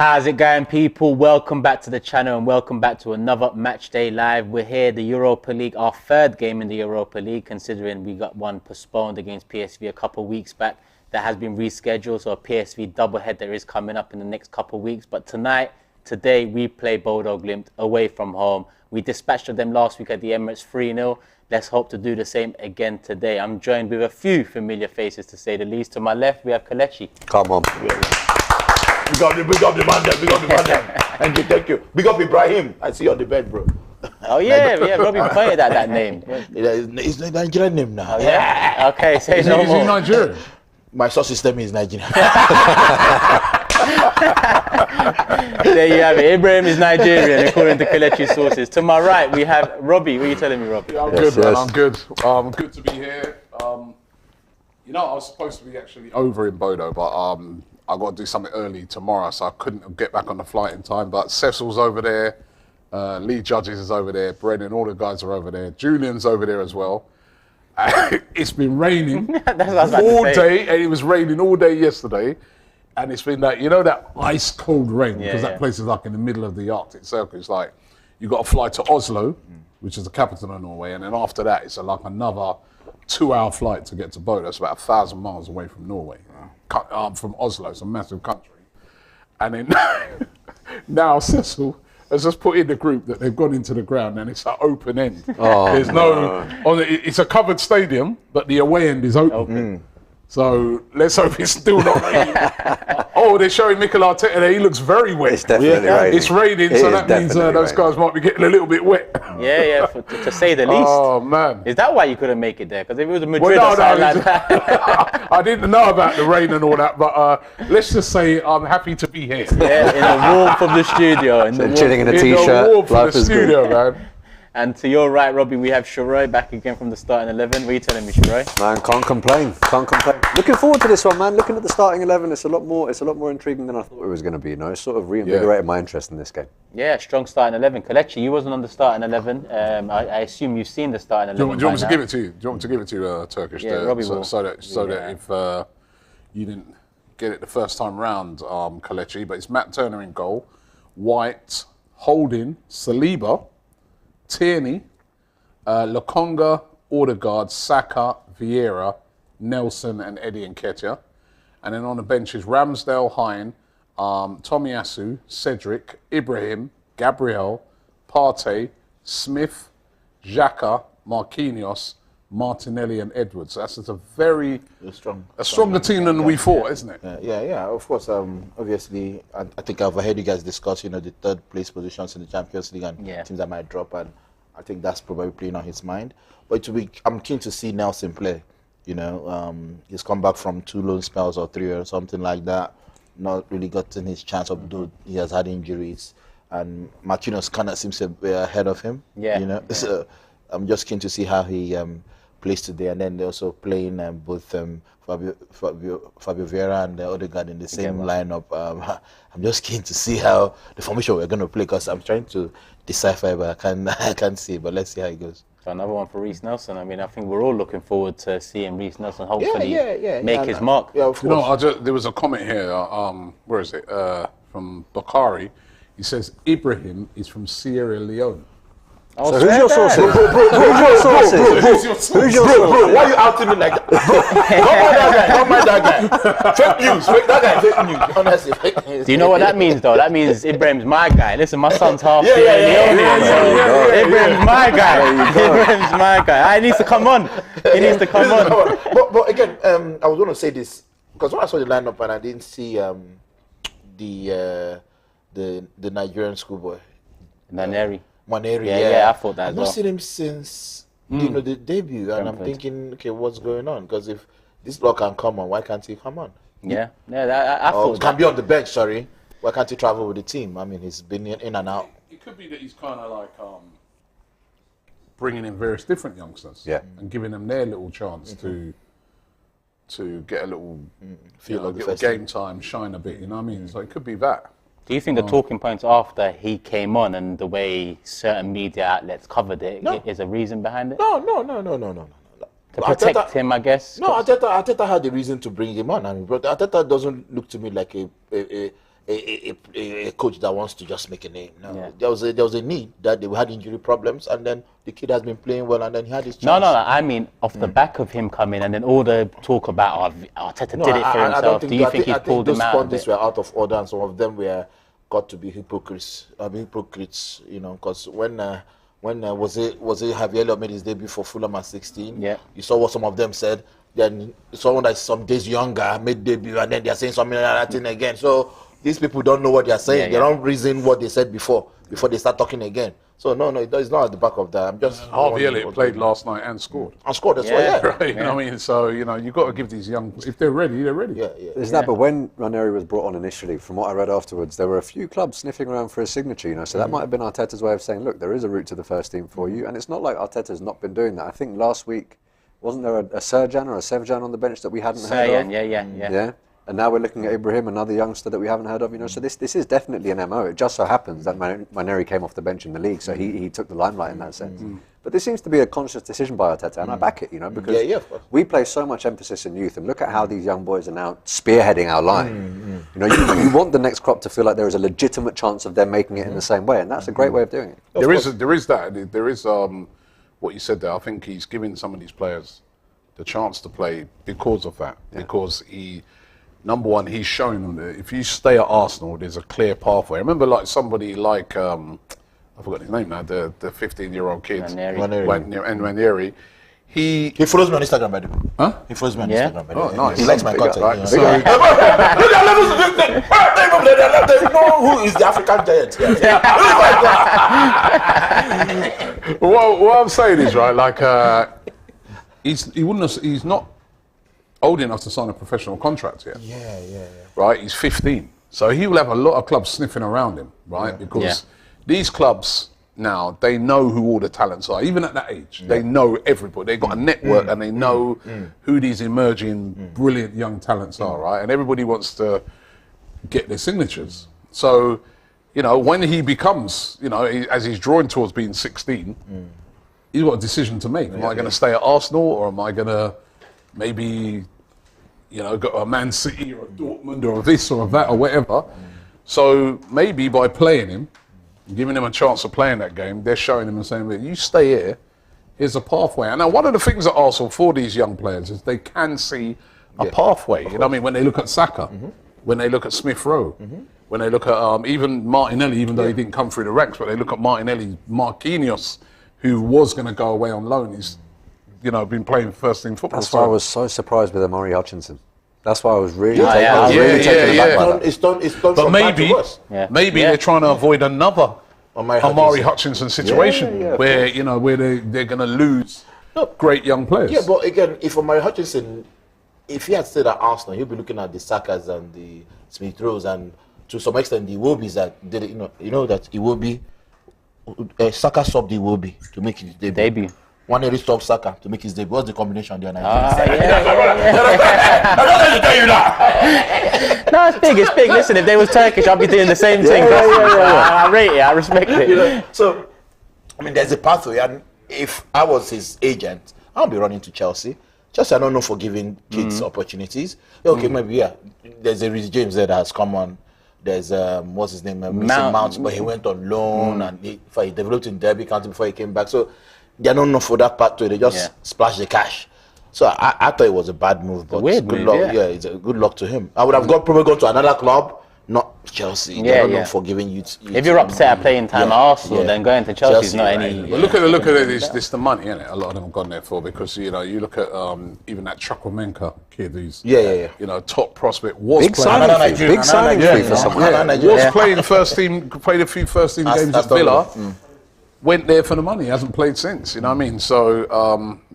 How's it going, people? Welcome back to the channel and welcome back to another match day live. We're here, the Europa League, our third game in the Europa League, considering we got one postponed against PSV a couple of weeks back. That has been rescheduled, so a PSV doubleheader is coming up in the next couple of weeks. But today, we play Bodø Glimt away from home. We dispatched them last week at the Emirates 3-0. Let's hope to do the same again today. I'm joined with a few familiar faces, to say the least. To my left, we have Kelechi. Come on. Big up the man there, big up the man there. Thank you. Big up Ibrahim. I see you on the bed, bro. Oh yeah, Robbie pointed at that name. It's the Nigerian name now. Oh, yeah? Okay, say no more. Is he Nigerian? My sources tell me he's Nigerian. There you have it. Ibrahim is Nigerian, according to Kelechi's sources. To my right, we have Robbie. What are you telling me, Robbie? Yeah, I'm good, man. I'm good. Good to be here. You know, I was supposed to be actually over in Bodø, but I got to do something early tomorrow, so I couldn't get back on the flight in time. But Cecil's over there, Lee Judges is over there, Brennan, all the guys are over there. Julian's over there as well. It's been raining all day, and it was raining all day yesterday. And it's been that, you know, that ice cold rain, because that place is like in the middle of the Arctic Circle. It's like you got to fly to Oslo, which is the capital of Norway, and then after that, it's like another 2-hour flight to get to Bodø. It's about 1,000 miles away from Norway. From Oslo, it's a massive country. And then now Cecil has just put in the group that they've gone into the ground and it's an open end. There's it's a covered stadium, but the away end is open. So let's hope it's still not raining. Oh, they're showing Mikel Arteta there. He looks very wet. It's definitely raining. It's raining, so that means those guys might be getting a little bit wet. Yeah, to say the least. Oh, man. Is that why you couldn't make it there? Because if it was a Madrid or something like that. I didn't know about the rain and all that, but let's just say I'm happy to be here. Yeah, in the warmth of the studio. Chilling in a t-shirt. In the warmth of the studio, man. And to your right, Robbie, we have Shiroi back again from the starting 11. What are you telling me, Shiroi? Man, can't complain. Looking forward to this one, man. Looking at the starting 11, it's a lot more intriguing than I thought it was going to be. You know, it's sort of reinvigorated my interest in this game. Yeah, strong starting 11. Kelechi, you wasn't on the starting 11. I assume you've seen the starting 11. Do you want me to give it to you? Do you want me to give it to you, Turkish? Yeah, Robbie will. So that if you didn't get it the first time round, Kelechi, but it's Matt Turner in goal, White, Holding, Saliba, Tierney, Lokonga, Odegaard, Saka, Vieira, Nelson and Eddie Nketiah. And then on the bench is Ramsdale, Hine, Tomiyasu, Cedric, Ibrahim, Gabriel, Partey, Smith, Xhaka, Marquinhos, Martinelli and Edwards. That's a very stronger team than we thought, isn't it? Yeah. Of course, obviously, I think I've heard you guys discuss, the third place positions in the Champions League and teams that might drop, and I think that's probably playing on his mind. But I'm keen to see Nelson play. He's come back from 2 loan spells or 3 or something like that. Not really gotten his chance, although he has had injuries. And Marquinhos kind of seems to be ahead of him. So I'm just keen to see how he plays today. And then they're also playing both Fabio Vieira and Odegaard in the same lineup. I'm just keen to see how the formation we're going to play, because I'm trying to decipher, but I can't see. But let's see how it goes. So another one for Reiss Nelson. I mean, I think we're all looking forward to seeing Reiss Nelson hopefully make his mark. Yeah, of course. There was a comment here. Where is it? From Bakari. He says Ibrahim is from Sierra Leone. Oh, so who's your sources? Who's your sources? Bro, why are you outing me like that? Don't mind that guy. Fake news. That guy fake news. Honestly, fake news. Do you know what that means, though? That means Ibrahim's my guy. Listen, my son's half Sierra Leone. Ibrahim's my guy. Ibrahim's my guy. He needs to come on. He needs to come on. But again, I was going to say this, because when I saw the lineup and I didn't see the Nigerian schoolboy. Maneri. Yeah, I thought that as well. I've not seen him since the debut, and I'm thinking, okay, what's going on? Because if this block can come on, why can't he come on? I thought can be on the bench. Sorry, why can't he travel with the team? I mean, he's been in and out. It could be that he's kind of like bringing in various different youngsters, and giving them their little chance to get a little game time, shine a bit. You know what I mean? So it could be that. Do you think the talking points after he came on and the way certain media outlets covered it is a reason behind it? No. To protect him, I guess? No, Arteta had the reason to bring him on. I mean, Arteta doesn't look to me like a a coach that wants to just make a name. No, there was a need that they had injury problems, and then the kid has been playing well, and then he had his chance. No. I mean, off the back of him coming, and then all the talk about Arteta did it for himself. Do you think he's pulled him out? Those were out of order, and some of them were got to be hypocrites. You know, because when was it Javier made his debut for Fulham at 16? Yeah. You saw what some of them said. Then someone that's some days younger made debut, and then they're saying something like that thing again. So these people don't know what they're saying. They don't reason what they said before they start talking again. So no, it's not at the back of that. I'm just. Harvey Elliott played last night and scored. And scored as well, Right. You know what I mean? So, you know, you've got to give these young, if they're ready, they're ready. There's that, but when Ranieri was brought on initially, from what I read afterwards, there were a few clubs sniffing around for a signature, you know, so that might have been Arteta's way of saying, look, there is a route to the first team for you, and it's not like Arteta's not been doing that. I think last week, wasn't there a Serjan or a Sevjan on the bench that we hadn't heard of? Yeah. And now we're looking at Ibrahim, another youngster that we haven't heard of, you know. So this is definitely an MO. It just so happens that Ranieri came off the bench in the league, so he took the limelight in that sense. But this seems to be a conscious decision by Arteta, and I back it, you know, because we place so much emphasis in youth, and look at how these young boys are now spearheading our line. You know, you want the next crop to feel like there is a legitimate chance of them making it in the same way, and that's a great way of doing it. There is that. There is what you said there. I think he's giving some of these players the chance to play because of that. Because number one, he's showing them that if you stay at Arsenal, there's a clear pathway. I remember like somebody like, I forgot his name now, the 15-year-old kid. Ranieri. He follows me on Instagram, by the way. Huh? He follows me on Instagram, by the way. Oh, nice. He likes my content. Right? So, they know who is the African giant. What I'm saying is, right, like, he's not old enough to sign a professional contract yet. Yeah. Right, he's 15. So he will have a lot of clubs sniffing around him, right? Because these clubs now, they know who all the talents are. Even at that age, they know everybody. They've got a network and they know who these emerging, brilliant young talents are, right? And everybody wants to get their signatures. So, you know, when he becomes, you know, as he's drawing towards being 16, he's got a decision to make. Am I going to stay at Arsenal, or am I going to maybe, you know, go a Man City or a Dortmund or this or that or whatever? So maybe by playing him, giving him a chance of playing that game, they're showing him and saying, well, you stay here, here's a pathway. And now one of the things at Arsenal for these young players is they can see a pathway. You know what I mean? When they look at Saka, when they look at Smith Rowe, when they look at even Martinelli, even though he didn't come through the ranks, but they look at Martinelli, Marquinhos, who was going to go away on loan, he's, you know, been playing first team football. That's why I was so surprised with Amari Hutchinson. That's why I was really taken aback by that. It's done but maybe they're trying to avoid another Amari Hutchinson situation where, you know, where they're going to lose great young players. Yeah, but again, if Amari Hutchinson, if he had stayed at Arsenal, he'll be looking at the Sakas and the Smith Rowes and to some extent the Iwobis that did it. You know that Iwobi, Saka subbed the Iwobi to make his debut. One area stopped Saka to make his debut. What's the combination there? I don't need to tell you that. No, it's big. Listen, if they was Turkish, I'd be doing the same thing. I rate it. I respect it. You know, so, I mean, there's a pathway, and if I was his agent, I'll be running to Chelsea. Chelsea, I don't know for giving kids opportunities. Okay, maybe there's a Reece James there that has come on. There's what's his name, Mount, but he went on loan and he developed in Derby County before he came back. So they don't know for that part to it. They just splash the cash. So I thought it was a bad move, but good luck. Yeah, it's a good luck to him. I would have probably gone to another club, not Chelsea. They don't know for giving you. If you're upset at playing time at Arsenal, then going to Chelsea is not any. But look at it. It's the money, isn't it? A lot of them have gone there for because you know you look at even that Chukwuemeka kid who's you know top prospect was big signing fee for someone. Was playing first team, played a few first team games at Villa. Went there for the money, hasn't played since, you know what I mean? So,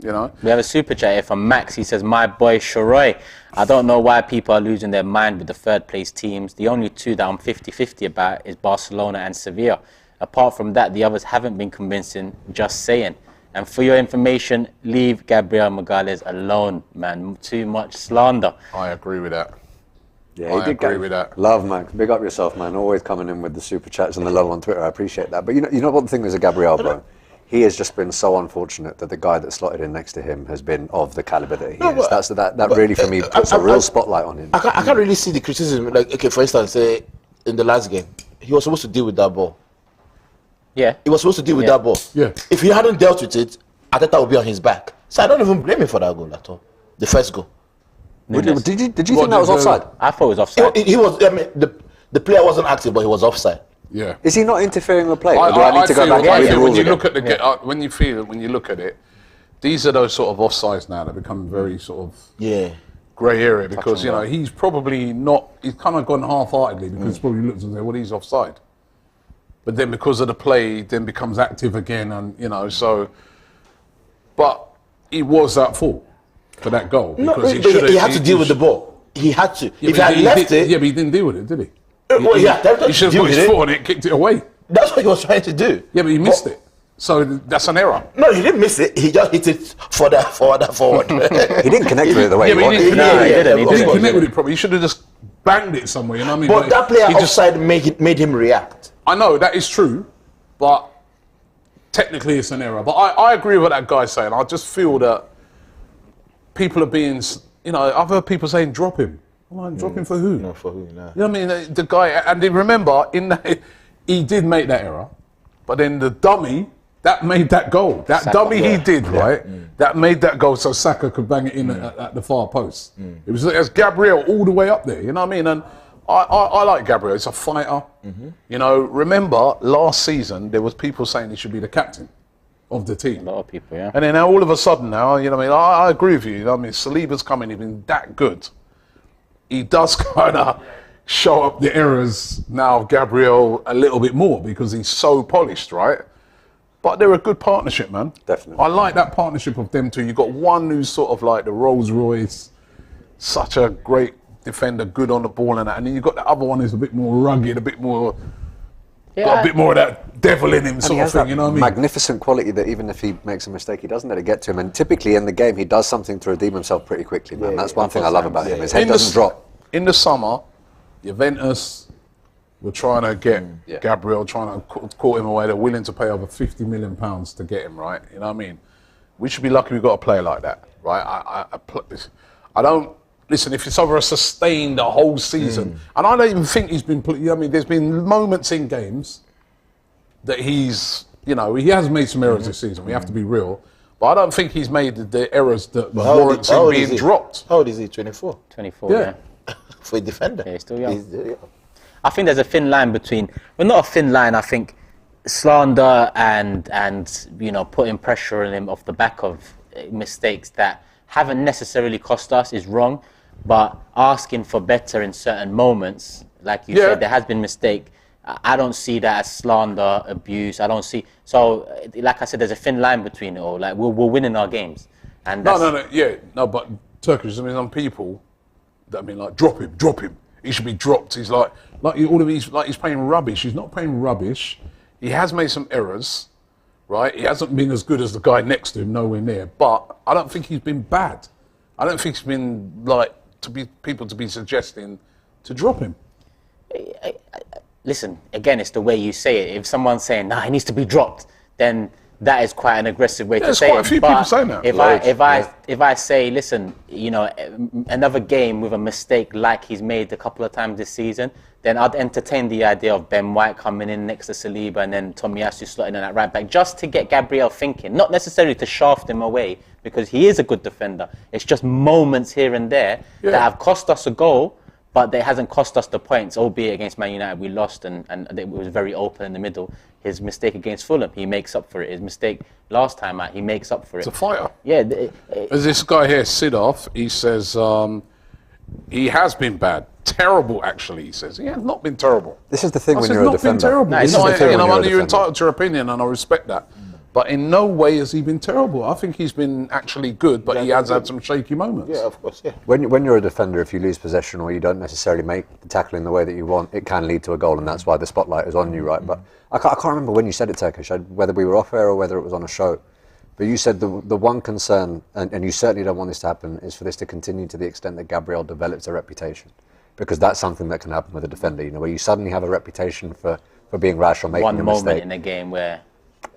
you know. We have a super chat here from Max. He says, my boy Shoroy, I don't know why people are losing their mind with the third place teams. The only two that I'm 50-50 about is Barcelona and Sevilla. Apart from that, the others haven't been convincing, just saying. And for your information, leave Gabriel Magalhaes alone, man. Too much slander. I agree with that. Yeah, I agree with that. Love, Max. Big up yourself, man. Always coming in with the super chats and the love on Twitter. I appreciate that. But you know what the thing is with Gabriel, bro? He has just been so unfortunate that the guy that slotted in next to him has been of the caliber that he is. That really, for me, puts a real spotlight on him. I can't really see the criticism. Like, okay, for instance, say in the last game, he was supposed to deal with that ball. Yeah. He was supposed to deal with that ball. Yeah. If he hadn't dealt with it, Arteta would be on his back. So I don't even blame him for that goal at all. The first goal. Did you think that was offside? I thought it was offside. He was. I mean, the player wasn't active, but he was offside. Yeah. Is he not interfering with play? Or do I need to go back and read the when rules you again? look at the when you look at it, these are those sort of offsides now that become very sort of grey area because you know he's probably not. He's kind of gone half-heartedly because he probably looks and says, "Well, he's offside," but then because of the play, then becomes active again, and you know so. But he was at fault for that goal because he had to deal with the ball. He had to. Yeah, if he had left it, yeah, but he didn't deal with it, did he? He should have put his foot on it, kicked it away. That's what he was trying to do. Yeah, but he missed it. So that's an error. No, he didn't miss it. He just hit it forward. He didn't connect with it the way he wanted. He didn't connect with it properly. He should have just banged it somewhere. You know what I mean? But that player offside made him react. I know that is true, but technically it's an error. But I agree with what that guy's saying. I just feel that people are being, you know, I've heard people saying drop him. I'm like, drop him for who? No, for who? No. You know what I mean? The guy, and then remember, he did make that error, but then the dummy that made that goal. That Saka, dummy he did, right? That made that goal so Saka could bang it in at the far post. It was Gabriel all the way up there. You know what I mean? And I like Gabriel. He's a fighter. You know, remember last season there was people saying he should be the captain of the team. A lot of people, yeah. And then now all of a sudden now, you know what I mean? I agree with you. You know what I mean? Saliba's coming, he's been that good. He does kind of show up the errors now of Gabriel a little bit more because he's so polished, right? But they're a good partnership, man. Definitely. I like that partnership of them two. You've got one who's sort of like the Rolls Royce, such a great defender, good on the ball and that. And then you've got the other one who's a bit more rugged, a bit more, got a bit more of that devil in him sort of thing, you know what I mean? Magnificent quality that even if he makes a mistake, he doesn't let it get to him. And typically in the game, he does something to redeem himself pretty quickly, man. That's one thing I love about him. His head doesn't drop. In the summer, Juventus were trying to get Gabriel, trying to call him away. They're willing to pay over £50 million to get him, right? You know what I mean? We should be lucky we've got a player like that, right? I don't... Listen, if it's over a sustained the whole season, and I don't even think he's been... I mean, there's been moments in games that he's... You know, he has made some errors this season. We have to be real. But I don't think he's made the errors that warrant him being dropped. How old is he? 24? 24, yeah. For a defender. Yeah, he's still young. I think there's a thin line between... Well, not a thin line, I think slander and you know, putting pressure on him off the back of mistakes that haven't necessarily cost us is wrong. But asking for better in certain moments, like you said, there has been mistake. I don't see that as slander, abuse. I don't see... So, like I said, there's a thin line between it all. Like, we're winning our games. And but Turkish, I mean, some people that like, drop him. He should be dropped. He's like all of these, like he's playing rubbish. He's not playing rubbish. He has made some errors, right? He hasn't been as good as the guy next to him, nowhere near. But I don't think he's been bad. I don't think he's been like people to be suggesting to drop him. Listen, again, it's the way you say it. If someone's saying, he needs to be dropped, then that is quite an aggressive way to say it. There's quite a few people saying that. If I say, listen, you know, another game with a mistake like he's made a couple of times this season, then I'd entertain the idea of Ben White coming in next to Saliba and then Tomiyasu slotting in that right back, just to get Gabriel thinking, not necessarily to shaft him away, because he is a good defender. It's just moments here and there that have cost us a goal, but it hasn't cost us the points, albeit against Man United we lost and it was very open in the middle. His mistake against Fulham, he makes up for it. His mistake last time out, he makes up for it. It's a fighter. Yeah. As this guy here, Sidorf, he says he has been bad. Terrible, actually, he says. He has not been terrible. This is the thing when you're a defender. Not been terrible. No, it's not. You know, you're entitled to your opinion, and I respect that. But in no way has he been terrible. I think he's been actually good, but he has had some shaky moments. Yeah, of course, yeah. When you're a defender, if you lose possession or you don't necessarily make the tackle in the way that you want, it can lead to a goal, and that's why the spotlight is on you, right? But I can't remember when you said it, Turkish, whether we were off air or whether it was on a show. But you said the one concern, and you certainly don't want this to happen, is for this to continue to the extent that Gabriel develops a reputation. Because that's something that can happen with a defender, you know, where you suddenly have a reputation for being rash or making a mistake. One moment in a game where...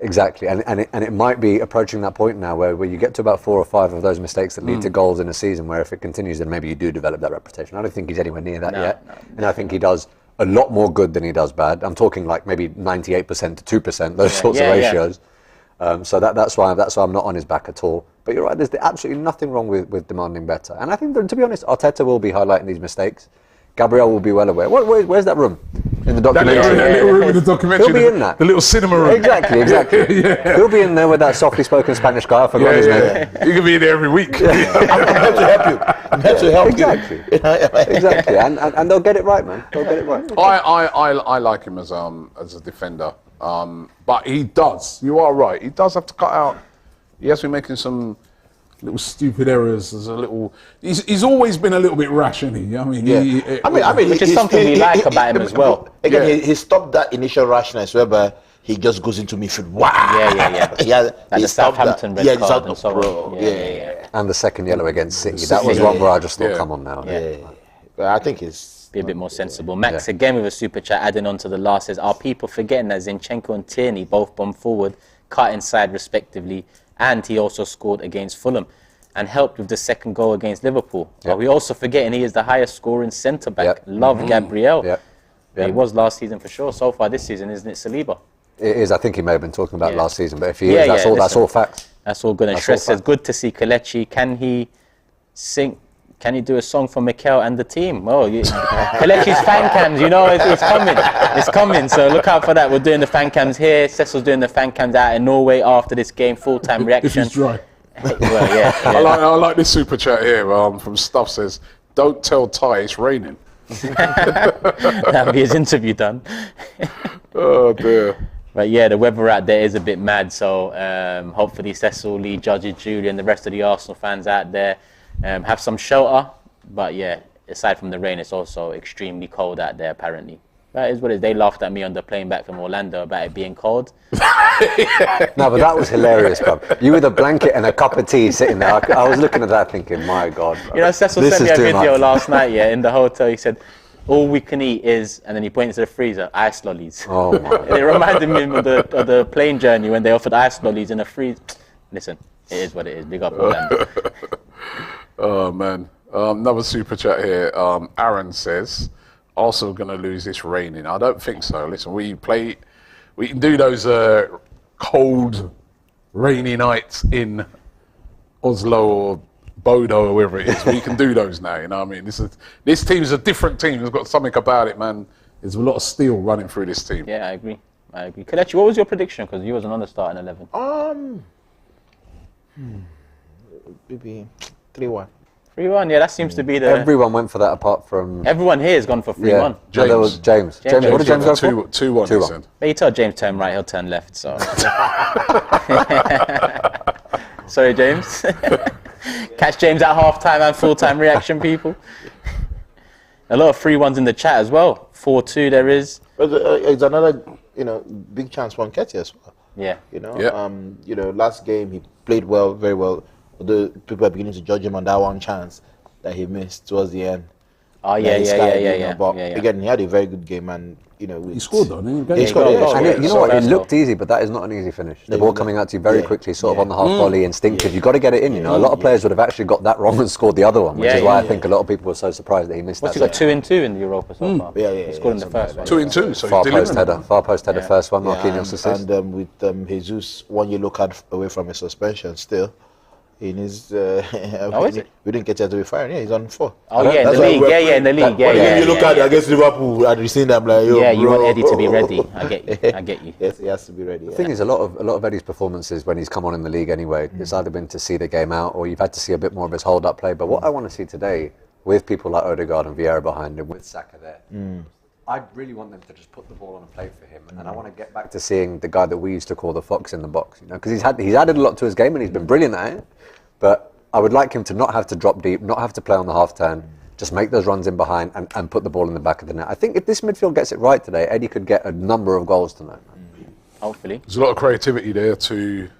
Exactly, and it might be approaching that point now where you get to about 4 or 5 of those mistakes that lead to goals in a season, where if it continues, then maybe you do develop that reputation. I don't think he's anywhere near that yet, and I think he does a lot more good than he does bad. I'm talking like maybe 98% to 2%, those sorts of ratios. So that's why I'm not on his back at all. But you're right, there's absolutely nothing wrong with demanding better. And I think that, to be honest, Arteta will be highlighting these mistakes. Gabriel will be well aware. Where's that room in the documentary? That little room in the documentary. He'll be in that. The little cinema room. Exactly. He'll be in there with that softly spoken Spanish guy. I forgot his name. You can be there every week. I'm here to help you. I'm here to help you. Exactly. And they'll get it right, man. They'll get it right. I like him as a defender. But he does. You are right. He does have to cut out. He has been making some little stupid errors. There's a little. He's always been a little bit rash, isn't he? I mean, which is something we like about him as well. Again, he stopped that initial rashness whereby he just goes into midfield. Wow. Yeah. Like the Southampton red card and so on. And the second yellow against City. That was one where I just thought, come on now. But I think it's be a bit more sensible. Max again with a super chat adding on to the last says, are people forgetting that Zinchenko and Tierney both bombed forward, cut inside respectively, and he also scored against Fulham and helped with the second goal against Liverpool. But we also forgetting he is the highest scoring centre back. Love Gabriel. He was last season for sure. So far this season, isn't it, Saliba? It is. I think he may have been talking about last season, but if he is, that's all facts. That's all good. And Shrez says, good to see Kelechi. Can he sing? Can you do a song for Mikel and the team? Well, Kelechi's fan cams, it's coming. It's coming, so look out for that. We're doing the fan cams here. Cecil's doing the fan cams out in Norway after this game, full-time reaction. If he's dry. Well, I like this super chat here from Stuff says, don't tell Ty it's raining. That'll be his interview done. Oh, dear. But yeah, the weather out there is a bit mad, so hopefully Cecil, Lee, Judges, Julian, the rest of the Arsenal fans out there have some shelter. But yeah, aside from the rain, it's also extremely cold out there apparently. That is what it is. They laughed at me on the plane back from Orlando about it being cold. No, but that was hilarious, bro. You with a blanket and a cup of tea sitting there. I was looking at that thinking, my God. Bro. Cecil sent me a video last night, in the hotel. He said, all we can eat is, and then he pointed to the freezer, ice lollies. Oh, my God. It reminded me of the plane journey when they offered ice lollies in a freezer. Listen, it is what it is. Big up Orlando. Oh, man. Another super chat here. Aaron says, Arsenal going to lose this raining. I don't think so. Listen, we can do those cold, rainy nights in Oslo or Bodø or wherever it is. We can do those now, you know what I mean? This team's a different team. It's got something about it, man. There's a lot of steel running through this team. Yeah, I agree. Kelechi, what was your prediction? Because you wasn't on the starting 11. Maybe 3-1. 3-1, yeah, that seems to be the... Everyone went for that apart from... Everyone here has gone for 3-1. Yeah. James. There was James. What did James go for? 2-1, he said. But you tell James turn right, he'll turn left, so... Sorry, James. Catch James at half-time and full-time reaction, people. A lot of 3-1s in the chat as well. 4-2 there is. It's another, big chance for Nketiah as well. Yeah. Last game he played well, very well. Although people are beginning to judge him on that one chance that he missed towards the end. Oh, yeah. But again, he had a very good game, and he scored though, didn't he? He scored. And you know what? It looked easy, but that is not an easy finish. The ball coming out to you very quickly, sort of on the half volley, instinctive. You've got to get it in. A lot of players would have actually got that wrong and scored the other one, which is why I think a lot of people were so surprised that he missed that. He got 2-2 in the Europa so far. He scored in the first one. 2-2. So far post header, first one. Marquinhos assist. And with Jesus 1 yellow card away from a suspension still. In his, is it? We didn't get to be firing. Yeah, he's on 4. Oh yeah, in the league. In the league. You look at against Liverpool and you see them like, you want Eddie to be ready. I get you. Yes, he has to be ready. The thing is, a lot of Eddie's performances when he's come on in the league anyway, it's either been to see the game out or you've had to see a bit more of his hold-up play. But what I want to see today, with people like Odegaard and Vieira behind him, with Saka there, I really want them to just put the ball on a plate for him, and I want to get back to seeing the guy that we used to call the fox in the box. Because he's added a lot to his game and he's been brilliant at it. But I would like him to not have to drop deep, not have to play on the half turn, just make those runs in behind and put the ball in the back of the net. I think if this midfield gets it right today, Eddie could get a number of goals tonight. Hopefully. There's a lot of creativity there to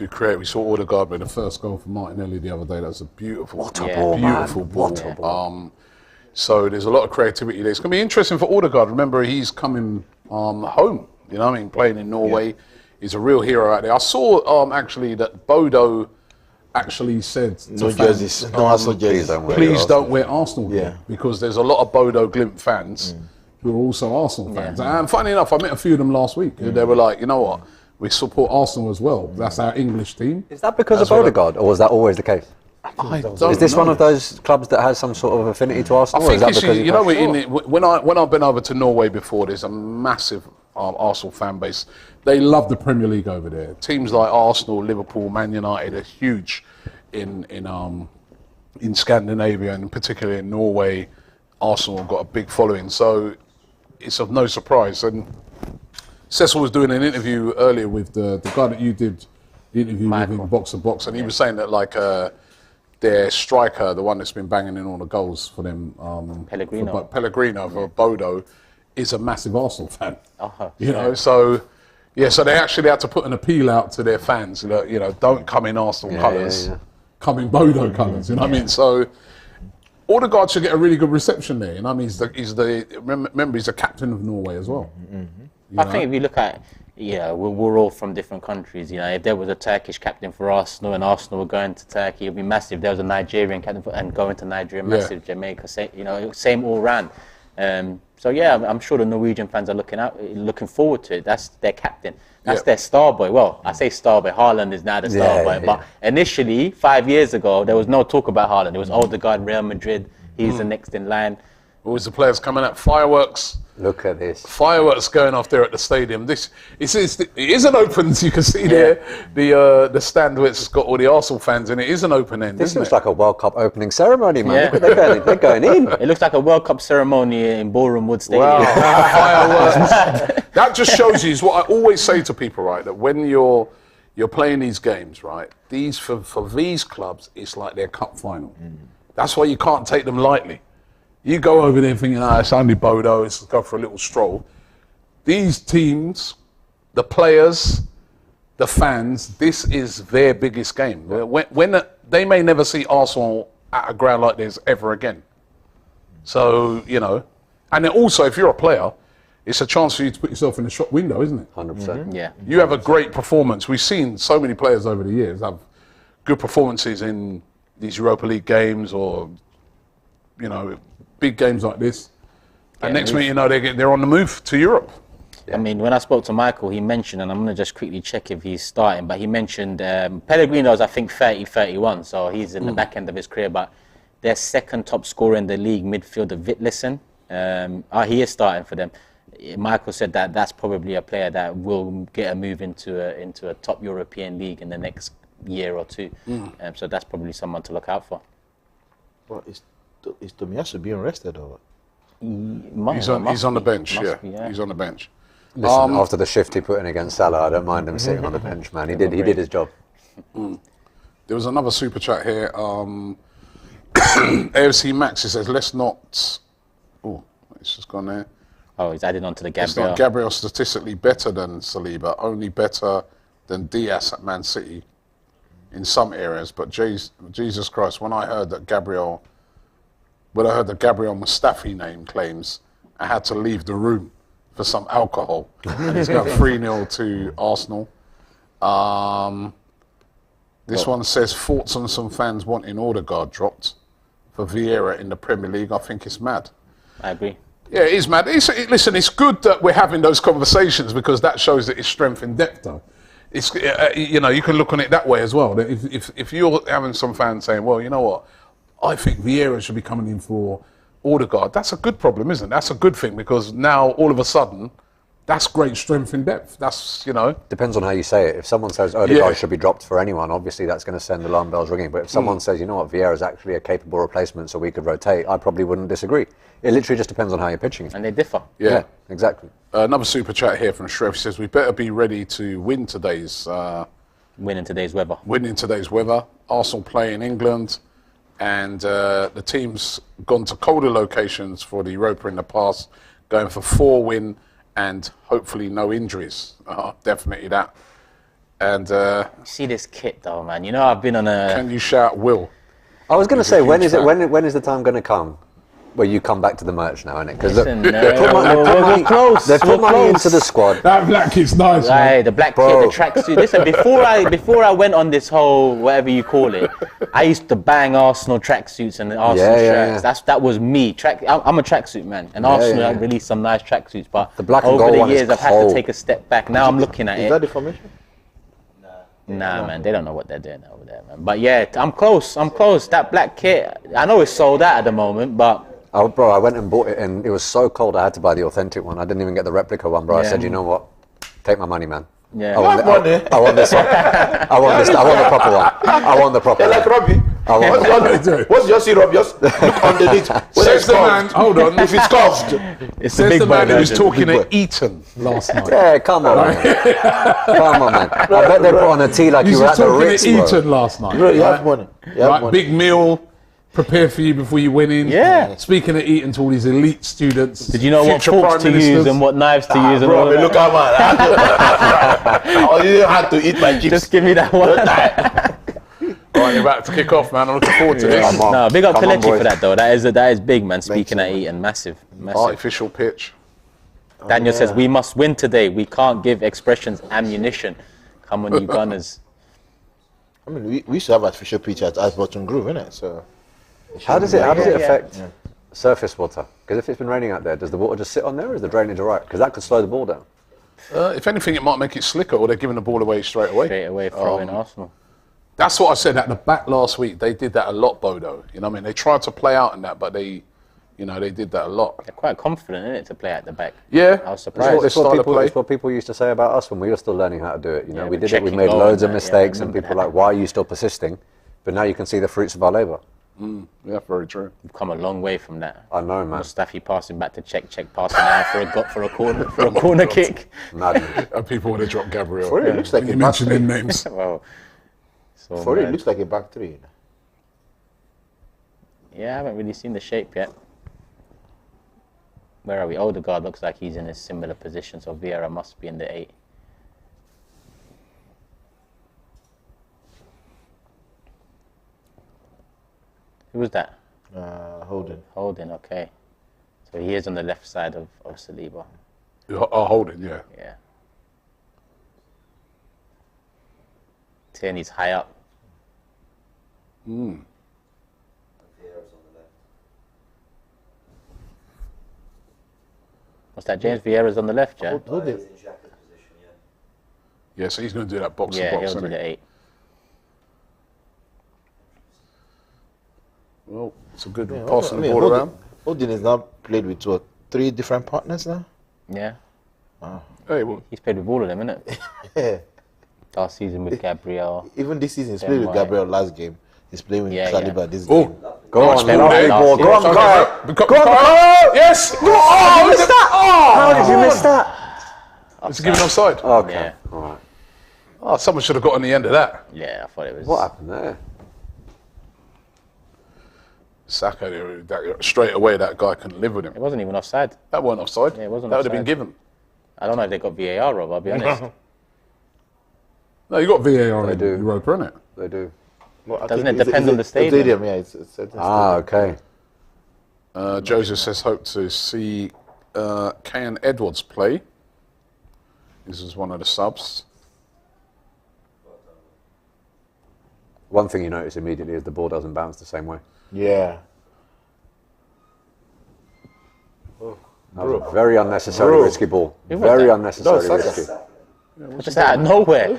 create. We saw Odegaard with the first goal for Martinelli the other day. That was a beautiful ball. So there's a lot of creativity there. It's going to be interesting for Odegaard. Remember, he's coming home, playing in Norway. He's a real hero out there. I saw actually that Bodø actually said no jerseys, no Arsenal jerseys. Please don't wear Arsenal gear, because there's a lot of Bodø Glimt fans who are also Arsenal fans. And funny enough, I met a few of them last week. They were like, you know what, we support Arsenal as well. That's our English team. Is that because of Odegaard, or was that always the case? Is this one of those clubs that has some sort of affinity to Arsenal? I think you know, when I've been over to Norway before, there's a massive Arsenal fan base. They love the Premier League over there. Teams like Arsenal, Liverpool, Man United are huge in Scandinavia, and particularly in Norway. Arsenal have got a big following, so it's of no surprise. And Cecil was doing an interview earlier with the guy that you did the interview with in Box to Box, and he was saying that like their striker, the one that's been banging in all the goals for them, Pellegrino for Bodø, is a massive Arsenal fan. You know, so they actually had to put an appeal out to their fans. You know, don't come in Arsenal colours, come in Bodø colours. You know what I mean? So Odegaard should get a really good reception there. You know, I mean, remember he's the captain of Norway as well. I think if you look at, we're all from different countries. You know, if there was a Turkish captain for Arsenal and Arsenal were going to Turkey, it'd be massive. If there was a Nigerian captain and going to Nigeria, massive. Jamaica, same all round. So I'm sure the Norwegian fans are looking forward to it. That's their captain. That's their star boy. Well, I say star boy. Haaland is now the star boy. But initially, 5 years ago, there was no talk about Haaland. It was Odegaard, Real Madrid. He's the next in line. Always the players coming out, fireworks. Look at this. Fireworks going off there at the stadium. It isn't open, as you can see there. The stand where it's got all the Arsenal fans in it isn't open end. This looks like a World Cup opening ceremony, man. Yeah. They're going in. It looks like a World Cup ceremony in Ballroom Wood Stadium. Wow. Fireworks. That just shows you is what I always say to people, right? That when you're playing these games, right? These for these clubs, it's like their cup final. That's why you can't take them lightly. You go over there thinking, it's only Bodø, let's go for a little stroll. These teams, the players, the fans, this is their biggest game. When they may never see Arsenal at a ground like this ever again. So, and then also if you're a player, it's a chance for you to put yourself in the shop window, isn't it? 100%. Yeah. You have a great performance. We've seen so many players over the years have good performances in these Europa League games or, big games like this, and next minute, they're on the move to Europe. I mean, when I spoke to Michael, he mentioned, and I'm going to just quickly check if he's starting, but he mentioned Pellegrino's, I think, 30-31, so he's in the back end of his career, but their second top scorer in the league, midfielder Vittlesen, he is starting for them. Michael said that that's probably a player that will get a move into a top European league in the next year or two, so that's probably someone to look out for. Well, is Tomiyasu being rested or what? He's on the bench, He's on the bench. Listen, after the shift he put in against Salah, I don't mind him sitting on the bench, man. He did his job. There was another super chat here. AFC Max, he says, let's not... Oh, it's just gone there. Oh, he's added on to the Gabriel. It's not Gabriel statistically better than Saliba, only better than Diaz at Man City in some areas. But Jesus Christ, when I heard the Gabriel Mustafi name claims, I had to leave the room for some alcohol. And he's got 3-0 to Arsenal. This one says, thoughts on some fans wanting Odegaard dropped for Vieira in the Premier League. I think it's mad. I agree. Yeah, it is mad. Listen, it's good that we're having those conversations because that shows that it's strength in depth, though. It's you can look on it that way as well. That if you're having some fans saying, well, you know what, I think Vieira should be coming in for Odegaard, that's a good problem, isn't it? That's a good thing because now all of a sudden, that's great strength in depth. That's, Depends on how you say it. If someone says Odegaard should be dropped for anyone, obviously that's going to send the alarm bells ringing. But if someone says, you know what, Vieira is actually a capable replacement so we could rotate, I probably wouldn't disagree. It literally just depends on how you're pitching it. And they differ. Yeah, exactly. Another super chat here from Shref. He says, we better be ready to win today's... Win in today's weather. Win in today's weather. Arsenal play in England. And the team's gone to colder locations for the Europa in the past, going for 4 win and hopefully no injuries. Definitely that. And see this kit though, man. I've been on a... Can you shout Will? I was going to say, when is the time going to come where you come back to the merch now, innit? Because Listen, they've put money into the squad. That black kit's nice, man. Right, the black kit, the tracksuit. Listen, before I went on this whole whatever you call it, I used to bang Arsenal tracksuits and Arsenal shirts. That was me. I'm a tracksuit man, and Arsenal released some nice tracksuits. But the black and over gold the one years, is I've had to take a step back. Now I'm looking at it. Is that the formation? Nah, man, they don't know what they're doing over there, man. But yeah, I'm close. That black kit, I know it's sold out at the moment, but. Oh, bro, I went and bought it, and it was so cold I had to buy the authentic one. I didn't even get the replica one, bro. I said, you know what? Take my money, man. Yeah. I want this one. I want the proper one. I want the proper one. Like Robbie. What's your syrup? Just look underneath. Says the man, hold on. If it's carved. It's the Says big the man boy who was version. talking at Eton last night. Yeah, come on, man. Come on, man. I bet they put on a tea like you You were were at the talking Ritz, at bro. Eton last night. Bro, you have money. You have Right, money. big meal, prepare for you before you went in. Yeah. Speaking of Eton to all these elite students. Did you know what future forks prime to use ministers. and what knives to use and Bro, all I mean, of look that? at man. Oh, you had to eat my chips. Just give me that one. Right, you're about to kick off, man. I'm looking forward to this. Come on. No, big up Come on, Kelechi boys. for that though. That is big, man. Speaking at Eton, massive. Artificial pitch. Daniel says we must win today. We can't give expressions ammunition. Come on, you Gunners. I mean, we used to have artificial pitch at Ashburton Grove, innit? So. How does it affect surface water? Because if it's been raining out there, does the water just sit on there, or is the drainage all right? Because that could slow the ball down. If anything, it might make it slicker, or they're giving the ball away straight away. Straight away throwing Arsenal. That's what I said at the back last week. They did that a lot, Bodø. You know what I mean? They tried to play out in that, but they did that a lot. They're quite confident in it to play at the back. Yeah. I was surprised. It's what people used to say about us when we were still learning how to do it. You know, Yeah, we but did it. We checking made goal loads and of that, mistakes, yeah, I and remember people were like, "Why are you still persisting?" But now you can see the fruits of our labour. Yeah, very true. We've come a long way from that. I know, man. Mustafi passing back to check, passing out for a corner kick. Madness. And people want to drop Gabriel. For it looks like You a back mentioned three. their names. Well, so For it mad. looks like a back three. Yeah, I haven't really seen the shape yet. Where are we? Odegaard looks like he's in a similar position, so Vieira must be in the 8. Who was that? Holden. Holding, okay. So he is on the left side of Saliba. Holding, yeah. Yeah. Tierney's high up. What's that? James Vieira's on the left, yeah? Holden. Yeah, so he's going to do that box to Yeah, box, he'll do isn't he? the 8. Well, it's a good Yeah, passing I the mean, ball around. Holden has now played with 3 different partners now. Yeah. Hey, well, He's played with all of them, innit? Yeah. Last season with Gabriel. Even this season, he's Then played with why? Gabriel last game. He's playing with Yeah, Saliba yeah. this oh, game. Go on, better lovely than ball. last Go on, year. go on. Yes! How did you miss that? How did you miss that? It's given offside. Okay, Yeah. all right. Oh, someone should have got on the end of that. Yeah, I thought it was. What happened there? Saka, straight away, that guy couldn't live with him. It wasn't even offside. That weren't offside. Yeah, it wasn't That would have been offside. given. I don't know if they got VAR, Rob, I'll be honest. No, you got VAR in do. Europa, innit? They do. Well, I Doesn't think it depend on the stadium? Yeah, it's certain Ah, okay. Joseph says, hope to see Kane Edwards play. This is one of the subs. One thing you notice immediately is the ball doesn't bounce the same way. Yeah. That was a very unnecessary risky ball. was Very that? unnecessary No, Saka. risky. Just out of nowhere.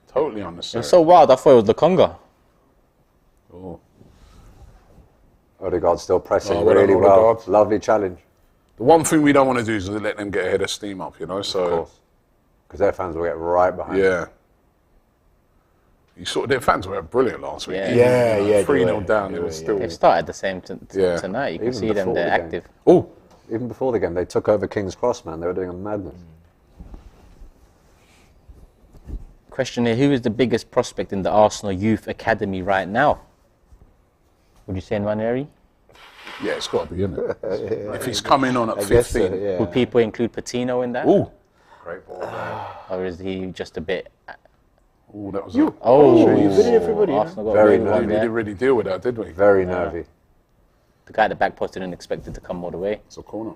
Totally It unnecessary. was so wild, I thought it was Lukonga. Oh. Odegaard still pressing Oh, well done, really well. Odegaard. Lovely challenge, The one thing we don't want to do is let them get ahead of steam up, you know? of So, course. Because their fans will get right behind. yeah. You saw their fans were brilliant last week. Yeah. Even, Yeah, yeah, 3-0 they down, were, they were still. They've started the same Yeah. tonight. You can Even see them, before they're the game. active. Oh, Even before the game, they took over King's Cross, man. They were doing a madness. Question here, who is the biggest prospect in the Arsenal Youth Academy right now? Would you say Nwaneri? yeah, it's got to be, isn't it? If he's coming on at I guess 15. so, yeah. Would people include Patino in that? Oh, Great ball. Man. Or is he just a bit... oh, that was Oh, you did it, everybody, Arsenal got Very away with one We there. didn't really deal with that, did we? Very nervy. The guy at the back post didn't expect it to come all the way. It's a corner.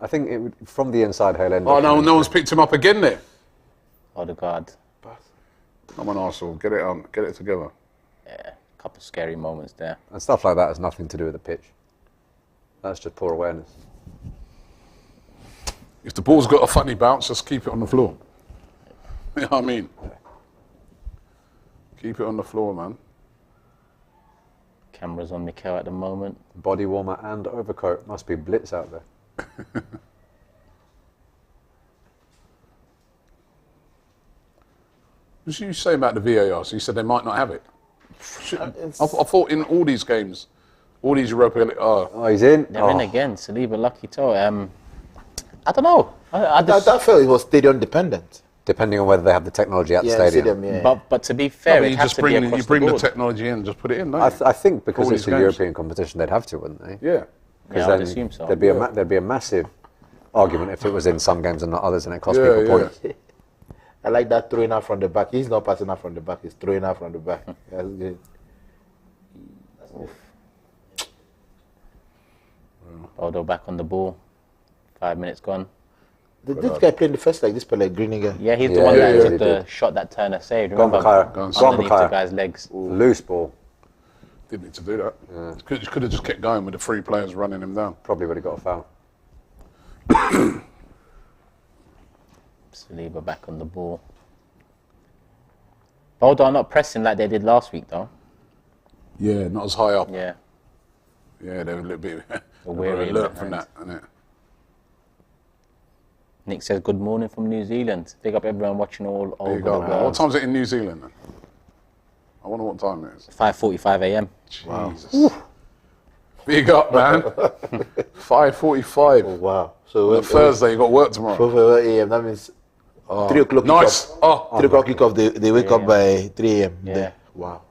I think it would, from the inside, he'll end Oh, up. no one's picked him up again there. Odegaard. Come on, Arsenal, get it together. Yeah, a couple of scary moments there. And stuff like that has nothing to do with the pitch. That's just poor awareness. If the ball's got a funny bounce, just keep it on the floor. You know what I mean? Keep it on the floor, man. Cameras on Mikel at the moment. Body warmer and overcoat. Must be blitz out there. What did you say about the VAR? So you said they might not have it. I thought in all these games, all these Europa League... Oh, he's in. They're in again. Saliba lucky toe. I don't know. I felt it was stadium dependent. Depending on whether they have the technology at the stadium. Yeah. But to be fair, it has to be across you bring the the board. technology in, just put it in, don't you? I think because All it's these a games. European competition, they'd have to, wouldn't they? Yeah. Yeah, I would assume so. There'd be a massive argument if it was in some games and not others, and it cost people points. I like that throwing out from the back. He's not passing out from the back. He's throwing out from the back. That's good. Bodø back on the ball. 5 minutes gone. This guy playing the first leg. This player, Greeniger. Yeah, he's the one that took he the did. shot that Turner saved. Go on, Remember, Bakayoko. Go on, underneath the Bakayoko. guy's legs. Loose ball. Didn't need to do that. Could have just kept going with the three players running him down. Probably would have got a foul. Saliba back on the ball. Bodø are not pressing like they did last week, though. Yeah, not as high up. Yeah. Yeah, they were a little bit Wary in alert from behind. that, innit? Nick says, good morning from New Zealand. Big up everyone watching all There you over go, the man. world. What time's it in New Zealand then? I wonder what time it is. 5:45 a.m. Jesus. Big up, man. 5:45. Oh, wow. So On a Thursday, you got work tomorrow. 4 a.m. That means 3 o'clock. Nice. Kickoff. 3 o'clock kickoff. They wake up by 3 a.m. Yeah. there. Wow.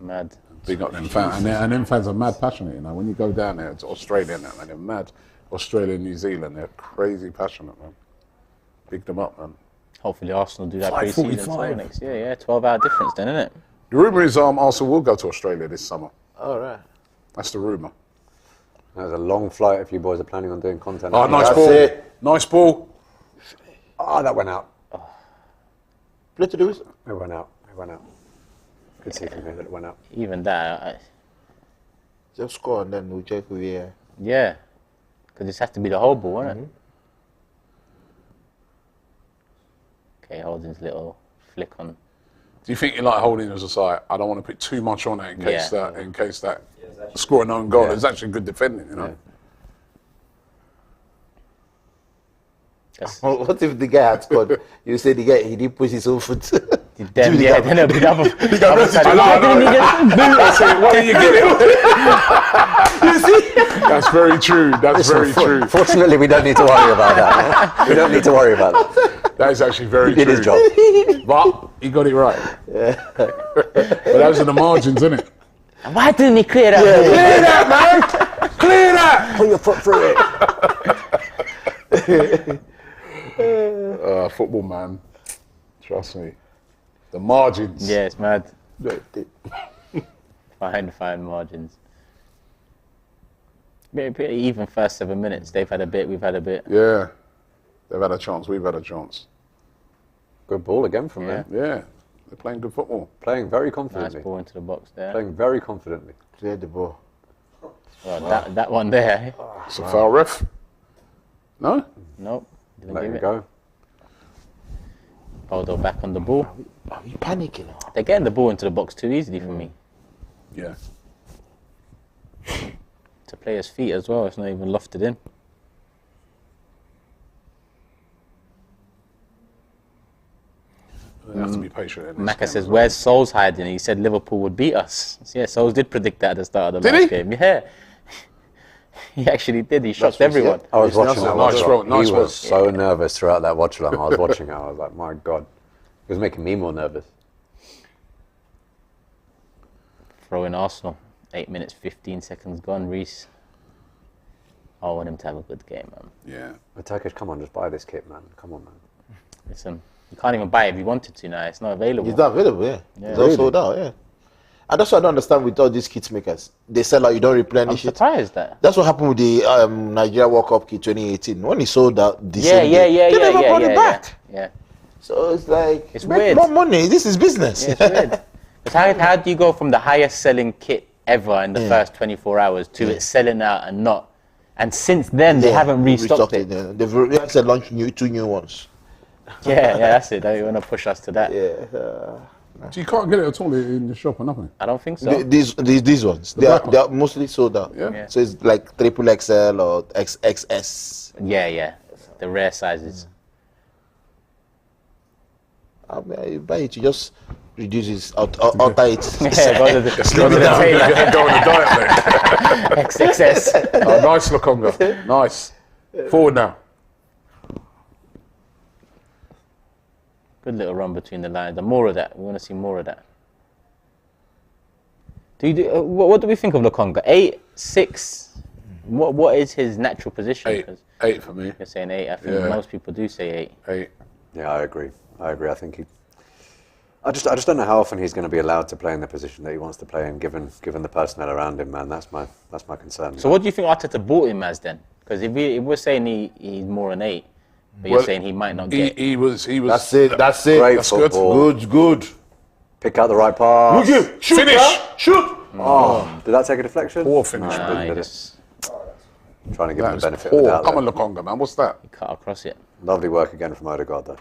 Mad. Big up them fans. And them fans are mad passionate, you know. When you go down there to Australia and that, man, they're mad. Australia and New Zealand, they're crazy passionate, man. Big them up, man. Hopefully Arsenal do that pre-season as well next year. Yeah, 12-hour difference then, isn't it? The rumour is Arsenal will go to Australia this summer. All right. That's the rumour. That was a long flight if you boys are planning on doing content. Oh, nice That's ball. it. Nice ball. Oh, that went out. Play to do it. It went out. It went out. Could see from here that it went out. Even that, Just score and then we'll check with you. yeah. Because this has to be the whole ball, isn't it? Okay, Holding's little flick on. Do you think you like holding as a side? I don't want to put too much on it in case that score an own goal. It's actually good defending, you know. Yeah. What if the guy had scored? You say the guy, he didn't push his own foot. Then it'll be the other side. What did you get it? You see? That's very true. That's very true. Fortunately, we don't need to worry about that. We don't need to worry about that. That is actually very He true. did his job. But he got it right. But those are the margins, isn't it? Why didn't he clear that? Clear that, man! Clear that! Put your foot through it. Football, man. Trust me. The margins. Yeah, it's mad. Fine margins. Pretty even first 7 minutes. They've had a bit, we've had a bit. Yeah. They've had a chance. We've had a chance. Good ball again from there. Yeah. They're playing good football. Playing very Nice confidently. ball into the box there. Playing very confidently. Clear the ball. Well, that one there. It's a foul, ref. No? Nope. Didn't Let give him it. go. Bodø back on the ball. Are you panicking? They're getting the ball into the box too easily for me. Yeah. To player's feet as well. It's not even lofted in. They have to be patient. In this Maka game says, as well. where's Souls hiding? He said Liverpool would beat us. So, yeah, Souls did predict that at the start of the Did last he? game. Yeah. He actually did. He shocked what he everyone. said. I was It's watching Nelson. that Nice watch throw, along. nice He one. was so nervous throughout that watch along. I was watching it. I was like, my God. It was making me more nervous. Throw in Arsenal. 8 minutes, 15 seconds gone. Reece. I want him to have a good game, man. Yeah. The Turkish, come on, just buy this kit, man. Come on, man. Listen, you can't even buy it if you wanted to now. It's not available. It's not available, yeah. It's all sold out, yeah. And that's what I don't understand with all these kit makers. They sell out, you don't I'm replenish it. surprised that. That's what happened with the Nigeria World Cup kit 2018. When he sold out the Yeah, same day, they never brought it back. Yeah. So it's like, It's make weird. more money. This is business. Yeah, it's weird. 'Cause how do you go from the highest selling kit ever in the first 24 hours to it selling out and not? And since then, they haven't restocked it. Yeah. They've actually launched two new ones. Yeah, that's it. They want to push us to that. Yeah. So you can't get it at all in the shop or nothing. I don't think so. These ones, they are mostly sold out. Yeah. So it's like XXL or XXS. Yeah. The rare sizes. I mean, you buy it, you just reduce it, alter it. Yeah, go to the tailor. Go on a diet, mate. XXS. Oh, nice, Lokonga. Nice. Forward now. Good little run between the lines. And more of that. We want to see more of that. What do we think of Lokonga? 8, 6. What is his natural position? 8. 'Cause 8 for me. you're saying 8. I think most people do say 8. 8. Yeah, I agree. I think I just don't know how often he's going to be allowed to play in the position that he wants to play in, given the personnel around him, man. That's my concern. So what do you think Arteta bought him as then? Because if we're saying he's more an 8, but you're saying he might not get. He was. That's it. That's it. Great That's football. good. Pick out the right pass. Shoot, Finish. Shoot. Oh, did that take a deflection? Poor finish. Nah, didn't, he did it? just Trying to give him That the is benefit of the poor. doubt. Come on, there. Lokonga, man. What's that? cut across it. Lovely work again from Odegaard, though.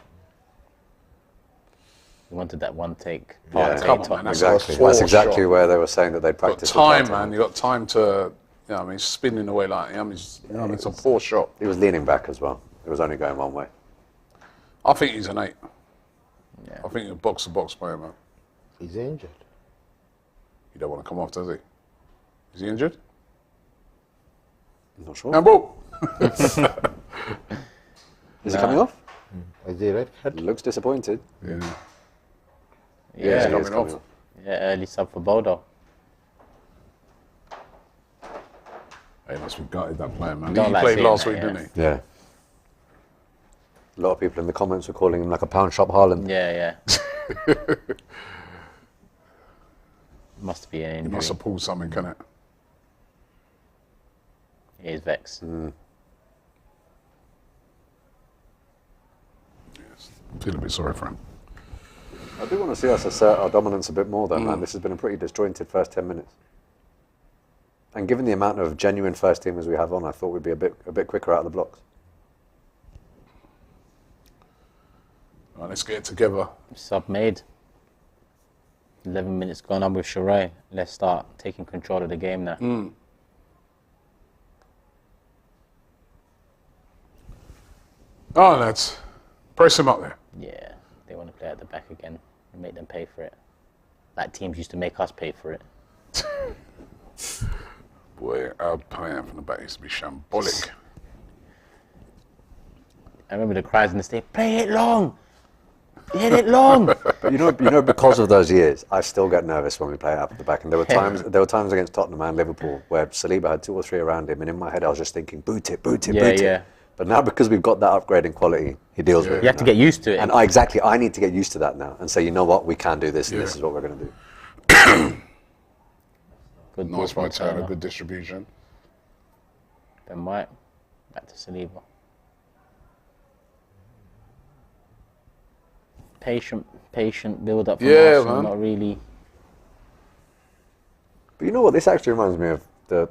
He wanted that one take. Yeah, come on, man. That's Exactly. a poor That's exactly shot. where they were saying that they'd Got practice. time, man. You got time to. Spinning away like. It's a poor shot. He was leaning back as well. It was only going one way. I think he's an 8. Yeah. I think he's a box-to-box player, man. He's injured. He don't want to come off, does he? Is he injured? I'm not sure. Handball. Is he coming off? Is he red card? He looks disappointed. Yeah. He Yeah, is coming off. early sub for Bodø. He must be gutted, that player, man. Don't He like played seeing last that, week, yeah. didn't he? Yeah. A lot of people in the comments were calling him like a pound shop Haaland. Yeah. Must be an He injury. must have pulled something, can it? He is vexed. Feel a bit sorry for him. I do want to see us assert our dominance a bit more, though, man. This has been a pretty disjointed first 10 minutes. And given the amount of genuine first teamers we have on, I thought we'd be a bit quicker out of the blocks. Right, let's get it together. Sub made. 11 minutes gone on with Sheree. Let's start taking control of the game now. Oh, lads. Press him up there. Yeah, they want to play at the back again and make them pay for it. Like teams used to make us pay for it. Boy, our plan from the back used to be shambolic. I remember the cries in the state, play it long! Hit it long! But you know, because of those years, I still get nervous when we play up at the back. And there were times against Tottenham and Liverpool where Saliba had 2 or 3 around him, and in my head I was just thinking, boot it. Yeah. But now because we've got that upgrade in quality, he deals with it. You have to get used to it. And I need to get used to that now and say, you know what, we can do this, and this is what we're going to do. Good Nice ball by from Taylor, Turner. good distribution. Ben White, back to Saliba. Patient build up from Arsenal, man. not really. But you know what, this actually reminds me of the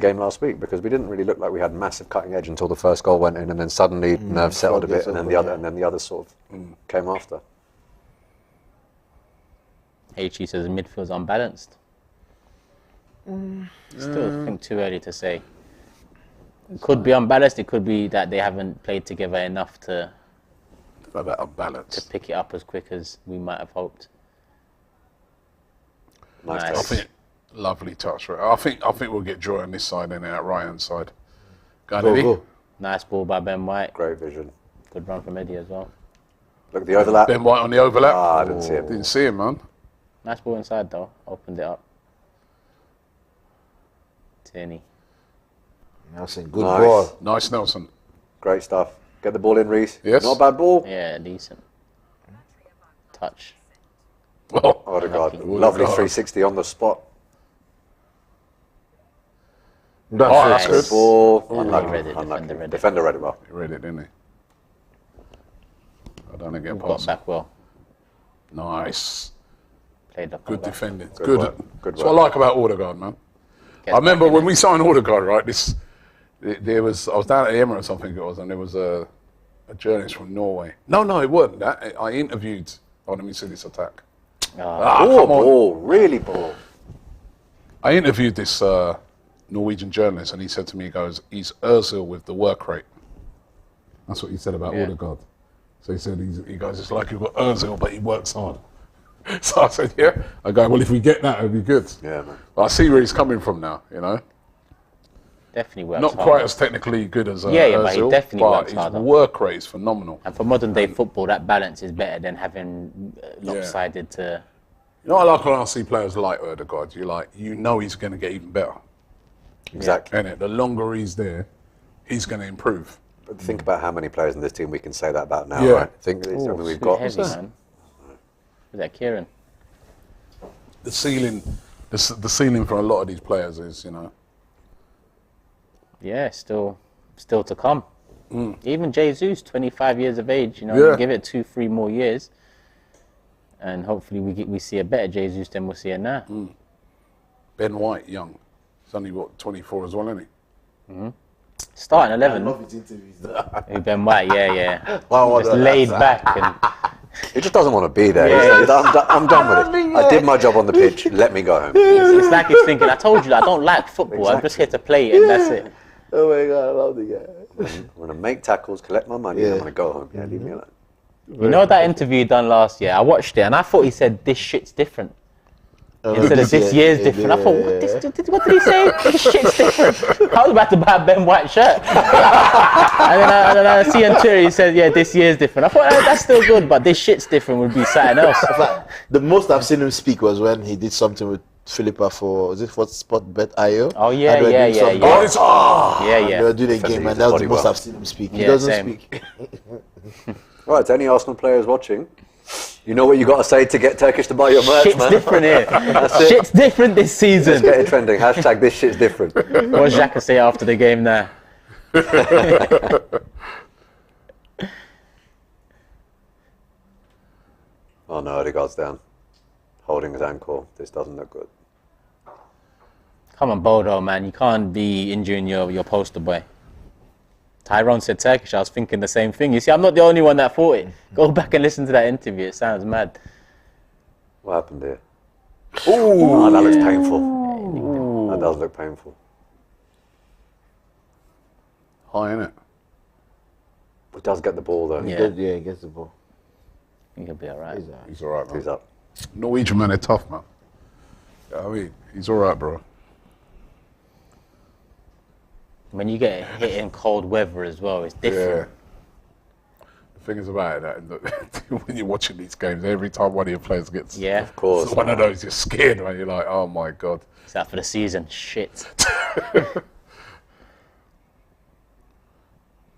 game last week, because we didn't really look like we had massive cutting edge until the first goal went in, and then suddenly nerves settled a bit, and then the others sort of came after. HE says the midfield's unbalanced. Still think too early to say. It could be unbalanced, it could be that they haven't played together enough to Like that unbalanced. pick it up as quick as we might have hoped. Nice Nice. I touch. think lovely touch. Right? I think we'll get joy on this side and out right hand side. Go on, Go, Eddie. go. Nice ball by Ben White. Great vision. Good run from Eddie as well. Look at the overlap. Ben White on the overlap. I didn't see it. Didn't see him, man. Nice ball inside though. Opened it up. Tierney. Nelson, good Nice. ball. Nice, Nelson. Great stuff. Get the ball in, Reece. Yes. Not a bad ball. Yeah, decent. Touch. Oh, Odegaard, lovely 360 on the spot. That's good. Ball. Unlucky. Defender read it well. He read it, didn't he? I don't want to get Got past. back well. Nice. Played up. Good defending. Good work. That's what I like about Odegaard, man. I remember when we signed Odegaard, right? I was down at the Emirates, I think it was, and there was a journalist from Norway. No, it wasn't that. I interviewed. Oh, let me see this attack. Ball, really ball. I interviewed this Norwegian journalist, and he said to me, he goes, he's Ozil with the work rate. That's what he said about Odegaard. So he said, he goes, it's like you've got Ozil, but he works hard. So I said, yeah. I go, well, if we get that, it'd be good. Yeah, man. But I see where he's coming from now, you know. Definitely works Not hard. quite as technically good as but Ozil, he definitely works his harder. work rate is phenomenal. And for modern day football, that balance is better than having lopsided to. You know, I like when I see players like Odegaard. You know he's going to get even better. Exactly. And the longer he's there, he's going to improve. But think about how many players in this team we can say that about now, Yeah. right? We've got. Heavy, man. Was that Kieran? The ceiling for a lot of these players is, you know. Yeah, still to come. Even Jesus, 25 years of age, you know, Yeah. give it 2-3 more years, and hopefully we see a better Jesus than we'll see it now. Ben White, young. He's only, 24 as well, isn't he? Starting I 11. love his interviews. Who, Ben White, yeah. Wow, Just laid back and He just doesn't want to be there. Yeah. He's like, I'm done with it. I did my job on the pitch. Let me go home. it's like he's thinking, I told you that I don't like football. I'm just here to play it, and that's it. Oh my God, I love the guy. I'm going to make tackles, collect my money, and I'm going to go home. Yeah, leave me alone. You know that interview he done last year? I watched it, and I thought he said this shit's different. Instead of this year's different. I thought, what did he say? This shit's different. I was about to buy a Ben White shirt. and then I see on Twitter, he said, yeah, this year's different. I thought, that's still good, but this shit's different would be something else. The most I've seen him speak was when he did something with Philippa for Sportbet.io. Oh, yeah. And they were doing something. Yeah. They were doing a game, and that was the most I've seen him speak. He doesn't speak. Right, to any Arsenal players watching, you know what you got to say to get Turkish to buy your merch, Shit's man. different here. That's it. Shit's different this season. Let's get it trending. Hashtag this shit's different. What does Xhaka say after the game now? Oh no, Odegaard's down. Holding his ankle. This doesn't look good. Come on, Bodø, man. You can't be injuring your poster boy. Tyrone said Turkish. I was thinking the same thing. You see, I'm not the only one that thought it. Go back and listen to that interview. It sounds mad. What happened here? Oh, that looks painful. That does look painful. High, innit? He does get the ball though. Yeah. Yeah, he gets the ball. He'll be all right. He's all right, man. He's up. Norwegian man, they're tough, man. Yeah, I mean, he's all right, bro. When you get hit in cold weather as well, it's different. Yeah. The thing is about it, that when you're watching these games, every time one of your players gets Of course. one of those, you're scared, man. You're like, oh my God. It's out for the season. Shit.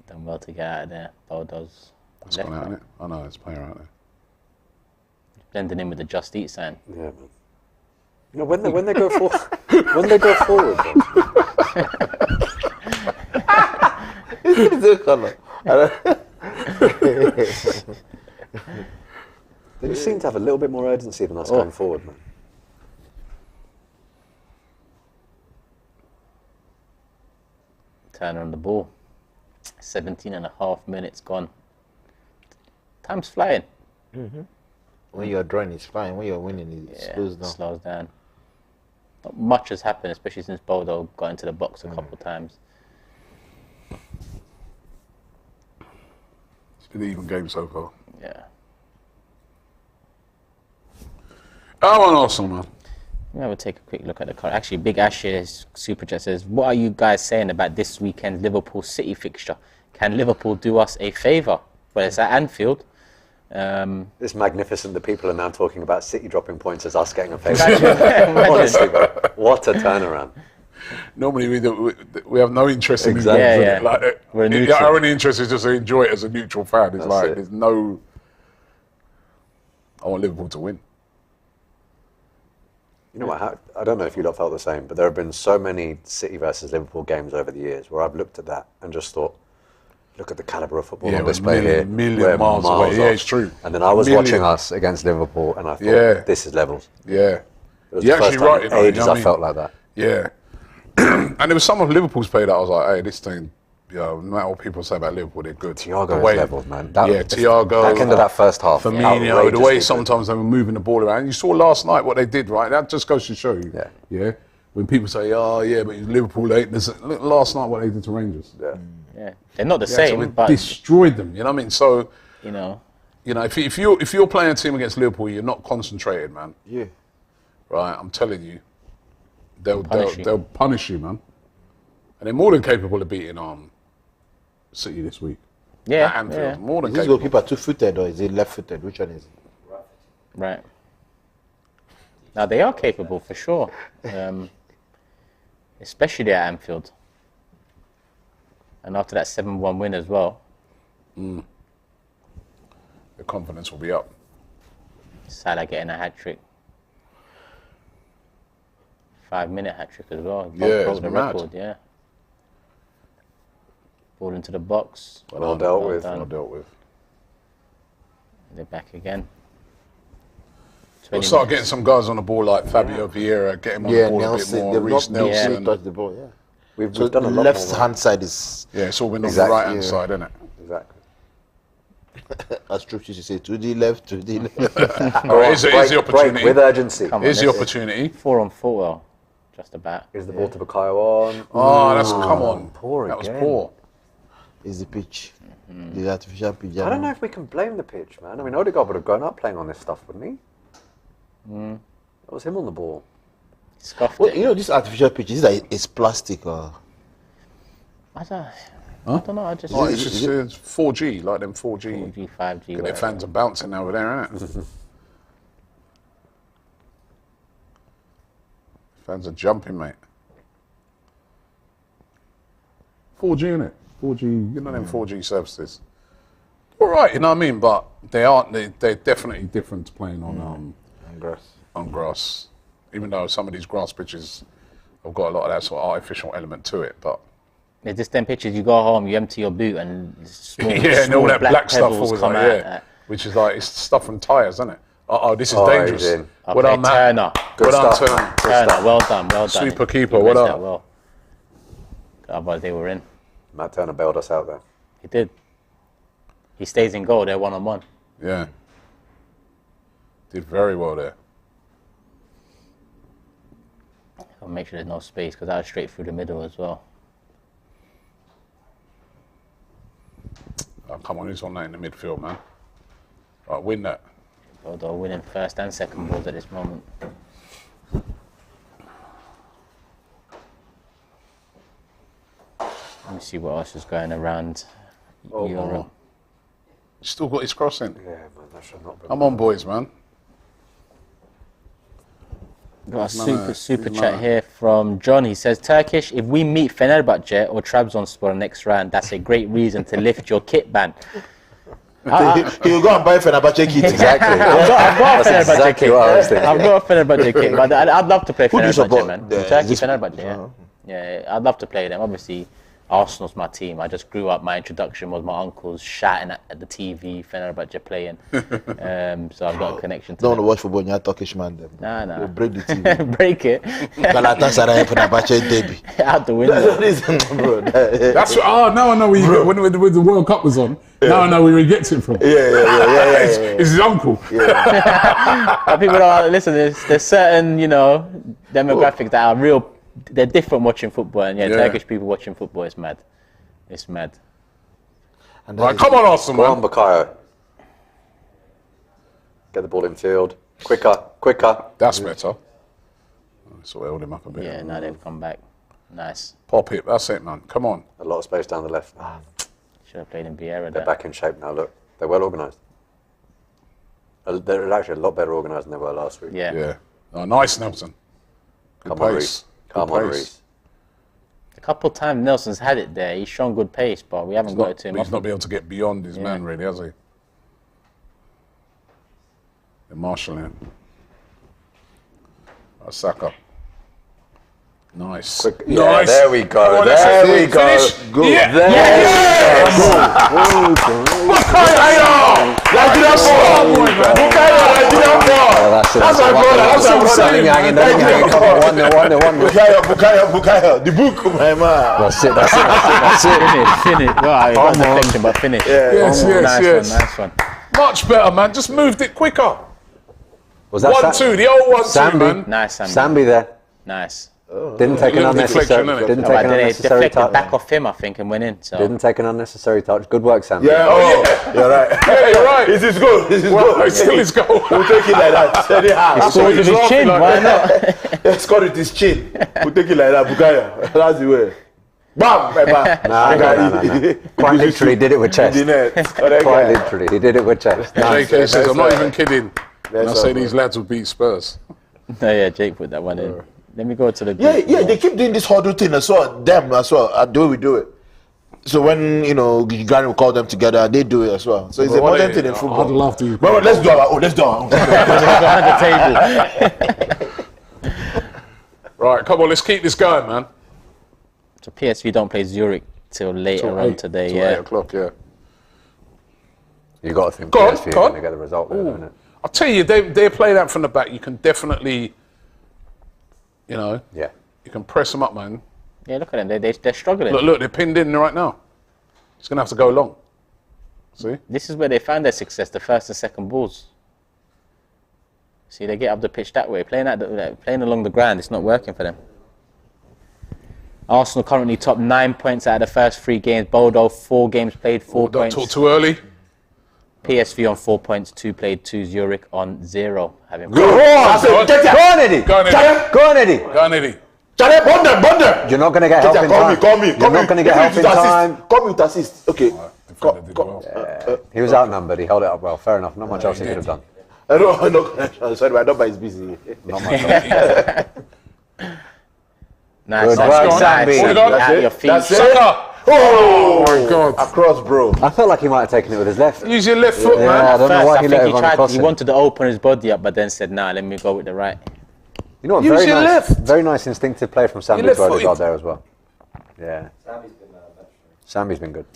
Done well to get out of there. Bodø's It's gone out, innit? I know, it's player out there. blending in with the Just Eat sign. Yeah, man. You know, when they go when they go forward, they just seem to have a little bit more urgency than us going forward, man. Turner on the ball. 17.5 minutes gone. Time's flying. When you're drawing, it's fine. When you're winning, it slows down. Slows down. Not much has happened, especially since Bodø got into the box a couple of times. It's been an even game so far. Yeah. I'm on Arsenal, man. We'll take a quick look at the card. Actually, Big Ash here, Super Chat says, what are you guys saying about this weekend's Liverpool City fixture? Can Liverpool do us a favour? Well, it's at Anfield. It's magnificent that people are now talking about City dropping points as us getting a favour. Imagine. Honestly, bro, what a turnaround. Normally we have no interest in Exactly. these games. Yeah, yeah. Like, We're neutral. our only interest is just to enjoy it as a neutral fan. It's That's like it. there's no. I want Liverpool to win. You know what? I don't know if you lot felt the same, but there have been so many City versus Liverpool games over the years where I've looked at that and just thought, look at the calibre of football on display here. Million miles away. Yeah, it's true. And then I was watching us against Liverpool, and I thought, this is levels. Yeah. It was You're the first actually time right. in ages I felt like that. Yeah. And there was some of Liverpool's play that I was like, hey, this thing, no matter what people say about Liverpool, they're good. Thiago is levels, man. Thiago. Back into that first half. Firmino, the way sometimes they were moving the ball around. You saw last night what they did, right? That just goes to show you. Yeah. When people say, oh, yeah, but Liverpool, look, last night what they did to Rangers. Yeah. They're not the same, so but destroyed them. You know what I mean? So, you know, if you're playing a team against Liverpool, you're not concentrated, man. Yeah. Right, I'm telling you, they'll punish you, man. And they're more than capable of beating City this week. Yeah, at Anfield, more than Is this capable. goalkeeper two-footed or is he left-footed? Which one is he? right. Now they are capable for sure, especially at Anfield. And after that 7-1 win as well, The confidence will be up. Salah getting a hat-trick. 5-minute hat-trick as well. Yeah, Broke it's the mad. record, yeah. Ball into the box. Well dealt with. done. Well dealt with. They're back again. We'll start getting some guys on the ball like Fabio Vieira, get him on the ball Nelson. a bit more. They've Reece not Nelson. really touched the ball, yeah. We've So done a the lot left-hand side is, Yeah, it's all been on Exactly, the right-hand side, isn't it? Exactly. as Troops used to say, to the left, to the left. Here's the opportunity. With urgency. Come on, Here's the let's- opportunity. 4-on-4, well, just about. Is the ball to Bukayo on? Oh, that's come on. Poor That was again. poor. Is the pitch. The artificial pitch. I don't know if we can blame the pitch, man. I mean, Odegaard would have grown up playing on this stuff, wouldn't he? That was him on the ball. Scuffed Well, it. you know, this artificial pitch, is that it's plastic or... I don't know, I just... Oh, it's just 4G, like them 4G. 4G, 5G, Their whatever. fans are bouncing over there, innit? Fans are jumping, mate. 4G, innit? 4G, you know them 4G services. All right, you know what I mean? But they're definitely different to playing on grass. Even though some of these grass pitches have got a lot of that sort of artificial element to it, but There's just them pictures, you go home, you empty your boot and small, and all small that black stuff pebbles falls come out, out. which is like it's stuff from tyres, isn't it? This is Oh, dangerous. he's in. Well done, Matt. Turner. Good Well done, stuff. Turner. Turner, well done. Sweeper He keeper, reads well that done. well. Otherwise they were in. Matt Turner bailed us out there. He did. He stays in goal, they're 1-on-1. Yeah. Did very well there. I'll make sure there's no space because I was straight through the middle as well. Oh, come on, who's on that in the midfield, man? Right, win that. Although winning first and second balls at this moment. Let me see what else is going around Europe. Still got his crossing. Yeah, man, that should not be. Come on, boys, man. Got a mad. super He's chat mad. here from John. He says, Turkish, if we meet Fenerbahce or Trabzonspor next round, that's a great reason to lift your kit ban. He'll go and buy Fenerbahce kit. Exactly. I've got a That's Fenerbahce exactly kit. what I was thinking. I've got a Fenerbahce kit, but I'd love to play Who do you Fenerbahce, support? man. Yeah, Turkey, this- Fenerbahce, yeah. Yeah, I'd love to play them. Obviously, Arsenal's my team. I just grew up, my introduction was my uncles shouting at the TV, Fenerbahce playing. So I've got a connection to Don't want to them. watch football, you're a Turkish man. Then. Nah. They'll break the TV. Break it. Galatasaray Fenerbahce derby. Out the window. Bro, That's now I know where you get, when the World Cup was on. Now I know where he gets it from. yeah. It's his uncle. But people don't listen. There's certain demographics that are real. They're different watching football, and Turkish people watching football is mad. It's mad. And Right, come on, Arsenal, Go on, man. Bukayo. Get the ball in field. Quicker. That's better. So I held him up a bit. Yeah, now they've come back. Nice. Pop it. That's it, man. Come on. A lot of space down the left. Should have played in Vieira They're there. back in shape now, look. They're well organised. They're actually a lot better organised than they were last week. Yeah. Yeah. Oh, nice, Nelson. Good Come on, pace. Reece. Good Come on, pace. Reece. A couple of times Nelson's had it there. He's shown good pace, but we haven't got it to him. He's not been able to get beyond his man, really, has he? They're marshalling. Saka. Nice. Quick, yeah, nice. there we go. Oh, there we go. Finish. Go. Yeah. There Yes. That's my brother. Let me hang in. Bukayo, the book, my man. That's it. Finish. Well, not deflection, but finish. Yes, Nice one. Much better, man. Just moved it quicker. Was that 1-2, the old 1-2, man. Nice, Sambi. Sambi there. Nice. Didn't take an Little deflection, unnecessary. innit? Didn't But take an then it unnecessary deflected touch. back off him, I think, and went in. So. Didn't take an unnecessary touch. Good work, Sambi. Yeah, you're right. Yeah, you're right. This is good. This is Well, good. it's still his goal. We'll take it like that. He scored with his chin, why not? He scored with his chin. We'll take it like that, Bukayo. That's the way. Bam! No. Quite literally did it with chest. Quite literally, he did it with chest. JK says, I'm not even kidding. And I say these lads will beat Spurs. No, yeah, Jake put that one in. Let me go to the Yeah, they keep doing this huddle thing as well. Them as well. The way we do it. So when Granny will call them together, they do it as well. So it's a modern thing in football. I'd love to. But let's do our own. Let's do our own. Right, come on, let's keep this going, man. So PSV don't play Zurich till later on today. Till Yeah. 8 o'clock, yeah. You got to think Go on, PSV are go on. going to get the result there, don't it? I'll tell you, they play that from the back. You can definitely, Yeah. you can press them up, man. Yeah, look at them. They're struggling. Look, they're pinned in right now. It's going to have to go long. See? This is where they found their success, the first and second balls. See, they get up the pitch that way. Playing along the ground, it's not working for them. Arsenal currently top 9 points out of the first 3 games. Bodø, 4 games played, 4 Don't points. talk too early. PSV on 4 points, 2 played, 2 Zurich on 0. Go on, Eddie. Go on, Eddie. Go on, Eddie. Go on, Eddie. Bond You're not going to get help in time. Call me. You're not going to get help in time. Call me with assist. Okay. Defender did well. He was outnumbered. He held it up well. Fair enough. Not much else he could have done. I know. Sorry, my number is busy. Not much else. Nice. Good Nice. work, Nice. Sambi. Out That's it. your feet. That's it. Saka! Oh my God. Across, bro. I felt like he might have taken it with his left. Use your left foot, Yeah, man. I don't know First, why I he think let he it run across he him. wanted to open his body up, but then said, nah, let me go with the right. You know what? Use Very your nice, left. very nice instinctive play from Sambi left to footed. Odegaard there as well. Yeah. Sambi's been good.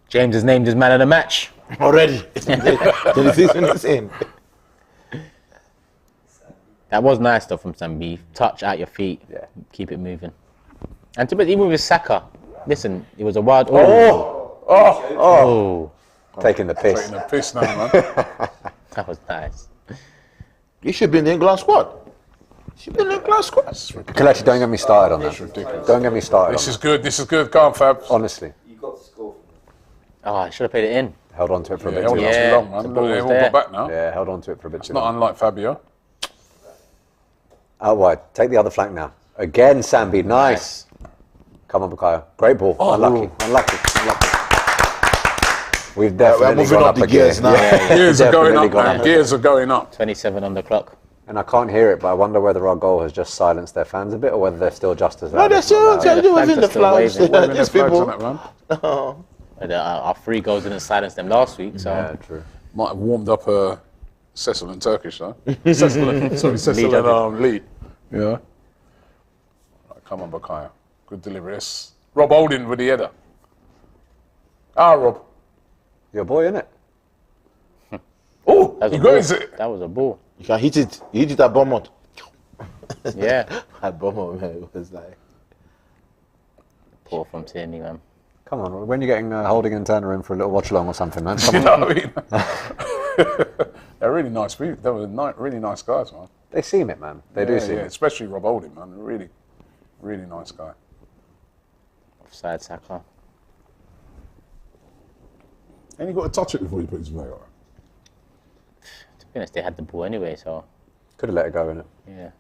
James is named as man of the match. Already. The season is in. That was nice though from Sambi. Touch out your feet. Yeah. Keep it moving. And even with Saka, listen, it was a wild. Taking the piss. Taking a piss now, man. That was nice. You should be in the England squad. Should be in the England squad. Kelechi, don't get me started on that. ridiculous. Don't get me started This on is good. This is good. Go on, Fab. that. Honestly. Oh, I should have played it in. Held on to it for a bit Held too on long. Yeah, too long, man. the Look, ball they've was all there. got back now. Yeah, held on to it for a bit too Not long. unlike Fabio. Out wide. Take the other flank now. Again, Sambi. Nice. Come on, Bukayo. Great ball. Unlucky. We've definitely moving gone up up the a gear. gears now. Gears are going definitely up, gone man. up. Gears are going up. 27 on the clock. And I can't hear it, but I wonder whether our goal has just silenced their fans a bit or whether they're still just as No, loud. they're still the waving the flags are still flags. waving. These Flags on people. that run. But, our 3 goals didn't silence them last week, so Yeah, true. Might have warmed up Cecil in Turkish, though. Cecil and Lee. Yeah. Right, come on, Bukayo. Good delivery. Yes. Rob Holding with the header. Rob. Your boy, innit? Oh, that was you a ball. got it. That was a ball. You can hit it. You hit it at Bournemouth. Yeah. At Bournemouth, man, it was like. Poor from Tierney, man. Come on, when you're getting Holding and Turner in for a little watch along or something, man. Come You on. know what I mean? They're really nice people. They were really nice guys, man. They seem it, man. They do seem it. Especially Rob Holding, man. Really, really nice guy. Offside Saka. And you got to touch it before you put it away. To be honest, they had the ball anyway, so Could have let it go, innit? yeah.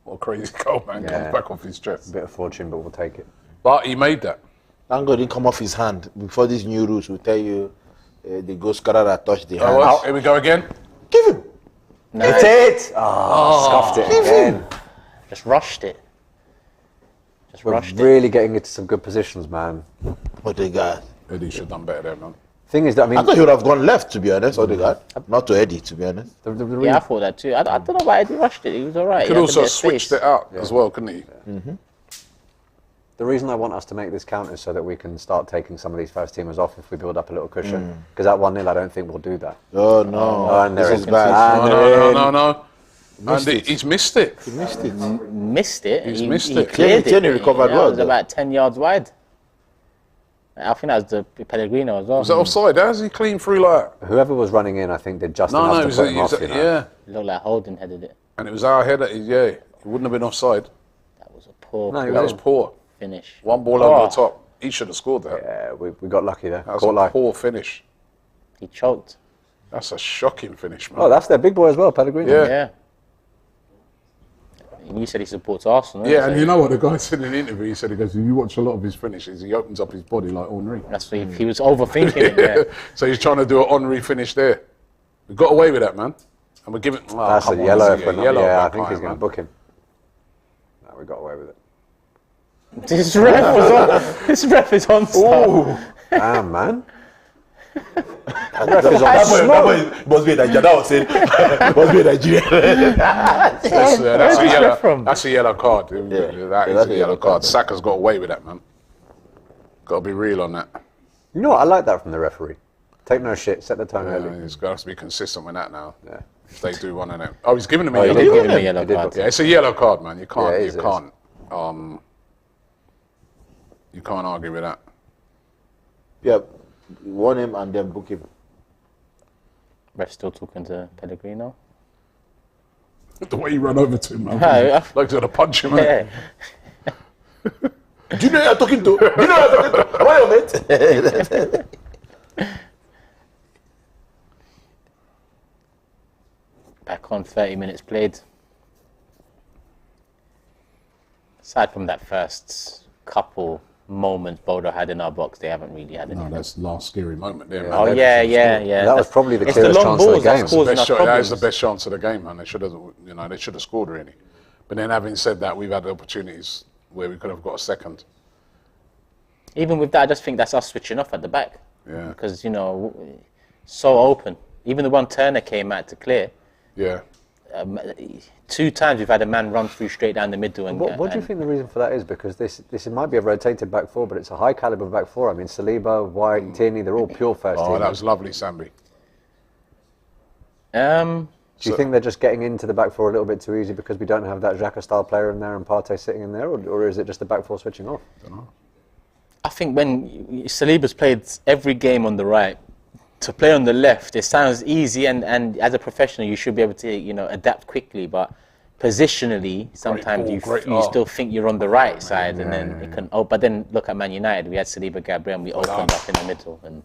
What a crazy goal, man. Yeah. Comes back off his chest. Bit of fortune, but we'll take it. But he made that. Thank God it didn't come off his hand. Before these new rules will tell you the ghost Carrera touch the hand. Oh, well, here we go again. Give him. Hit it! Scuffed it again. Just rushed it. Just We're rushed it. really getting into some good positions, man. What they got. Eddie should have done better there, man. Thing is that, I mean, I thought he would have gone left, to be honest, Odegaard. Not to Eddie, to be honest. Yeah, I thought that too. I don't know why Eddie rushed it. He was all right. Could also have switched it out as well, couldn't he? the reason I want us to make this count is so that we can start taking some of these first teamers off if we build up a little cushion. Because at 1-0, I don't think we'll do that. Oh, no. Oh, and This there is it bad. No. And he's missed it. He missed it. Missed it. He's missed it. Cleared it. Tierney recovered well, It was though. about 10 yards wide. I think that was the Pellegrino as well. Was that offside? How's he clean through like that? Whoever was running in, I think, did just enough to put him off. You know? Yeah. It looked like Holden headed it. And it was our header. Yeah, it wouldn't have been offside. That was a poor, No, That was poor. finish. One ball over the top. He should have scored that. Yeah, we got lucky there. That was Caught a live. poor finish. He choked. That's a shocking finish, man. Oh, that's their big boy as well, Pellegrino. Yeah. Yeah. And you said he supports Arsenal. Yeah, so and you know what the guy said in the interview? He said, you watch a lot of his finishes, he opens up his body like Henry. That's what he was overthinking it. Yeah. So he's trying to do an Henry finish there. We got away with that, man. And we're giving... Oh, That's a come on, yellow. that's a yellow Yeah, I back think line, he's going to man. book him. No, we got away with it. This ref was on. This ref is on stuff. Damn, man. That boy must be a Nigerian. That was it. Must be a Nigerian. That's a yellow card. That is a yellow card. Saka's got away with that, man. Got to be real on that. You know what? I like that from the referee. Take no shit, set the tone early. He's got to be consistent with that now. Yeah. If they do one of them. Oh, he's giving him a Oh, he yellow did card. give him a yellow He did card. book Yeah, it's a yellow card, man. You can't. Yeah, it is, you can't. You can't argue with that. Yeah, warn him and then book him. Ref still talking to Pellegrino. The way he ran over to him, man. Yeah. Like to punch him, man. Yeah. Do you know who you're talking to? Do you know who you're talking to? Am I your mate? Back on 30 minutes played. Aside from that first couple moments Bodø had in our box, they haven't really had any. No, that's the last scary moment there, man. Oh yeah. That was probably the It's the clearest long chance of the balls that's game. causing Best us shot, that is problems. the best chance of the game, man. They should have scored really. But then, having said that, we've had the opportunities where we could have got a second. Even with that, I just think that's us switching off at the back. Yeah. Because, so open. Even the one Turner came out to clear, Yeah. 2 times we've had a man run through straight down the middle. And What do you think the reason for that is? Because this might be a rotated back four, but it's a high caliber back four. I mean, Saliba, White, Tierney, they're all pure first Oh, team. that was lovely, Sambi. Do you think they're just getting into the back four a little bit too easy because we don't have that Xhaka-style player in there and Partey sitting in there, or is it just the back four switching off? I think when Saliba's played every game on the right, to play on the left, it sounds easy, and as a professional, you should be able to, adapt quickly. But positionally, sometimes you still think you're on the right side, and then it can. Oh, but then look at Man United. We had Saliba, Gabriel, and we opened up in the middle, and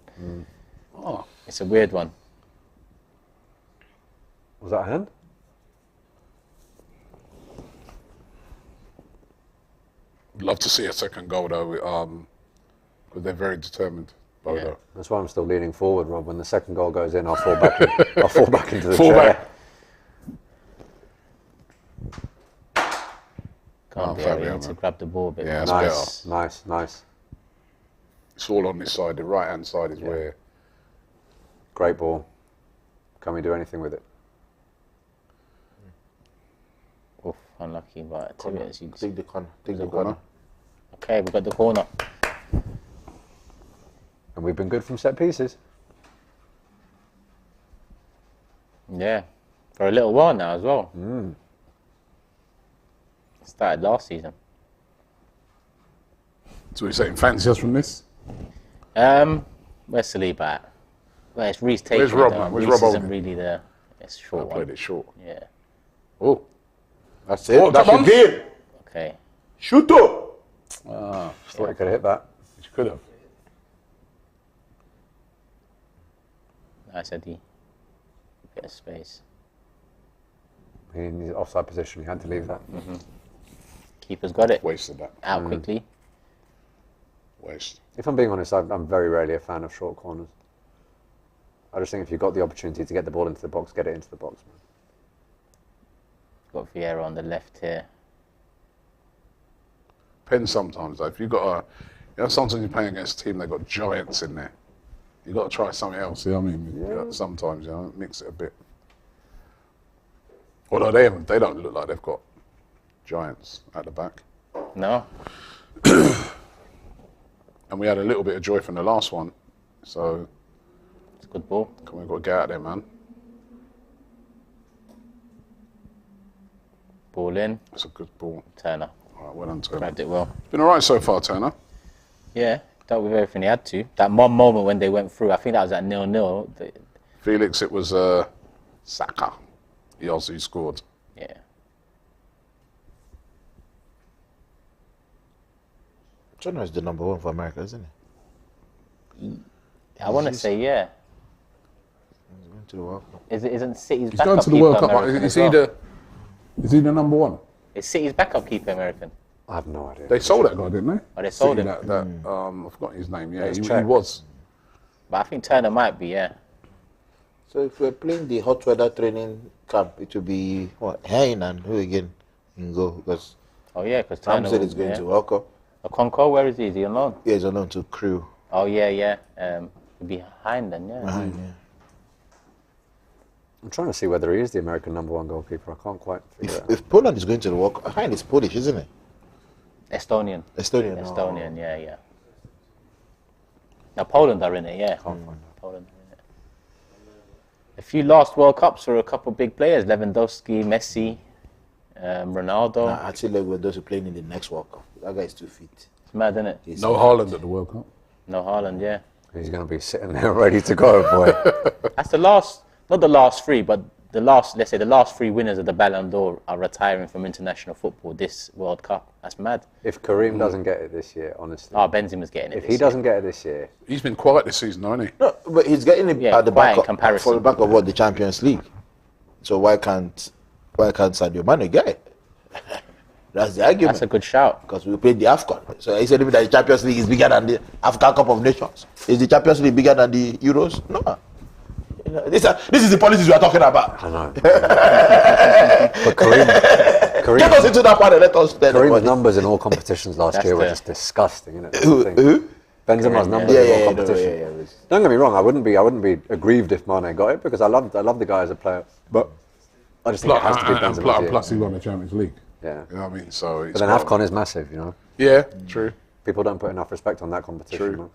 it's a weird one. Was that a hand? Love to see a second goal though, because they're very determined. Bodø. Yeah. That's why I'm still leaning forward, Rob. When the second goal goes in, I'll fall back. I'll fall back into the Fall chair. back. Can't be Fabio, able to man. grab the ball a bit. Yeah, more. that's Nice. It's all on this side. The right hand side is where. Great ball. Can we do anything with it? Oof, unlucky, but to be honest, Take the corner. Take the corner. corner. okay, we've got the corner. And we've been good from set pieces. Yeah, for a little while now as well. Started last season. So we're saying fancy us from this? Where's Saliba at? Well, it's Reece taking Where's it, Rob, though. man? Where's Reece Rob isn't holding? really there. It's a I short played one. it short. Yeah. Oh, That's it. Oh, That's come your on. game. Okay. Shoot up. Thought you could have hit that. you could have. Nice, Eddie. Bit of space. In his offside position, he had to leave that. Keeper's got it. Wasted that. Out quickly. Waste. If I'm being honest, I'm very rarely a fan of short corners. I just think if you've got the opportunity to get the ball into the box, get it into the box, man. Got Vieira on the left here. Depends sometimes though. If you've got sometimes you're playing against a team, they've got giants in there. You got to try something else. You know what I mean? Yeah. Sometimes, you know, mix it a bit. Although they don't look like they've got giants at the back. No. And we had a little bit of joy from the last one, so It's a good ball. we've got to get out there, man. Ball in. It's a good ball. Turner. All right, well done, Turner. Grabbed it well. Been all right so far, Turner. Yeah, dealt with everything he had to. That one moment when they went through, I think that was at 0-0. Felix, it was Saka. The Aussie scored. Yeah. Turner is the number 1 for America, isn't he? I want to say, yeah. He's going to the World Cup. Isn't City's He's backup going to the keeper World Cup. American Is as he well? is he the number 1? Is City's backup keeper American? I have no idea. They sold that guy, didn't they? Oh, they sold City, him. I've forgotten his name. Yeah, It's he Czech. was. But I think Turner might be, yeah. So if we're playing the hot weather training camp, it will be what? Hein and who again in goal? Because Oh, yeah, because Sam Turner said was, he's going yeah. to World Cup. Okonkwo, where is he? Is he on loan? Yeah, he's on to Crew. Oh, yeah, yeah. Behind then, yeah. Behind, yeah. I'm trying to see whether he is the American number 1 goalkeeper. I can't quite figure it out. If Poland is going to the World Cup, Hein is Polish, isn't he? Estonian. Estonian. Estonian, yeah, yeah. Now, Poland are in it, yeah. Poland are in it. A few last World Cups for a couple of big players. Lewandowski, Messi, Ronaldo. Nah, actually, we're those who playing in the next World Cup. That guy is 2 feet. It's mad, isn't it? He's No Haaland at the World Cup. No Haaland, yeah. He's going to be sitting there ready to go, boy. That's the last, not the last 3, but the last, let's say the last 3 winners of the Ballon d'Or are retiring from international football this World Cup. That's mad. If Kareem doesn't get it this year, honestly. Oh, Benzema's getting it. If this he year. doesn't get it this year, He's been quiet this season, hasn't he? No, but he's getting it Yeah, at the quite back in of, comparison. for the back of what, the Champions League. So why can't Sadio Mane get it? That's the argument. That's a good shout. Because we played the AFCON. So he said that the Champions League is bigger than the African Cup of Nations. Is the Champions League bigger than the Euros? No. You know, this is the policies we are talking about. I know. But Get us Kareem, into that part and let us tell Kareem's everybody. numbers in all competitions last That's year were the- just disgusting, innit? Who? Benzema's Kareem, numbers yeah. in all Yeah, competitions. Don't get me wrong, I wouldn't be aggrieved if Mane got it because I love the guy as a player. But I just think it has to be Benzema's year. Plus he won the Champions League. Yeah. You know what I mean? So it's But then AFCON is massive, you know. Yeah, true. People don't put enough respect on that competition. True. man.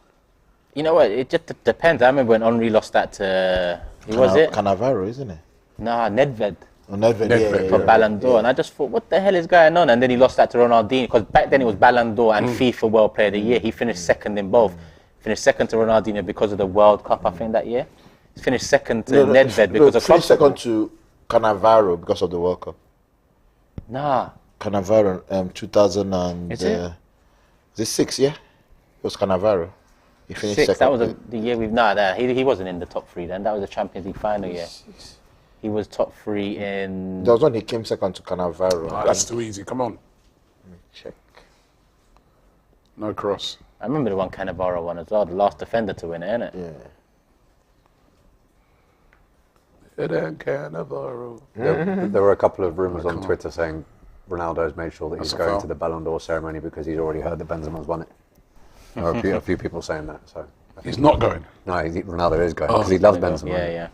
You know what? It just depends. I remember when Henri lost that to who was it? Cannavaro, isn't it? Nah, Nedved Oh, Nedved, Nedved, for yeah. Ballon d'Or, and I just thought, what the hell is going on? And then he lost that to Ronaldinho because back then it was Ballon d'Or and FIFA World Player of the Year. He finished second in both. Finished second to Ronaldinho because of the World Cup, I think that year. He finished second to Nedved because of club finished second football. to Cannavaro because of the World Cup. Nah, Cannavaro, 2000 and Is it? is it 6? Yeah, it was Cannavaro. He finished 6. second. That was the year we've he wasn't in the top 3 then. That was the Champions League final year. He was top 3 in. That was when he came second to Cannavaro. Oh, that's too easy. Come on. Check. No cross. I remember the one Cannavaro won as well, the last defender to win it, innit? Yeah. Eden Cannavaro. There were a couple of rumours on Twitter saying Ronaldo's made sure that he's That's a going foul. to the Ballon d'Or ceremony because he's already heard that Benzema's won it. There are a few people saying that. So He's not going. no, Ronaldo is going because he loves Benzema. Yeah, yeah.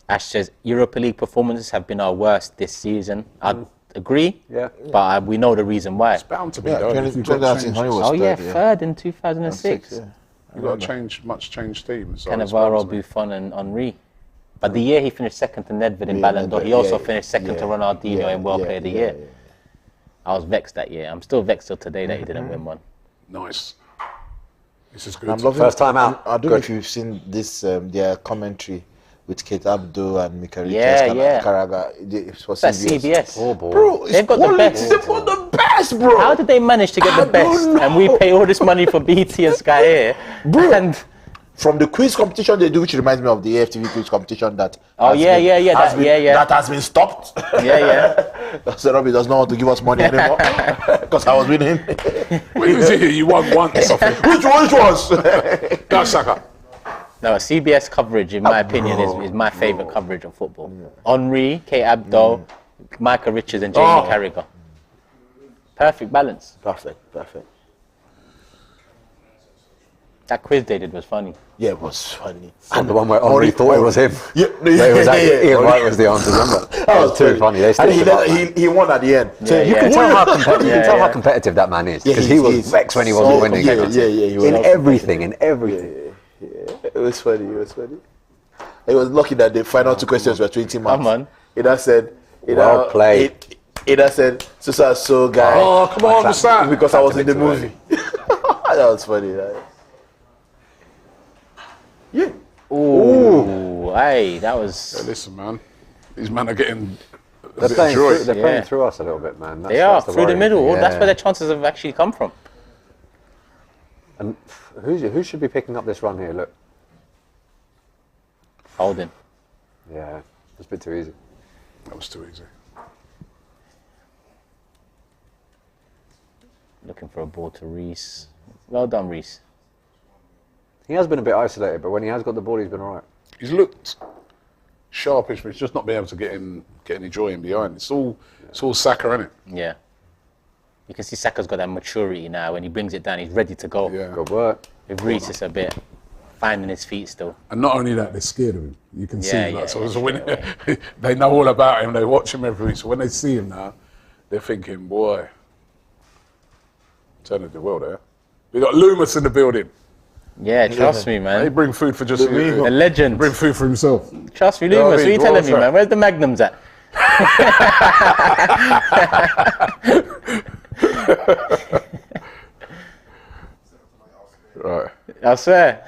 Ash says, Europa League performances have been our worst this season. I agree, Yeah. but we know the reason why. It's bound to be Yeah, though. 20, If you've got 2019 to Honey change, was Oh yeah, third, third in 2006. Yeah. you've got to change teams. So it's Cannavaro, bound to be. Buffon and Henri. But the year he finished second to Nedved in Yeah, Ballon d'Or, Nedved, he also yeah, finished second to yeah, Ronaldinho yeah, in World yeah, Player of the yeah, Year. yeah. I was vexed that year. I'm still vexed till today that he didn't win one. Nice. This is good. I'm loving First time out. I don't know Good. if you've seen this their commentary with Kate Abdo and Mika Yeah, yeah. Karaga. It was That's CBS. Oh, boy. Bro, it's They've got the quality. best. They've got the best, bro. How did they manage to get I the best? don't And we know. pay all this money for BT and Sky Air. Bro. And From the quiz competition they do, which reminds me of the AFTV quiz competition that Oh, has yeah, been- yeah, yeah, has that- been- yeah, yeah. that has been stopped. yeah, yeah. So Robbie does not want to give us money anymore because I was winning. When was it here? You won once. I think. Which was? That's Saka. No, CBS coverage, in my opinion, is my favourite coverage of football. Henri, Kate Abdo, Micah Richards, and Jamie Carragher. Perfect balance. Perfect. That quiz they did was funny. Yeah, it was funny. And the one where Henri thought it was him. Yeah, Where it was actually Ian Wright was the answer, remember? That was too funny. They And stitched he won at the end. Yeah, You can tell how competitive that man is, because he was vexed when he wasn't winning. He was in everything. It was funny. He was lucky that the final two questions were 20 marks. Come on. It said, Well played. It said, so guy. Oh, come on, what's that? Because I was in the movie. That was funny. Right? Yeah. Ooh, hey, that was. Yeah, listen, man. These men are getting a They're bit playing, joy. through, they're playing through us a little bit, man. They are that's through the worrying middle. thing, That's where their chances have actually come from. And who should be picking up this run here? Look. Holding. Yeah, it's a bit too easy. That was too easy. Looking for a ball to Reese. Well done, Reese. He has been a bit isolated, but when he has got the ball, he's been all right. He's looked sharpish, but he's just not been able to get any joy in behind. It's all Saka, isn't it? Yeah. You can see Saka's got that maturity now. When he brings it down, he's ready to go. Yeah. Good work. With Reese, it's a bit finding his feet still. And not only that, they're scared of him. You can see that. So yeah, when they know all about him, they watch him every week. So when they see him now, they're thinking, boy, turn of the world there. We got Loomis in the building. Yeah, trust me, He man. bring food for just you. The legend. Bring food for himself. Trust me, Yeah, Loomis. What are you telling me, right. man? Where's the Magnums at? Right. I swear.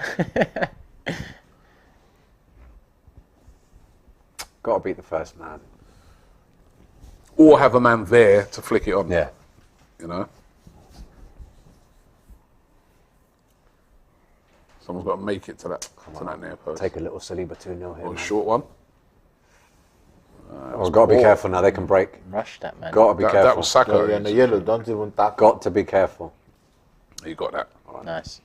Got to beat the first man. Or have a man there to flick it on. Yeah. You know? Someone's got to make it to that near post. Take a little Saliba 2-0 here. Or a Man. short one. Oh, got to be careful now. They can break. Rush that, man. Got to be careful. That was Saka. And the yellow, don't even tackle. Got to be careful. You got that. Nice.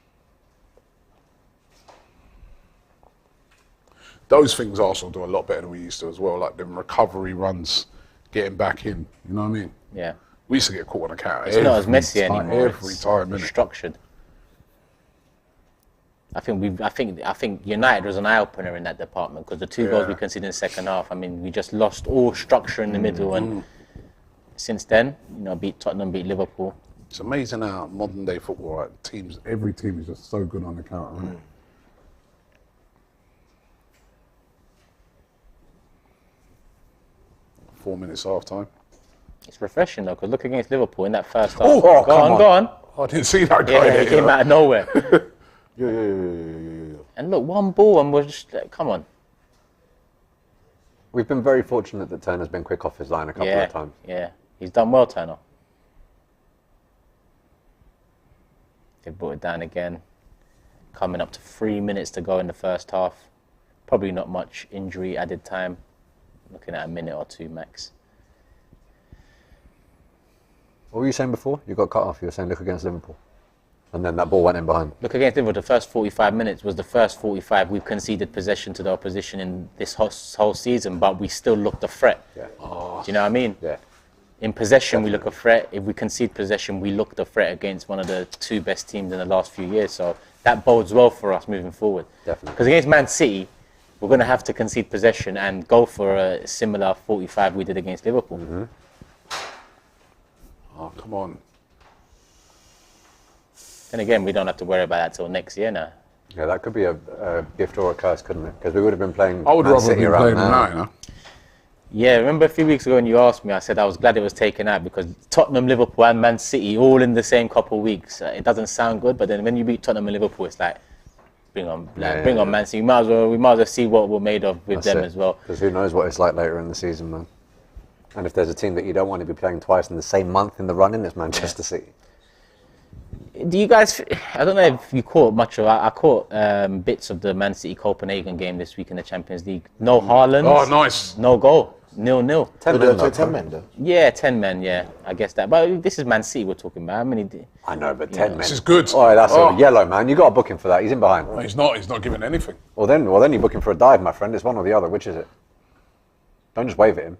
Those things Arsenal do a lot better than we used to as well, like them recovery runs, getting back in. You know what I mean? Yeah. We used to get caught on a counter. It's not as messy time, anymore. Every time, innit? Structured. I think United was an eye opener in that department because the two goals we conceded in the second half. I mean, we just lost all structure in the middle, and since then, beat Tottenham, beat Liverpool. It's amazing how modern day football, right? Every team is just so good on the counter. Isn't it? 4 minutes half time. It's refreshing though, because look against Liverpool in that first half. Oh, go come on, go on. I didn't see that guy. Yeah, he came out of nowhere. Yeah. And look, one ball, and we're just like, come on. We've been very fortunate that Turner's been quick off his line a couple of times. Yeah, he's done well, Turner. They brought it down again. Coming up to 3 minutes to go in the first half. Probably not much injury added time. Looking at a minute or two max. What were you saying before? You got cut off. You were saying look against Liverpool. And then that ball went in behind. Look against Liverpool, the first 45 minutes was the first 45 we've conceded possession to the opposition in this whole season, but we still looked a threat. Yeah. Do you know what I mean? Yeah. In possession, we look a threat. If we concede possession, we looked a threat against one of the two best teams in the last few years. So that bodes well for us moving forward. Definitely. Because against Man City, we're going to have to concede possession and go for a similar 45 we did against Liverpool. Mm-hmm. Oh, come on. And again, we don't have to worry about that till next year now. Yeah, that could be a gift or a curse, couldn't it? Because we would have been playing I would Man rather City be around playing now. now, you know? Yeah, remember a few weeks ago when you asked me, I said I was glad it was taken out because Tottenham, Liverpool and Man City all in the same couple of weeks. It doesn't sound good, but then when you beat Tottenham and Liverpool, it's like, bring on Man City. We might as well see what we're made of with them as well. Because who knows what it's like later in the season, man. And if there's a team that you don't want to be playing twice in the same month in the run-in, it's Manchester City. Do you guys, I don't know if you caught much of, I caught bits of the Man City Copenhagen game this week in the Champions League. No Haaland. Oh, nice. No goal. 0-0. 10 men, though. 10 men, though. Yeah, 10 men, yeah. I guess that. But this is Man City we're talking about. How many? I know, but 10 men. This is good. Oh, that's a yellow, man. You got to book him for that. He's in behind. No, he's not giving anything. Well, then you book him for a dive, my friend. It's one or the other. Which is it? Don't just wave at him.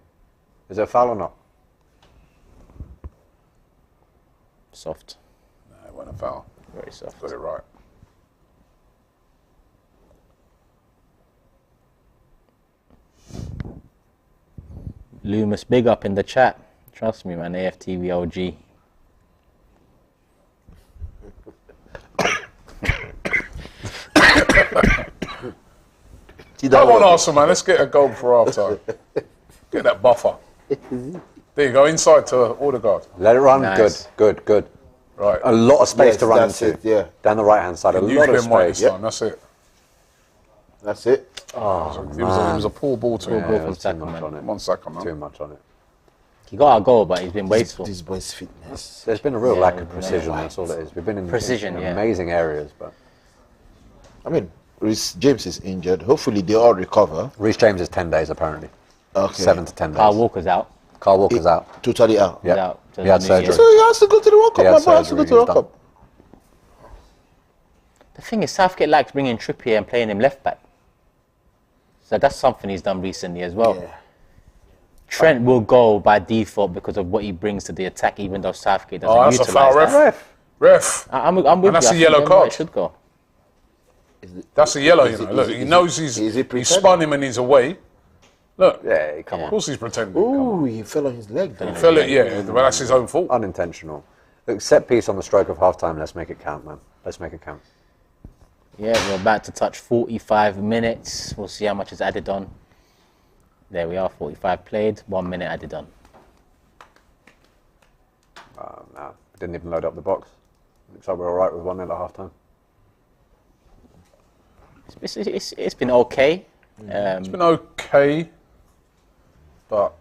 Is it a foul or not? Soft. No, it wasn't a foul. Very soft. Got it right. Loomis, big up in the chat. Trust me, man. AFTV OG. Come on, Arsenal, man. Let's get a goal for half time. Get that buffer. There you go, inside to Odegaard. Let it run. Nice. Good. Right. A lot of space to run that's into. it, yeah. Down the right-hand side, a lot of space. This time. That's it. That's it. Oh, It was a poor ball to him. yeah, from there's too Saka, much man. on it. Come on, Saka, man. Too much on it. He got our goal, but he's been wasteful. This boy's fitness. There's been a real Yeah, lack of yeah. precision. That's all it is. We've been in Precision, in yeah. amazing areas, but I mean, Reece James is injured. Hopefully they all recover. Reece James is 10 days apparently. Okay. 7 to 10 days. Carl Walker's out. Carl Walker's out. Totally out. Yep. out till He had the new year. surgery. So he has to go to the World Cup. He had My boy has to go surgery, to the World he's done. Cup. The thing is, Southgate likes bringing Trippier and playing him left back. So that's something he's done recently as well. Yeah. Trent will go by default because of what he brings to the attack, even though Southgate doesn't Oh, that's a utilise foul, that. ref. I'm with And you. that's I a think yellow Ben card. White should go. That's a yellow, Is you know. it- Look, is he it- knows is he it pretending? spun him and he's away. Look, Yeah, come of on. course he's pretending. Come on. Ooh, he fell on his leg. He fell it, yeah, but that's his own fault. Unintentional. Look, set piece on the stroke of half-time. Let's make it count, man. Let's make it count. Yeah, we're about to touch 45 minutes. We'll see how much is added on. There we are, 45 played, 1 minute added on. No, didn't even load up the box. Looks like we're all right with 1-0 at half-time. It's been okay. It's been okay, but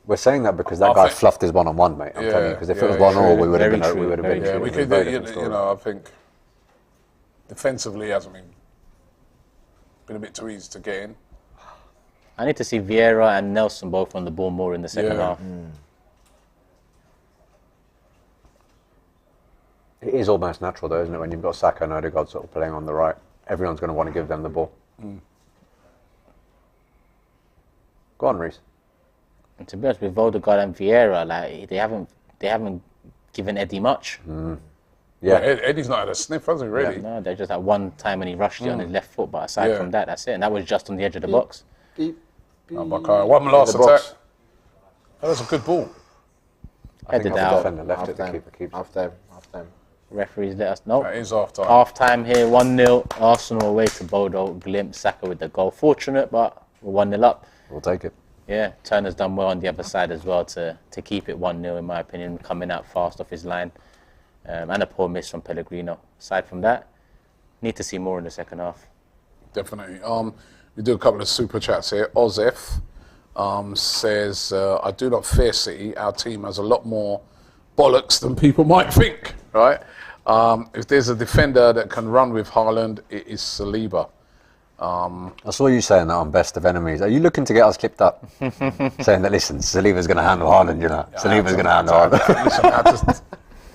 We're saying that because that I guy think- fluffed his one-on-one, mate. I'm Yeah, telling you, because if yeah, it was 1-1, true. we would have Very been. true, We would have very been. true. yeah, it we would have could, been a very different story. you know, I think defensively hasn't been a bit too easy to get in. I need to see Vieira and Nelson both on the ball more in the second Yeah. half. It is almost natural, though, isn't it? When you've got Saka and Odegaard sort of playing on the right, everyone's going to want to give them the ball. Go on, Reece. And to be honest, with Odegaard and Vieira, like they haven't given Eddie much. Yeah. Eddie's not had a sniff, has he, really? No, they just had one time when he rushed it on his left foot, but aside Yeah. from that, that's it. And that was just on the edge of the box. One last the attack. box. That was a good ball. I think Headed half out. defender left it, the keeper keeps. Half time. Referees let us know. That is half time. Half time here, 1-0. Arsenal away to Bodø. Glimt, Saka with the goal. Fortunate, but we're 1-0 up. We'll take it. Yeah, Turner's done well on the other side as well to keep it 1-0, in my opinion, coming out fast off his line. And a poor miss from Pellegrino. Aside from that, need to see more in the second half. Definitely. We do a couple of super chats here. Ozef says, I do not fear City. Our team has a lot more bollocks than people might think, right? If there's a defender that can run with Haaland, it is Saliba. I saw you saying that on Best of Enemies. Are you looking to get us clipped up? Saying that, listen, Saliba's going to handle Haaland, you know. Saliba's going to handle Haaland. Listen, I just,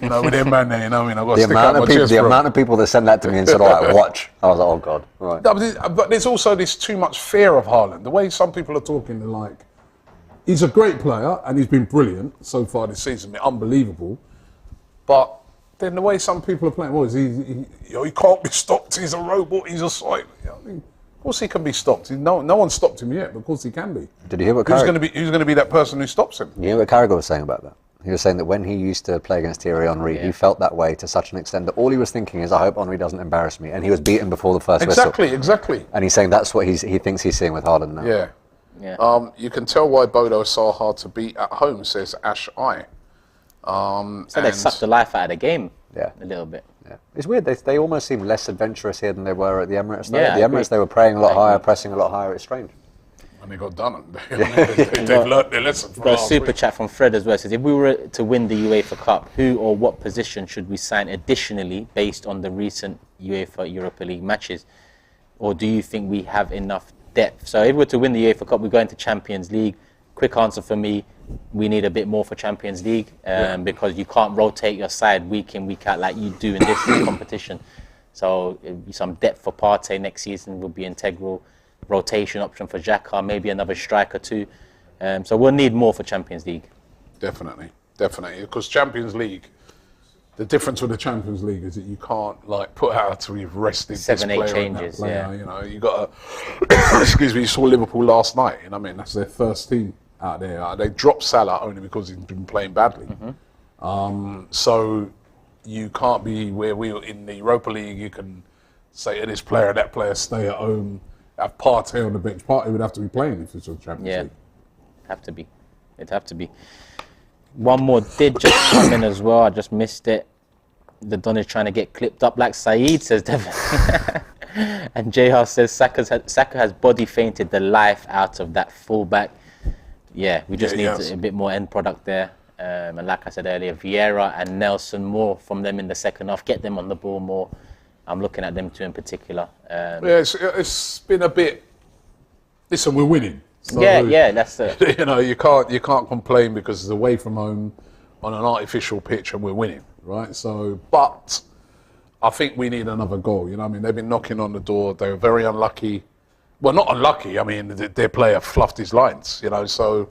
you know, with them man there, you know what I mean? I've got to The stick out my chest, bro. amount of people that send that to me and said, all right, watch. I was like, oh, God. Right. No, but there's also this too much fear of Haaland. The way some people are talking, they're like, he's a great player and he's been brilliant so far this season, unbelievable. But then the way some people are playing, well, he can't be stopped. He's a robot. He's a site. You know what I mean? Of course he can be stopped. No one stopped him yet, but of course he can be. Did you hear what Who's Carragher... going to be that person who stops him? You know what Carragher was saying about that? He was saying that when he used to play against Thierry Henry, he felt that way to such an extent that all he was thinking is, I hope Henry doesn't embarrass me. And he was beaten before the first whistle. Exactly. And he's saying that's what he thinks he's seeing with Haaland now. Yeah. Yeah. You can tell why Bodø is so hard to beat at home, says Ash I. So they sucked the life out of the game Yeah. a little bit. Yeah. It's weird. They almost seem less adventurous here than they were at the Emirates. Though. Yeah, At the I agree. Emirates, they were praying a lot I higher, agree. pressing a lot higher. It's strange. And they got done. They've learnt their lesson from Got a last super week. chat from Fred as well. It says, if we were to win the UEFA Cup, who or what position should we sign additionally based on the recent UEFA Europa League matches? Or do you think we have enough depth? So if we were to win the UEFA Cup, we go into Champions League. Quick answer for me, we need a bit more for Champions League because you can't rotate your side week in, week out like you do in this competition. So some depth for Partey next season will be integral. Rotation option for Xhaka, maybe another striker too. So we'll need more for Champions League. Definitely. Because Champions League, the difference with the Champions League is that you can't like put out to we've rested 7, 8 this player and that changes, player. yeah. You know, you got to. Excuse me. You saw Liverpool last night. You know what I mean? That's their first team out there. They dropped Salah only because he's been playing badly. So you can't be where we were in the Europa League. You can say to this player, that player, stay at home, have Partey on the bench. Partey would have to be playing if it's a Champions League. Have to be. It'd have to be. One more did just come in as well. I just missed it. The Don is trying to get clipped up like Saeed, says Devin. And JR says Saka has body fainted the life out of that fullback. Yeah, we just need a bit more end product there. And like I said earlier, Vieira and Nelson, more from them in the second half. Get them on the ball more. I'm looking at them two in particular. It's been a bit. Listen, we're winning. So, that's it. You know, you can't complain because it's away from home on an artificial pitch and we're winning, right? So, but I think we need another goal. You know what I mean? They've been knocking on the door. They were very unlucky. Well, not unlucky. I mean, their player fluffed his lines, you know. So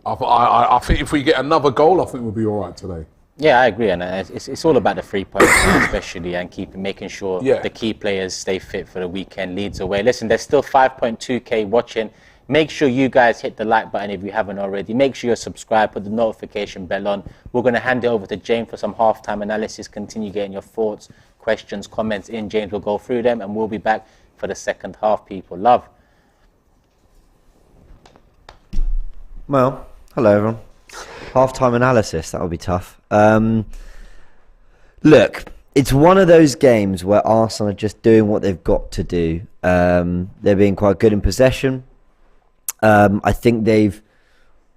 I think if we get another goal, I think we'll be all right today. Yeah, I agree. And it's all about the 3 points now, especially, and making sure the key players stay fit for the weekend. Leeds away. Listen, there's still 5.2k watching. Make sure you guys hit the like button if you haven't already. Make sure you're subscribed, put the notification bell on. We're going to hand it over to James for some halftime analysis. Continue getting your thoughts, questions, comments in. James will go through them, and we'll be back for the second half, people. Love. Well, hello, everyone. Halftime analysis, that will be tough. Look, it's one of those games where Arsenal are just doing what they've got to do. They're being quite good in possession. I think they've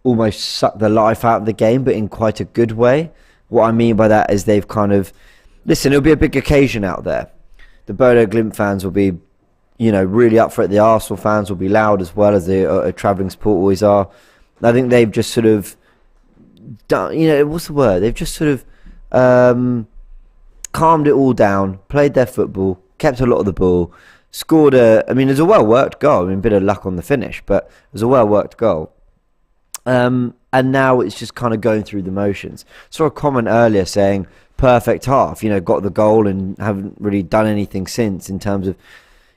almost sucked the life out of the game, but in quite a good way. What I mean by that is they've kind of... Listen, it'll be a big occasion out there. The Bodø Glimt fans will be, really up for it. The Arsenal fans will be loud as well, as the travelling support always are. I think they've just sort of done, what's the word? They've just sort of calmed it all down, played their football, kept a lot of the ball, scored there's a well-worked goal. A bit of luck on the finish, but it was a well-worked goal. And now it's just kind of going through the motions. Saw a comment earlier saying, perfect half, got the goal and haven't really done anything since in terms of,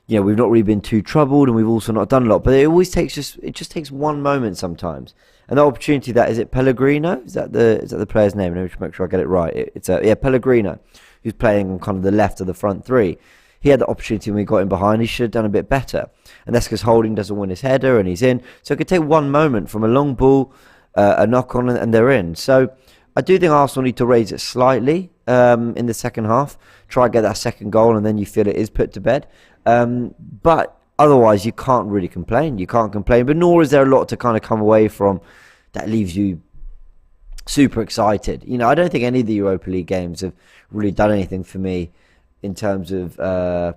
we've not really been too troubled and we've also not done a lot. But it always takes one moment sometimes. And the opportunity is it Pellegrino? Is that the player's name? Let me make sure I get it right. It's Pellegrino, who's playing on kind of the left of the front three. He had the opportunity when we got in behind. He should have done a bit better. And that's because Holding doesn't win his header and he's in. So it could take one moment from a long ball, a knock on, and they're in. So I do think Arsenal need to raise it slightly in the second half. Try and get that second goal and then you feel it is put to bed. But otherwise you can't really complain. You can't complain. But nor is there a lot to kind of come away from that leaves you super excited. I don't think any of the Europa League games have really done anything for me in terms of, I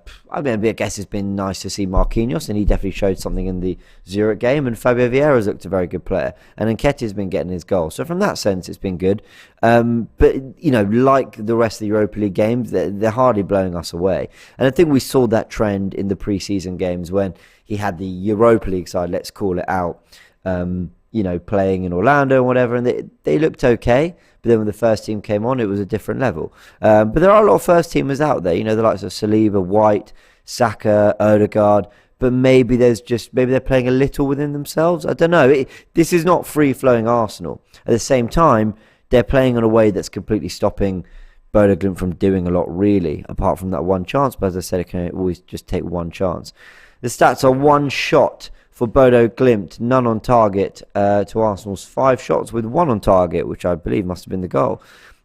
guess it's been nice to see Marquinhos, and he definitely showed something in the Zurich game, and Fabio Vieira's looked a very good player, and Nketiah's been getting his goal. So from that sense, it's been good. But, like the rest of the Europa League games, they're hardly blowing us away. And I think we saw that trend in the pre-season games when he had the Europa League side, let's call it out, playing in Orlando and whatever, and they looked okay. But then when the first team came on, it was a different level. But there are a lot of first teamers out there, the likes of Saliba, White, Saka, Odegaard. But maybe they're playing a little within themselves. I don't know. This is not free-flowing Arsenal. At the same time, they're playing in a way that's completely stopping Bodø Glimt from doing a lot, really, apart from that one chance. But as I said, it can always just take one chance. The stats are one shot for Bodø Glimt, none on target to Arsenal's 5 shots with 1 on target, which I believe must have been the goal.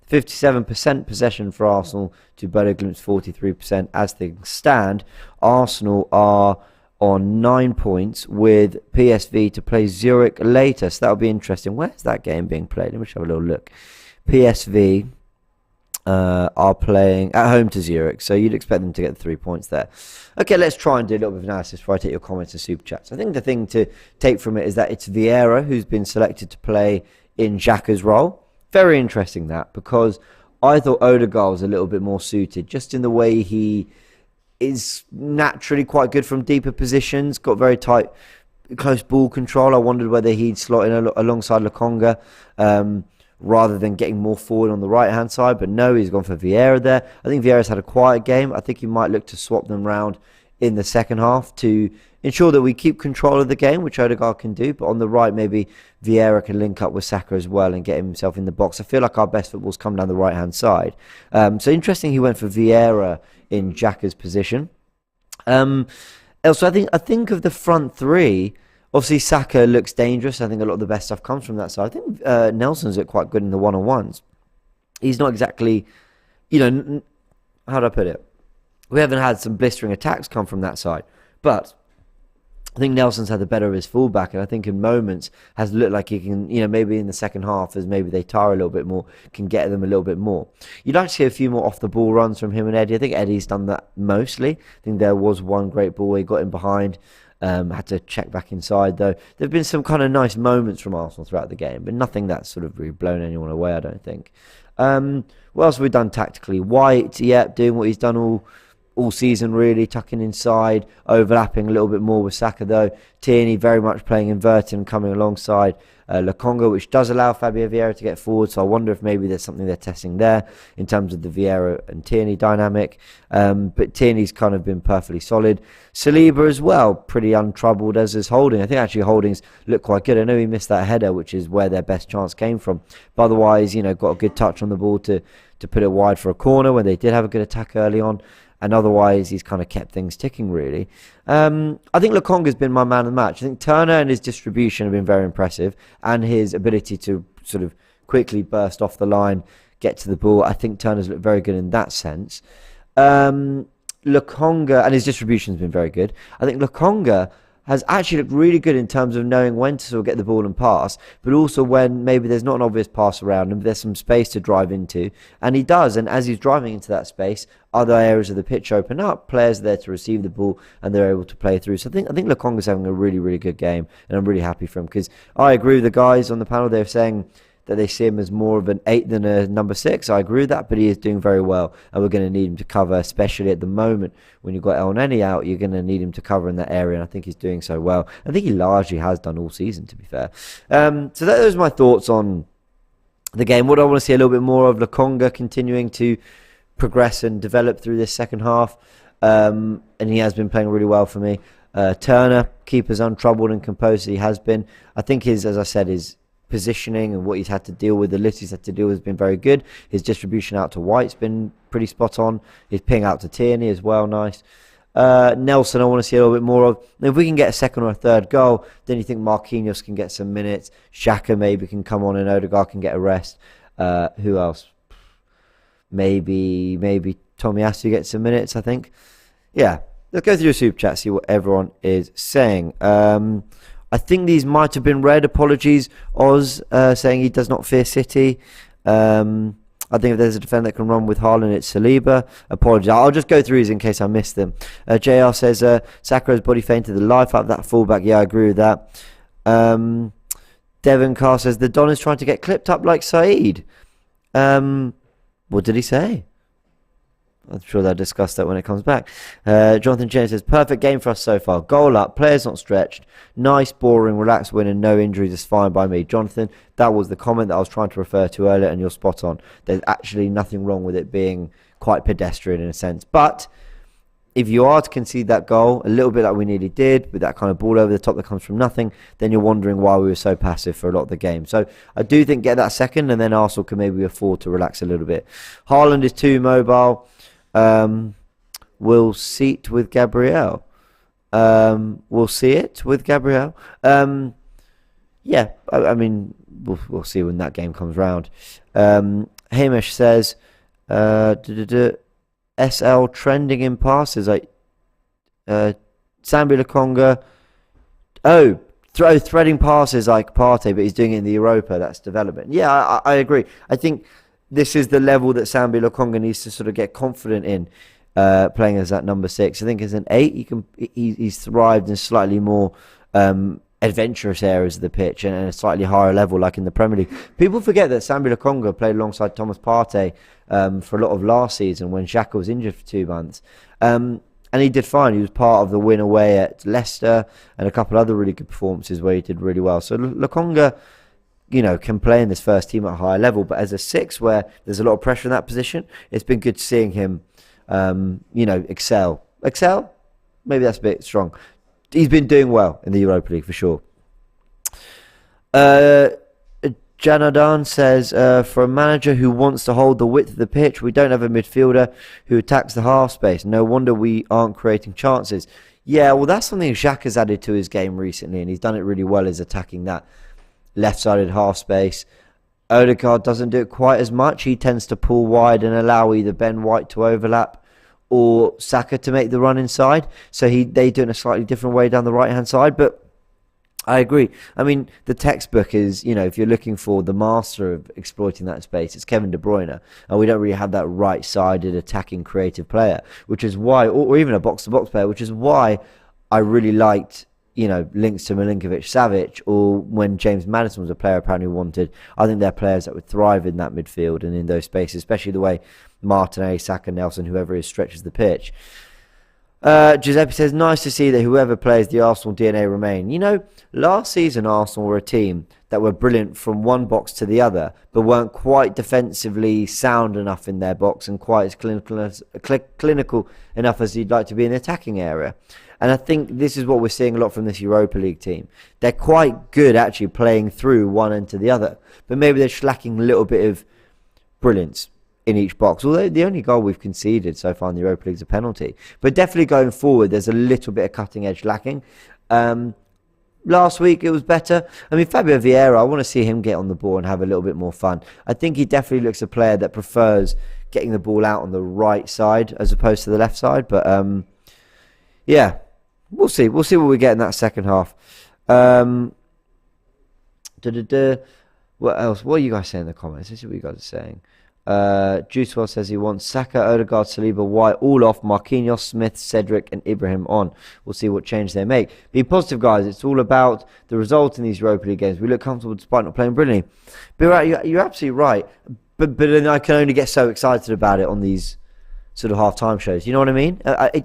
57% possession for Arsenal to Bodø Glimt's 43%. As things stand, Arsenal are on 9 points with PSV to play Zurich later. So that'll be interesting. Where's that game being played? Let me just have a little look. PSV are playing at home to Zurich, so you'd expect them to get the 3 points there. Okay, let's try and do a little bit of analysis before I take your comments and super chats. I think the thing to take from it is that it's Vieira who's been selected to play in Xhaka's role. Very interesting that, because I thought Odegaard was a little bit more suited, just in the way he is naturally quite good from deeper positions, got very tight, close ball control. I wondered whether he'd slot in alongside Lokonga, rather than getting more forward on the right-hand side. But no, he's gone for Vieira there. I think Vieira's had a quiet game. I think he might look to swap them round in the second half to ensure that we keep control of the game, which Odegaard can do. But on the right, maybe Vieira can link up with Saka as well and get himself in the box. I feel like our best football's come down the right-hand side. So interesting he went for Vieira in Xhaka's position. Also, I think of the front three, obviously Saka looks dangerous. I think a lot of the best stuff comes from that side. I think Nelson's looked quite good in the one-on-ones. He's not exactly, how do I put it? We haven't had some blistering attacks come from that side. But I think Nelson's had the better of his fullback, and I think in moments has looked like he can, maybe in the second half, as maybe they tire a little bit more, can get them a little bit more. You'd like to see a few more off-the-ball runs from him and Eddie. I think Eddie's done that mostly. I think there was one great ball where he got in behind, had to check back inside, though. There have been some kind of nice moments from Arsenal throughout the game, but nothing that's sort of really blown anyone away, I don't think. What else have we done tactically? White, doing what he's done all season, really, tucking inside, overlapping a little bit more with Saka, though. Tierney very much playing inverted and coming alongside Lokonga, which does allow Fabio Vieira to get forward, so I wonder if maybe there's something they're testing there in terms of the Vieira and Tierney dynamic. But Tierney's kind of been perfectly solid. Saliba as well, pretty untroubled, as is Holding. I think actually Holding's looked quite good. I know he missed that header, which is where their best chance came from. But otherwise, got a good touch on the ball to put it wide for a corner when they did have a good attack early on. And otherwise, he's kind of kept things ticking, really. I think Lokonga's been my man of the match. I think Turner and his distribution have been very impressive, and his ability to sort of quickly burst off the line, get to the ball. I think Turner's looked very good in that sense. Lokonga, and his distribution's been very good. I think Lokonga has actually looked really good in terms of knowing when to sort of get the ball and pass, but also when maybe there's not an obvious pass around him, but there's some space to drive into, and he does. And as he's driving into that space, other areas of the pitch open up, players are there to receive the ball, and they're able to play through. So I think Lokonga's having a really, really good game, and I'm really happy for him, because I agree with the guys on the panel. They're saying that they see him as more of an 8 than a number 6. I agree with that, but he is doing very well, and we're going to need him to cover, especially at the moment when you've got El Neni out. You're going to need him to cover in that area, and I think he's doing so well. I think he largely has done all season, to be fair. So those are my thoughts on the game. What do I want to see a little bit more of? Lokonga continuing to progress and develop through this second half, and he has been playing really well for me. Turner, keeper's untroubled and composed. He has been. I think as I said, his positioning and what he's had to deal with, the list he's had to deal with, has been very good. His distribution out to White's been pretty spot on. His ping out to Tierney as well, nice. Nelson, I want to see a little bit more of. If we can get a second or a third goal, then you think Marquinhos can get some minutes. Xhaka maybe can come on, and Odegaard can get a rest. Who else? Maybe Tomiyasu gets some minutes, I think. Yeah, let's go through the super chat, see what everyone is saying. I think these might have been read. Apologies, Oz, saying he does not fear City. I think if there's a defender that can run with Haaland, it's Saliba. Apologies. I'll just go through these in case I missed them. JR says, Saka has body fainted the life out of that fullback. Yeah, I agree with that. Devon Carr says, the Don is trying to get clipped up like Saeed. What did he say? I'm sure they'll discuss that when it comes back. Jonathan James says, perfect game for us so far. Goal up, players not stretched. Nice, boring, relaxed win and no injuries is fine by me. Jonathan, that was the comment that I was trying to refer to earlier, and you're spot on. There's actually nothing wrong with it being quite pedestrian in a sense. But if you are to concede that goal, a little bit like we nearly did, with that kind of ball over the top that comes from nothing, then you're wondering why we were so passive for a lot of the game. So I do think get that second, and then Arsenal can maybe afford to relax a little bit. Haaland is too mobile. We'll see it with Gabriel. We'll see it with Gabriel. Yeah, I mean, we'll see when that game comes round. Hamish says, SL trending in passes like Sambi Lokonga. Threading passes like Partey, but he's doing it in the Europa. That's development. Yeah, I agree. I think this is the level that Sambi Lokonga needs to sort of get confident in, playing as that number 6. I think as an 8, he's thrived in slightly more adventurous areas of the pitch and a slightly higher level, like in the Premier League. People forget that Sambi Lokonga played alongside Thomas Partey for a lot of last season when Xhaka was injured for 2 months. And he did fine. He was part of the win away at Leicester and a couple other really good performances where he did really well. So Lokonga, can play in this first team at a higher level, but as a 6 where there's a lot of pressure in that position, it's been good seeing him, excel. Excel? maybe that's a bit strong. He's been doing well in the Europa League for sure. Janadan says, for a manager who wants to hold the width of the pitch, we don't have a midfielder who attacks the half space. No wonder we aren't creating chances. Yeah, well, that's something Xhaka's added to his game recently, and he's done it really well, is attacking that left-sided half space. Odegaard doesn't do it quite as much. He tends to pull wide and allow either Ben White to overlap or Saka to make the run inside. So they do it in a slightly different way down the right-hand side, but I agree. I mean, the textbook is, if you're looking for the master of exploiting that space, it's Kevin De Bruyne. And we don't really have that right-sided attacking creative player, which is why, or even a box-to-box player, which is why I really liked, links to Milinkovic-Savic, or when James Maddison was a player apparently wanted. I think they're players that would thrive in that midfield and in those spaces, especially the way Martinelli, Saka, Nelson, whoever is, stretches the pitch. Giuseppe says, nice to see that whoever plays the Arsenal DNA remain. Last season Arsenal were a team that were brilliant from one box to the other, but weren't quite defensively sound enough in their box and quite as clinical enough as you'd like to be in the attacking area. And I think this is what we're seeing a lot from this Europa League team. They're quite good actually playing through one end to the other, but maybe they're just lacking a little bit of brilliance in each box, although the only goal we've conceded so far in the Europa League is a penalty. But definitely going forward, there's a little bit of cutting edge lacking. Last week it was better. I mean, Fabio Vieira, I want to see him get on the ball and have a little bit more fun. I think he definitely looks a player that prefers getting the ball out on the right side as opposed to the left side. But yeah, we'll see. We'll see what we get in that second half. What else? What are you guys saying in the comments? This is what you guys are saying. Juicewell says he wants Saka, Odegaard, Saliba, White all off, Marquinhos, Smith, Cedric and Ibrahim on. We'll see what change they make. Be positive, guys. It's all about the result in these Europa League games. We look comfortable despite not playing brilliantly. But you're absolutely right. But then I can only get so excited about it on these sort of half-time shows. You know what I mean?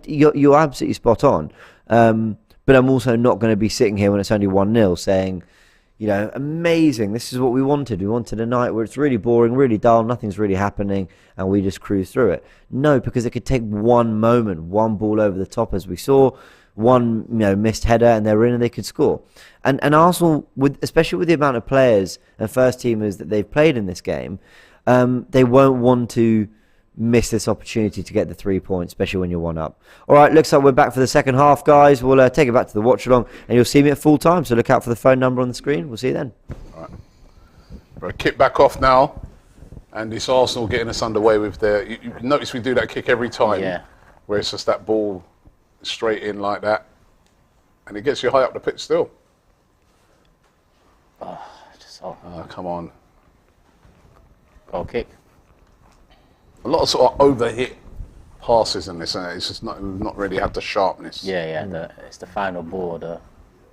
You're absolutely spot on. But I'm also not going to be sitting here when it's only 1-0 saying, amazing. This is what we wanted. We wanted a night where it's really boring, really dull, nothing's really happening, and we just cruise through it. No, because it could take one moment, one ball over the top, as we saw, one missed header, and they're in and they could score. And Arsenal, especially with the amount of players and first teamers that they've played in this game, they won't want to miss this opportunity to get the 3 points, especially when you're one up. All right, looks like we're back for the second half, guys. We'll take it back to the watch along, and you'll see me at full time. So look out for the phone number on the screen. We'll see you then. All right. We're kick back off now, and it's Arsenal getting us underway with their. You notice we do that kick every time, where it's just that ball straight in like that, and it gets you high up the pitch still. Come on. Goal kick. A lot of sort of overhit passes in this, and it's just not really had the sharpness. Yeah. It's the final ball, the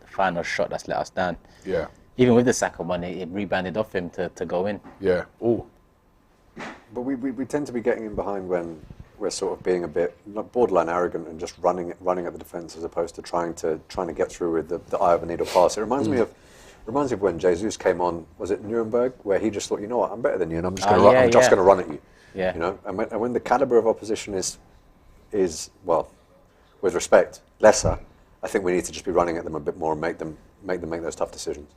final shot that's let us down. Yeah. Even with the Saka one, it rebounded off him to go in. Yeah. Oh. But we tend to be getting in behind when we're sort of being a bit borderline arrogant and just running at the defence as opposed to trying to get through with the eye of a needle pass. It reminds me of when Jesus came on. Was it Nuremberg, where he just thought, you know what, I'm better than you, and I'm just going to run at you. Yeah. And when the calibre of opposition is well, with respect, lesser, I think we need to just be running at them a bit more and make them make those tough decisions.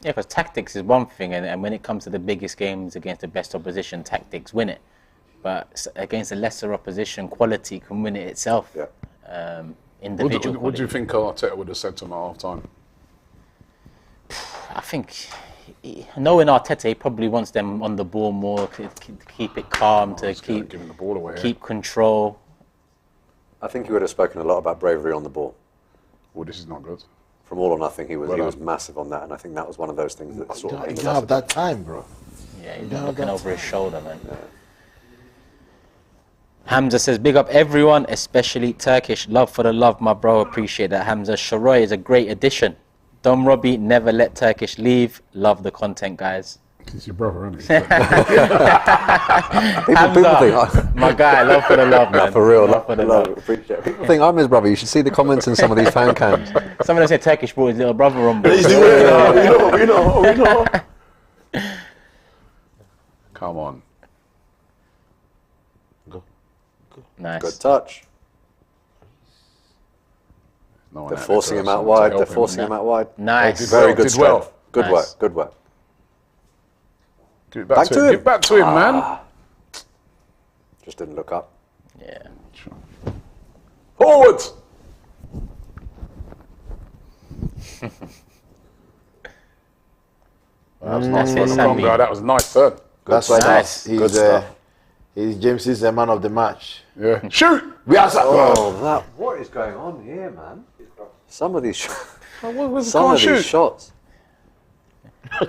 Yeah, because tactics is one thing, and when it comes to the biggest games against the best opposition, tactics win it. But against a lesser opposition, quality can win it itself. Yeah. Individual. What do you think Arteta would have said to him at half time? I think, knowing Arteta, he probably wants them on the ball more, to keep it calm, to keep giving the ball away. Keep control. I think he would have spoken a lot about bravery on the ball. Well, this is not good. From All or Nothing, he was massive on that, and I think that was one of those things that sort of. You don't have that time, bro. Yeah, he's looking over his shoulder, man. Yeah. Hamza says, big up everyone, especially Turkish. Love for the love, my bro. Appreciate that, Hamza. Sharoy is a great addition. Dom Robbie, never let Turkish leave. Love the content, guys. He's your brother, isn't he? people think, my guy, love for the love, man. For real, love for the love. Appreciate it. People think I'm his brother. You should see the comments in some of these fan cams. Some of them say Turkish brought his little brother on board. We know. Come on. Nice. Good touch. No one They're out forcing there him to out wide. help They're him. forcing him out wide. Nice. Very good Did strength. well. Good Nice. work. Good work. Give it back to him. Give it back to him, man. Just didn't look up. Yeah. Forward. That was nice. That's it, From Sammy. guy. That was a nice turn. That's why Nice. he's James's the man of the match. Yeah. Shoot. We are What is going on here, man? Some of these shots. What's Some of these shots.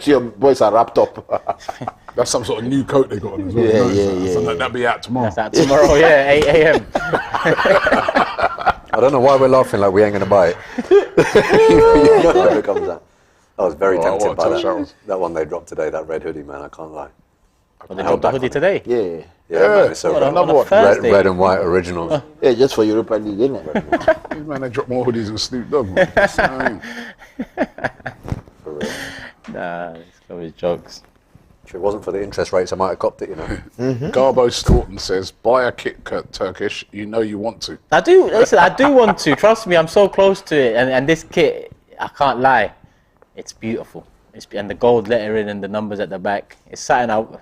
Your boys are wrapped up. That's some sort of new coat they got on as well. Yeah, You know, yeah, so yeah. that'll be out tomorrow. That's out tomorrow, yeah, 8 a.m. I don't know why we're laughing like we ain't going to buy it. You know when it comes out. I was very tempted what a by touch that that. was. That one they dropped today, that red hoodie, man. I can't lie. Well, they dropped the hoodie today. Yeah. Yeah, man, it's a What, on another a one. Thursday? red and white originals. Yeah, just for Europa League, isn't it? Man, they drop more hoodies than Snoop Dogg. Man. That's what I mean. For real. Nah, it's always jokes. If it wasn't for the interest rates, I might have copped it, you know. Garbo Staunton says, buy a kit, Turkish. You know you want to. I do want to. Trust me, I'm so close to it. And this kit, I can't lie, it's beautiful. And the gold lettering and the numbers at the back. It's something out.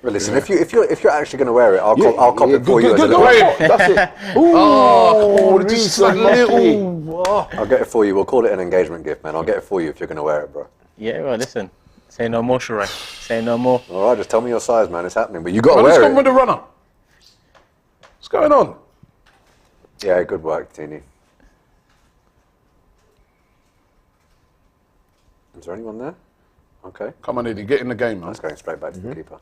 Well, listen, if you're actually going to wear it, I'll cop it for you as a Good little. way. That's it. Oh, just a little. I'll get it for you. We'll call it an engagement gift, man. I'll get it for you if you're going to wear it, bro. Yeah, well, listen. Say no more, Shirai. Say no more. All right, just tell me your size, man. It's happening. But you got to Let's wear come it. with the runner. What's going on? Yeah, good work, Teeny. Is there anyone there? Okay. Come on, Eddie, get in the game, man. That's going straight back to the keeper.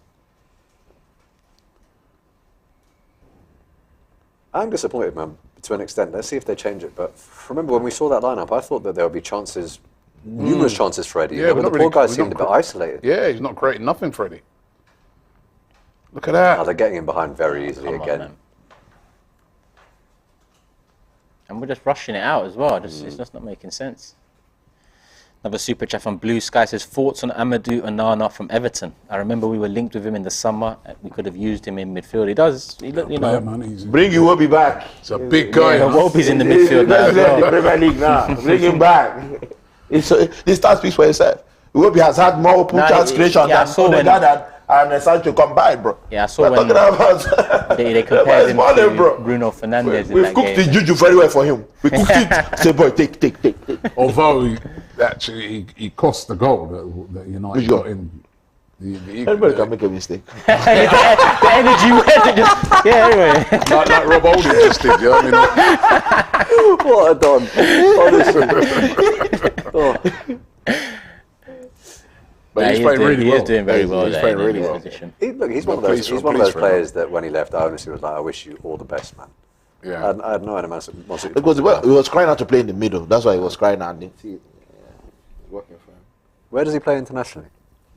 I'm disappointed, man, to an extent. Let's see if they change it. But remember, when we saw that lineup, I thought that there would be chances, numerous chances for Eddie. Yeah, but the poor guy seemed a bit isolated. Yeah, he's not creating nothing for Eddie. Look at that. Now they're getting him behind very easily Come on, again. man. And we're just rushing it out as well. It's just not making sense. Another super chat from Blue Sky says, thoughts on Amadou Onana from Everton. I remember we were linked with him in the summer. We could have used him in midfield. He look, you know. Man, he's Bring Iwobi back. a big guy. Yeah, man. Wobie's in the midfield now as Let's play the well. Premier League now. Bring him back. This star speaks for himself. Iwobi has had more open chance creation yeah, I than saw when- Odegaard and Sancho combined, bro. Yeah, I saw We're when talking about they compared him Balling, to bro. Bruno Fernandes in We've that cooked the game. juju very well for him. We cooked it. Say, boy, take. Although he cost the goal that United Which goal? got in. The Anybody can make a mistake. the energy went to just, yeah, anyway. like Rob Holding just did, you know what I mean? What a don. Honestly. But he's playing really he well. is doing very well He's there playing in really his well. position. Look, he's one of Well, those. please, He's one of please those for him. players that when he left, I honestly was like, I wish you all the best, man. Yeah. I had no animosity. Because he was crying out to play in the middle. That's why he was crying out. Didn't see it. Yeah, it's working for him. Where does he play internationally?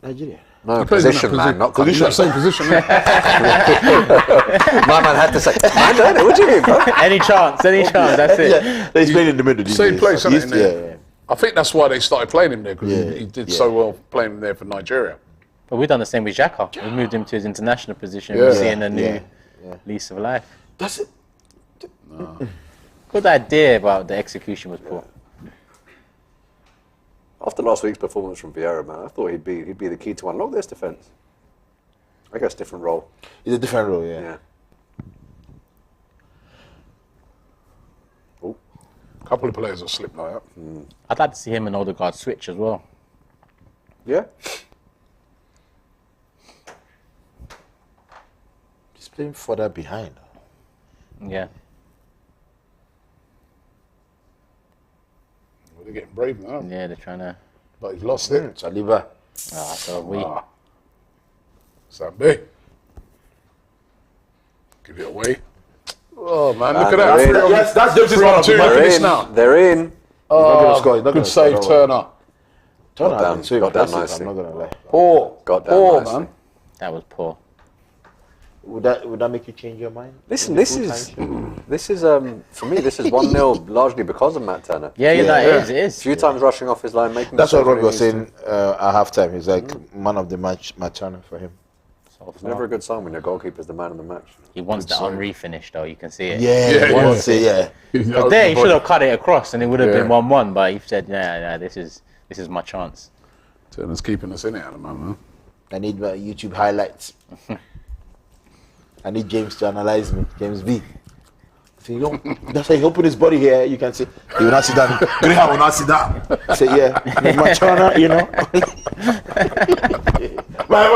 Nigeria. No, He plays in that position, man, not He's country. that same position. Yeah. My man had to say, man, don't it? What do you mean, bro? Any chance, that's it. Yeah, he's playing in the middle. these Same days. place, isn't it, He's- in there? Yeah. I think that's why they started playing him there, because Yeah, he did yeah. so well playing him there for Nigeria. But we've done the same with Xhaka. We moved him to his international position. Yeah. We're seeing a new Yeah. lease of life. That's it. Good idea, but the execution was poor. After last week's performance from Vieira, man, I thought he'd be the key to unlock this defence. I guess different role. It's a different role, yeah. Yeah. A couple of players have slipped like that. I'd like to see him and Odegaard switch as well. Yeah. He's playing further behind. Yeah. Well, they're getting brave now, Yeah, they're trying to. but he's lost it. Saliba. So we. Sambi. Give it away. Oh, man, look at they're in. that. Yes, that's James's one of Two, the look at They're this in. now. They're in. He's not going to score. He's not Good gonna save, score. Turner. Turner Got down- has been got down impressive, nicely. I'm not going to lie. Poor. Got down Poor, nicely. man. That was poor. Would that make you change your mind? Listen, In the this is for me. This is 1-0 largely because of Matt Turner. Yeah, it A is. few times rushing off his line, making. That's what mistakes Rob when he was needs to. saying at halftime. He's like, man of the match, Matt Turner for him. So It's never a good sign when your goalkeeper's the man of the match. He wants the Henri finish, though. You can see it. Yeah, he wants it, yeah. But there, he should have cut it across, and it would have been 1-1. But he said, "Yeah, this is my chance." Turner's keeping us in it at the moment. I need my YouTube highlights. I need James to analyze me. James B. So, you know, that's how he open his body here. You can see he will not sit down. Graham will not sit down. I say, yeah, my China, you know. Bye.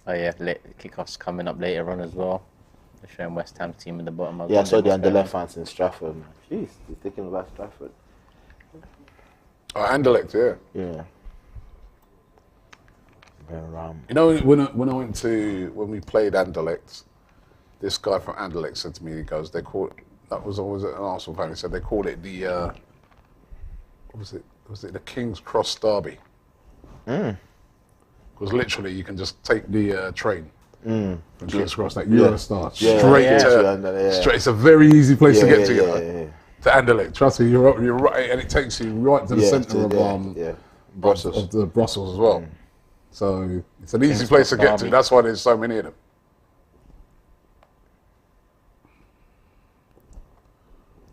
Oh yeah, kickoffs coming up later on as well. They're showing West Ham's team in the bottom. Yeah, I saw the Anderlecht fans in Stratford. Jeez, he's thinking about Stratford. Oh, Anderlecht, yeah. Yeah. You know, when we played Anderlecht, this guy from Anderlecht said to me, he goes, they call it, that was always an Arsenal fan, he said they call it the, what was it? Was it the King's Cross Derby? Because literally you can just take the train from King's Cross, like Eurostar, straight. It's a very easy place to get to. To Anderlecht, trust me, you're right, and it takes you right to the centre of Brussels. Of the Brussels as well. So it's an easy place to get to. That's why there's so many of them.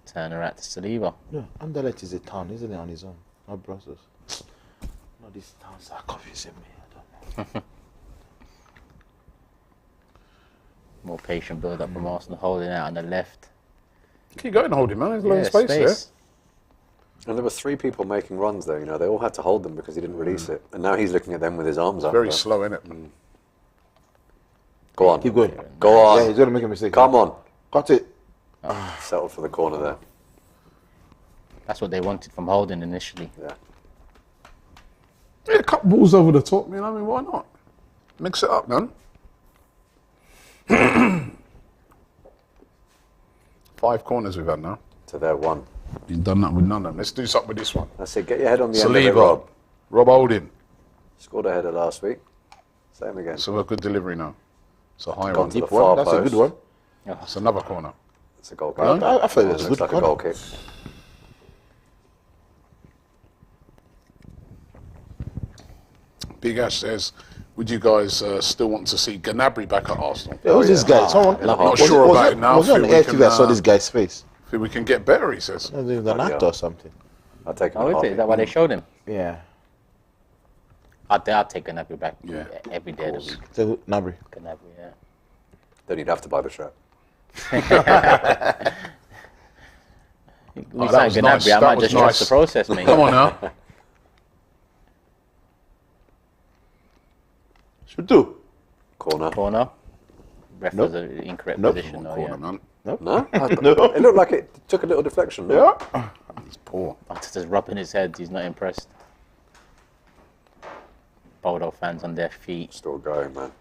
Turner at the Saliba. Yeah, Anderlecht is a town, isn't it, on his own? Not Brussels. No, these towns are confusing me. I don't know. More patient build-up from Arsenal, holding out on the left. Keep going, hold him, man. There's a lot of space there. And there were 3 people making runs there, you know, they all had to hold them because he didn't release it. And now he's looking at them with his arms up. Very slow, innit? Go on. Keep going. Go on. Yeah, he's going to make a mistake. Come on. Got it. Settled for the corner there. That's what they wanted from Holding initially. Yeah. Yeah, a couple balls over the top, man. I mean, why not? Mix it up, man. 5 corners we've had now. To their 1. You've done that with none of them. Let's do something with this one. That's it. Get your head on the end of it, Saliba. Rob Holding. Scored a header last week. Same again. So a good delivery now. It's a high Gone one. to the Deep far one. That's post. a good one. It's another corner. It's a goal kick. I thought it was a Looks good like a corner. goal kick. Big Ash says, would you guys still want to see Gnabry back at Arsenal? Yeah, who's this guy? Someone. I'm not sure about it now. Was it on AFTV? I saw this guy's face. Feel we can get better, he says. I think he's an actor or something. I'll take him. Oh, is it? Is that why they showed him? Yeah. I'll take Gnabry back every day of the week. So, Nabry. Gnabry, yeah. Then you'd have to buy the shirt. We that signed was Gnabry, nice. I That might was just trust nice. the process, mate. Come on now. Should do. Corner. Corner. Ref was an incorrect position, though, Corner, yeah. man. No? It looked like it took a little deflection. No? Yeah. He's poor. Arteta's rubbing his head, he's not impressed. Bodø fans on their feet. Still going, man.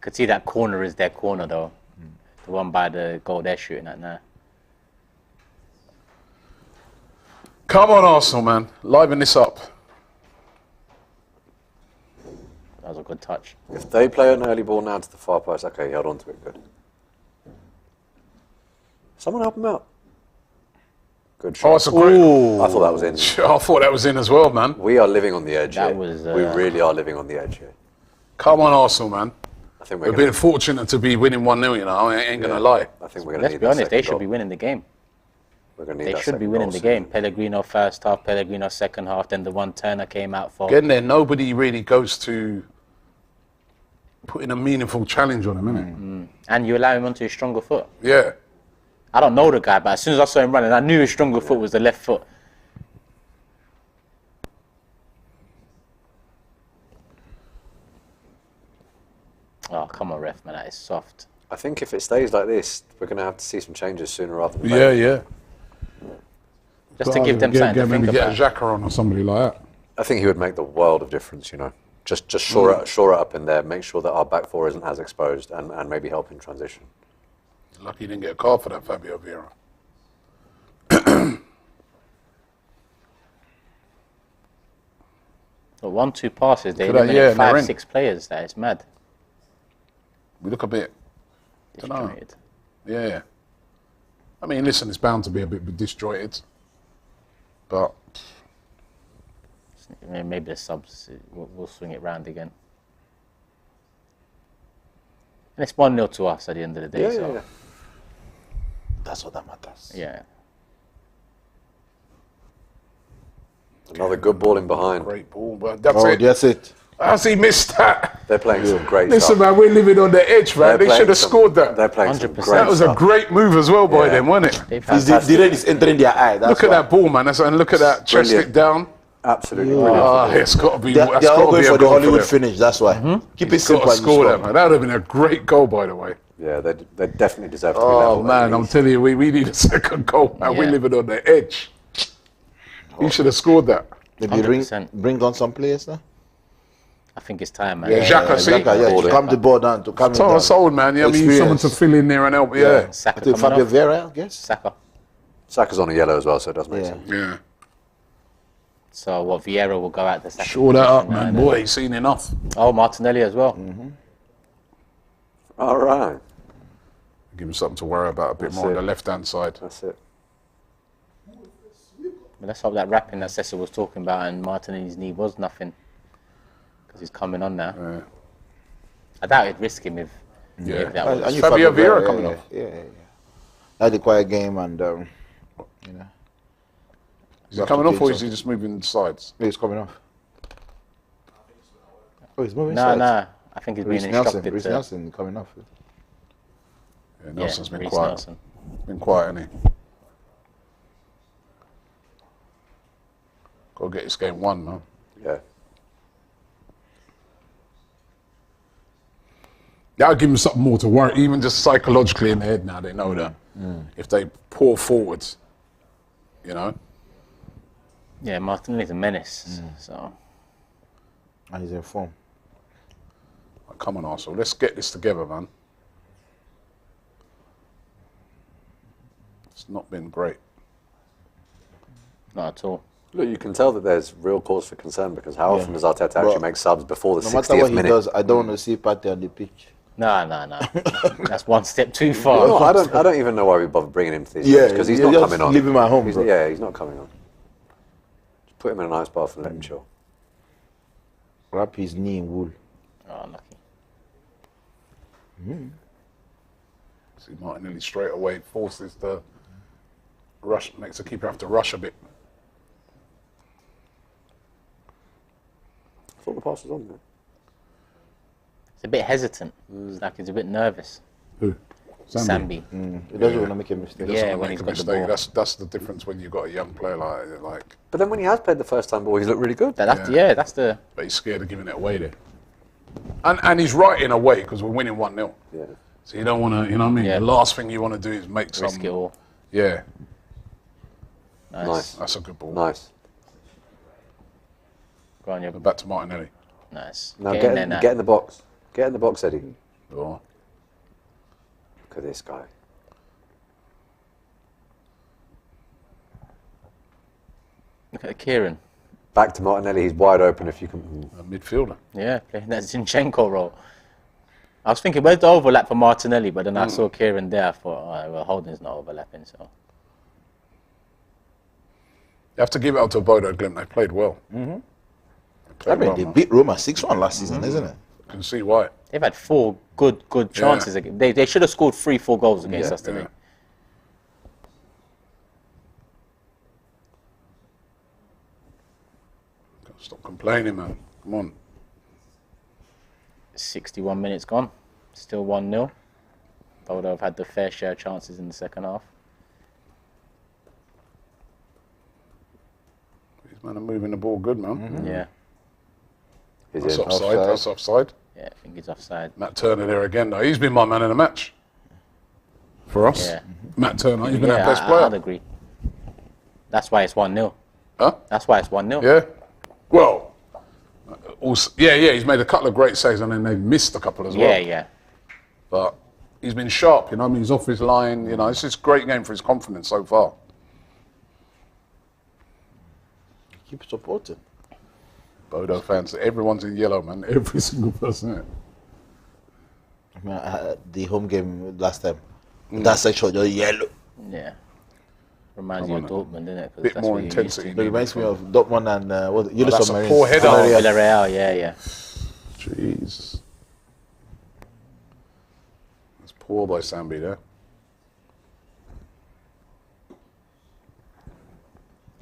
Could see that corner is their corner, though. The one by the goal they're shooting at now. Come on, Arsenal, man. Liven this up. That was a good touch. If they play an early ball now to the far post, okay, he held on to it, good. Someone help him out. Good shot. Oh, it's a great... I thought that was in. I thought that was in as well, man. We are living on the edge That here. was, we really are living on the edge here. Come on, Arsenal, man. I think We've been fortunate to be winning 1-0, you know. I ain't going to lie. I think we're going to Let's need be that honest, they second should goal. be winning the game. We're going to need They that should be second winning goal the soon. game. Pellegrino first half, Pellegrino second half, then the one Turner came out for. Getting there, nobody really goes to putting a meaningful challenge on him, innit? And you allow him onto his stronger foot. Yeah. I don't know the guy, but as soon as I saw him running, I knew his stronger foot was the left foot. Oh, come on, ref, man, that is soft. I think if it stays like this, we're going to have to see some changes sooner rather than Yeah, later. yeah. Just to give them something to think maybe about. get a Xhaka on or somebody like that. I think he would make the world of difference, you know. Just shore it up in there, make sure that our back four isn't as exposed, and maybe help in transition. Lucky he didn't get a card for that, Fabio Vieira. But 1-2 passes, they Look at that, eliminate they're 5, in. 6 players. That is mad. We look a bit... Dunno. Disjointed. Yeah. I mean, listen, it's bound to be a bit disjointed. But maybe the subs, we'll swing it round again. And it's 1-0 to us at the end of the day. So That's what that matters. yeah. Another good ball in behind. great ball, but that's it. As he missed that. They're playing some great Listen, stuff. man, we're living on the edge, man. They should have scored that. They're playing some 100%. great That was a stuff. great move as well by them, wasn't it? They've The had red is entering their eye. That's Look at why. that ball, man. And look at that. Chest Brilliant. it down. Absolutely brilliant. Oh, it's got to be. They're That's all got to going be for a the goal Hollywood for them. finish. That's why. Keep it Got simple to and you score that, score. man. That would have been a great goal, by the way. Yeah, they definitely deserve to be Oh level. man, I'm telling you, we need a second goal, man. We're Yeah. living on the edge. You should have scored that. Maybe 100%. bring on some players now. I think it's time, man. Yeah, Xhaka, see? To calm the ball down. To calm it So down. sold, man. Yeah, I mean, someone to fill in there and help. Yeah, I Saka think coming Fabio off. Vieira, I guess. Saka. Saka's on a yellow as well, so it does make Yeah. sense. yeah. So what? Vieira will go out the Saka. Shore that up, position, man. right? Boy, he's seen enough. Oh, Martinelli as well. All right, Give him something to worry about a bit That's more on it. the left-hand side. that's it. But let's hope that wrapping that Cecil was talking about and Martinelli's knee was nothing, because he's coming on now. Yeah. I doubt he'd risk him if Yeah. that I was. knew Fabio Vieira coming yeah, off. Yeah. Had a quiet game and you know. Is he coming off or is he just moving sides? He's coming off. Oh, he's moving No, sides. no. I think he's Reece being Nelson, instructed Reece to. Nelson coming off. Yeah, Nelson's been Reece quiet. Nelson. Been quiet, hasn't he? Got to get this game won, man. Yeah, That'll give them something more to worry, even just psychologically in their head now. They know that if they pour forwards, you know. Yeah, Martinelli's a menace. So And he's in form. Come on, Arsenal. Let's get this together, man. It's not been great. not at all. look, you can tell that there's real cause for concern because how often does Arteta But actually make subs before the No matter 60th what he minute? does, I don't want to see Partey on the pitch. No. That's one step too far. No, I don't even know why we bother bringing him to these Yeah, games because he's you not just coming on. leave him at home, bro. Yeah, he's not coming on. Just put him in an ice bath and let him chill. Wrap his knee in wool. Oh, lucky. See, Martinelli straight away forces the rush, makes the keeper have to rush a bit. I thought the pass was on there. He's a bit hesitant. It's like he's a bit nervous. Who? Sambi. He doesn't want to make a mistake. Yeah, Doesn't when make he's a got the mistake. ball. That's the difference when you've got a young player like. But then when he has played the first time ball, he's looked really good. That's the. But he's scared of giving it away there. And he's right in a way because we're winning 1-0. Yeah. So you don't want to, you know what I mean? Yeah. The last thing you want to do is make some. Risk it all. Yeah, Nice. that's a good ball. Nice. Go on, you're Back to Martinelli. nice. Now Get get in there in, now. get in the box. Get in the box, Eddie. Oh. Look at this guy. Look at Kieran. Back to Martinelli. He's wide open if you can. A midfielder. Yeah, playing that Zinchenko role. I was thinking, where's the overlap for Martinelli? But then I saw Kieran there. I thought, all right, well, Holding's not overlapping. So You have to give it up to Bodø Glimt. They played well. I Played mean, well, they man. beat Roma 6-1 last season, isn't it? You can see why. they've had 4 good chances. They should have scored 3-4 goals against us today. Yeah. Stop complaining, man. Come on. 61 minutes gone. Still 1-0. Bodø have had the fair share of chances in the second half. These men are moving the ball good, man. Yeah, He's That's in. offside. That's offside. yeah, I think he's offside. Matt Turner there again, though. He's been my man in the match. For us. Yeah. Matt Turner, he's been Yeah, our best I'd player. agree. That's why it's 1-0. Huh? That's why it's 1-0. Yeah. Well, also, yeah, he's made a couple of great saves and then they missed a couple as well. Yeah. But he's been sharp, you know. I mean, he's off his line. You know, it's just a great game for his confidence so far. Keep supporting. Bodø fans, everyone's in yellow, man. Every single person. Here. I mean, the home game last time, that section was yellow. Yeah. Reminds you of Dortmund, doesn't it? 'Cause Bit that's more what you're used to. intensity. It reminds me of Dortmund and Yellow that's a Submarines. poor header. Villarreal, yeah. Jeez. That's poor by Sambi there.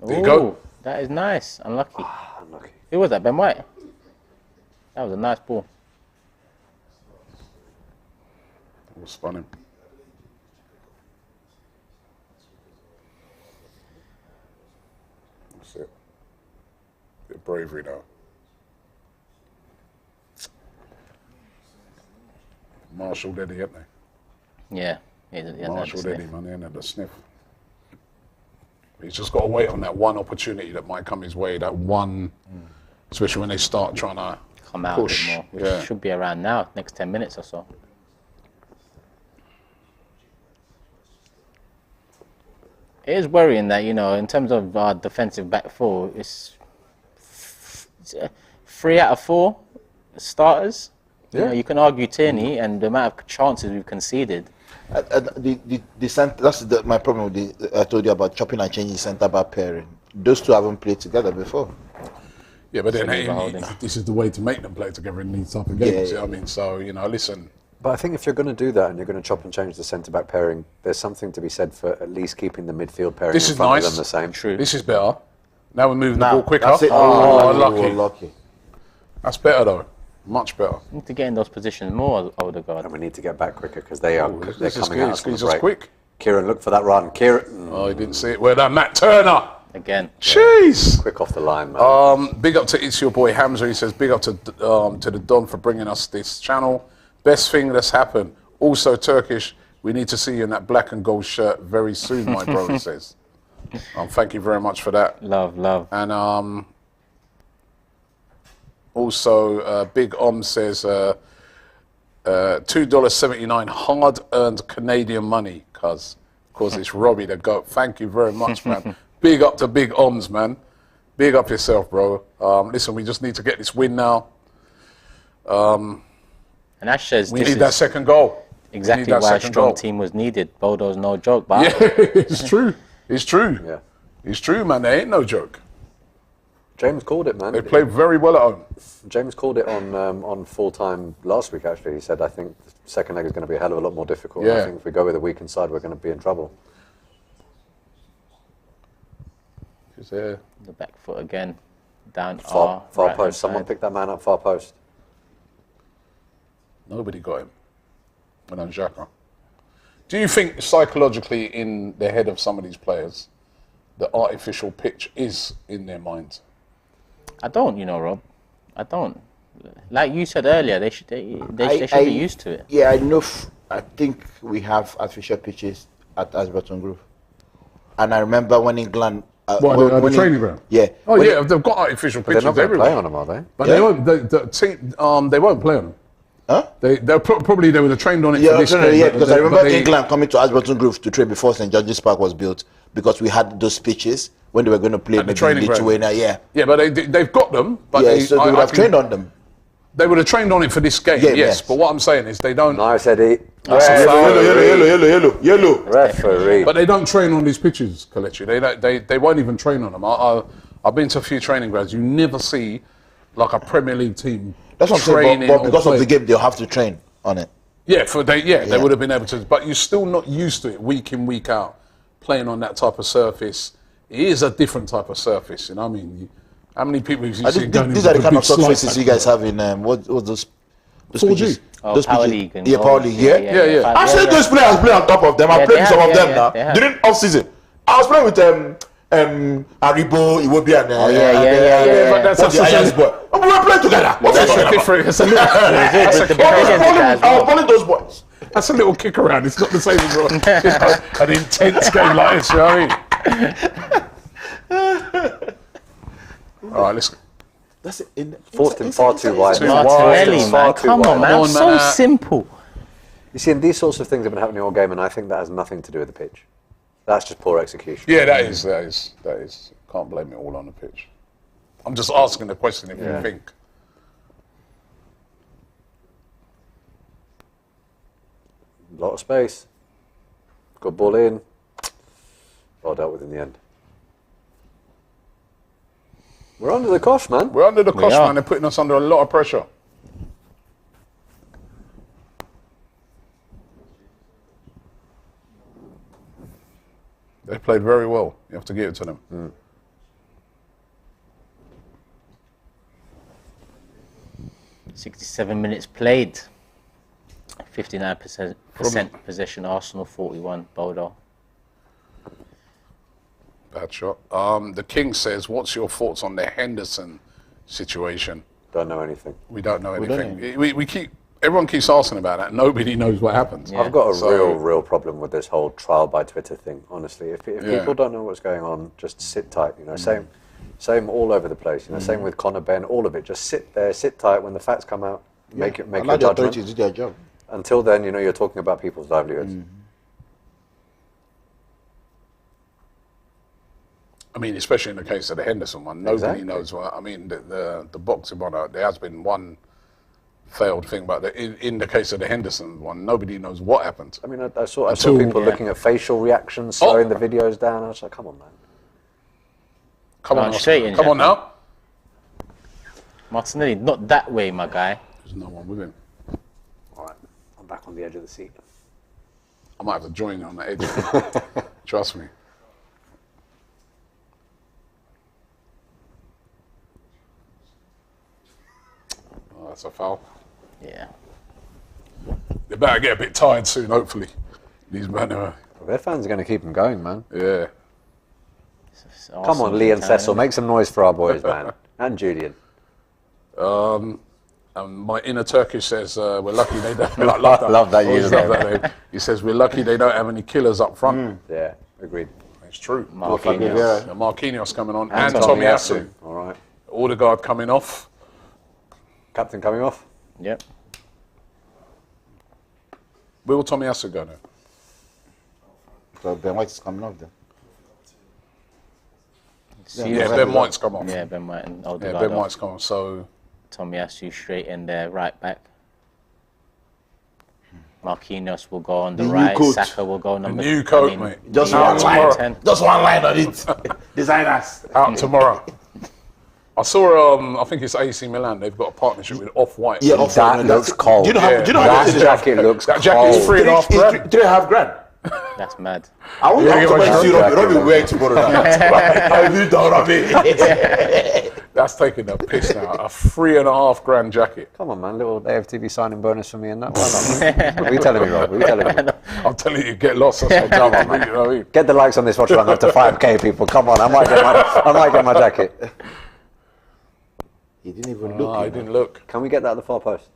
There you go. That is nice. Unlucky. Unlucky. Who was that? Ben White? That was a nice ball. We'll spun him. That's it. Bit of bravery now. Marshall Eddie, haven't they? Yeah. He hasn't had Marshall the Eddie, sniff. man, they ain't had the sniff. He's just got to wait on that one opportunity that might come his way, that one, especially when they start trying to Come out push. a bit more, which Yeah. should be around now, next 10 minutes or so. It is worrying that, in terms of our defensive back four, it's 3 out of 4 starters. Yeah. You can argue Tierney and the amount of chances we've conceded. That's my problem with I told you about chopping and changing centre back pairing. Those two haven't played together before. Yeah, but then Silva holding. this is the way to make them play together in these type of games. Yeah, You know what I mean? So, listen. But I think if you're going to do that and you're going to chop and change the centre-back pairing, there's something to be said for at least keeping the midfield pairing This in is front nice. of them the same. True. This is better. Now we're moving the Now, ball quicker. that's it. Oh, lucky. lucky. That's better, though. Much better. Need to get in those positions more, Odegaard. And we need to get back quicker because they're This is coming good. at us on He's the just break. quick. Kieran, look for that run. Kieran, Oh, he didn't see it. Where that Matt Turner. Again. Jeez. quick off the line, man. Big up to It's Your Boy Hamza. He says, big up to the Don for bringing us this channel. Best thing that's happened. Also Turkish. We need to see you in that black and gold shirt very soon, my bro, he says. Thank you very much for that. Love. And also, Big says, $2.79 hard-earned Canadian money, cuz it's Robbie the GOAT. Thank you very much, man. Big up to Big man. Big up yourself, bro. Listen, we just need to get this win now. And Ash says We this need is that second goal. exactly We need that why a second strong goal. team was needed. Bodo's no joke, but Yeah, it's true. It's true. Yeah. It's true, man. They ain't no joke. James called it, man. They played very well at home. James called it on full time last week. Actually, he said, "I think the second leg is going to be a hell of a lot more difficult. Yeah. I think if we go with a weakened side, we're going to be in trouble." He's there. the back foot again. Down Far right-hand post. Someone side. picked that man up far post. Nobody got him. And then Xhaka. Do you think psychologically in the head of some of these players, the artificial pitch is in their minds? I don't, Rob. I don't. Like you said earlier, they should be used to it. Yeah, I think we have artificial pitches at Ashburton Grove. And I remember when England... the training ground? Yeah. Oh, When yeah, they've got artificial But they're pitches not going to play everywhere. on them, are they? But Yeah. they won't. The team, they won't play on them. Huh? They'll probably they would have trained on it Yeah, for this no, game. yeah, but because they- I remember but they- England coming to Ashburton Grove to train before St. George's Park was built because we had those pitches when they were going to play At the maybe training in ground. Lithuania. Yeah, Yeah, but they've got them. But yeah, so they would I have think trained on them. They would have trained on it for this game, Yeah, yes. yes. But what I'm saying is they don't. Nice, Eddie. That's a foul. Yellow. Referee. But they don't train on these pitches, Kelechi. They won't even train on them. I've been to a few training grounds. You never see like a Premier League team. That's what I'm saying. training But or because of play. the game, they'll have to train on it. Yeah, they Yeah. would have been able to. But you're still not used to it week in, week out, playing on that type of surface. It is a different type of surface, you know what I mean? How many people have you I seen think going these into are the the kind big of surfaces slice you guys have in what those 4G. pitches? Oh, Those Power pitches. League and Yeah, all Power that. League. Yeah. Yeah. I've seen those players play on top of them. I Yeah, played they with some have, of yeah, them yeah, now they have. during off season. I was playing with Aribo, Iwobi, and yeah. But that's what's the Alliance boy? We were playing together. What's That's that? a different. It's a little, With the I Brazilians was guys as well. bullying those boys. that's a little kick around. It's not the same as an intense game like this, you know what I mean? All right, let's go. That's it. Forced him far too wide. Too Martinelli, wide. man, Far too come on, wide. man. Come on, So man. simple. You see, and these sorts of things have been happening all game, and I think that has nothing to do with the pitch. That's just poor execution. Yeah, that is. Can't blame it all on the pitch. I'm just asking the question if you think. A lot of space. Good ball in. Well dealt with in the end. We're under the cosh, man. We're under the cosh, are. man. They're putting us under a lot of pressure. They played very well. You have to give it to them. 67 minutes played. 59% possession. Arsenal 41. Bodø. Bad shot. The King says, what's your thoughts on the Henderson situation? Don't know anything. We don't know anything. Everyone keeps asking about that. Nobody knows what happens. I've got a real problem with this whole trial by Twitter thing, honestly. If people don't know what's going on, just sit tight, you know. Same all over the place, you know. Same with Conor Benn, all of it. Just sit there, sit tight. When the facts come out, make your judgment. Do their job. Until then, you know, you're talking about people's livelihoods. I mean, especially in the case of the Henderson one, nobody knows what. I mean, the boxing one, there has been one failed thing, but in the case of the Henderson one, nobody knows what happened. I mean, I saw people looking at facial reactions, slowing the videos down. I was like, come on, man. Come on, straight in, come on now. Martinelli, not that way, my guy. There's no one with him. All right, I'm back on the edge of the seat. I might have to join you on the edge. Trust me. Oh, that's a foul. Yeah. They better get a bit tired soon, hopefully. These men are... Their fans are going to keep them going, man. Yeah. Come on, Lee and Cecil, make some noise for our boys, man. And Julian. My inner Turkish says we're lucky they don't... Love that Always love that name. He says we're lucky they don't have any killers up front. Yeah, agreed. It's true. Marquinhos coming on. And Tomiyasu. All right. Odegaard coming off. Captain coming off. Yep. Where will Tomiyasu go now? So Ben White is coming off then. Yeah, Ben White's come off. Yeah, Ben White and Odegaard. Yeah, Ben White's come off. So Tomiyasu straight in there, right back. Marquinhos will go on the right. coat. Saka will go number. new coat, mate. Just Yeah, one line. 10. Just one line on it. Designers. Out tomorrow. I saw, I think it's AC Milan. They've got a partnership with Off-White. Yeah, That looks cold. Do you know how Yeah. much That it is? jacket looks That jacket's cold. 3.5 grand. 3.5 grand. That's mad. I want Yeah, to give us see your Robbie wearing tomorrow now. I need to Robbie. That's taking the piss now. A 3.5 grand jacket. Come on, man. Little AFTV signing bonus for me and that. Why not? What are you telling me, Rob? What are you telling me? I'm telling you, get lost. That's what I'm telling you. You know what I mean? Get the likes on this watch run up to 5K, people. Come on, I might get my jacket. He didn't even look. I didn't look. Can we get that at the far post?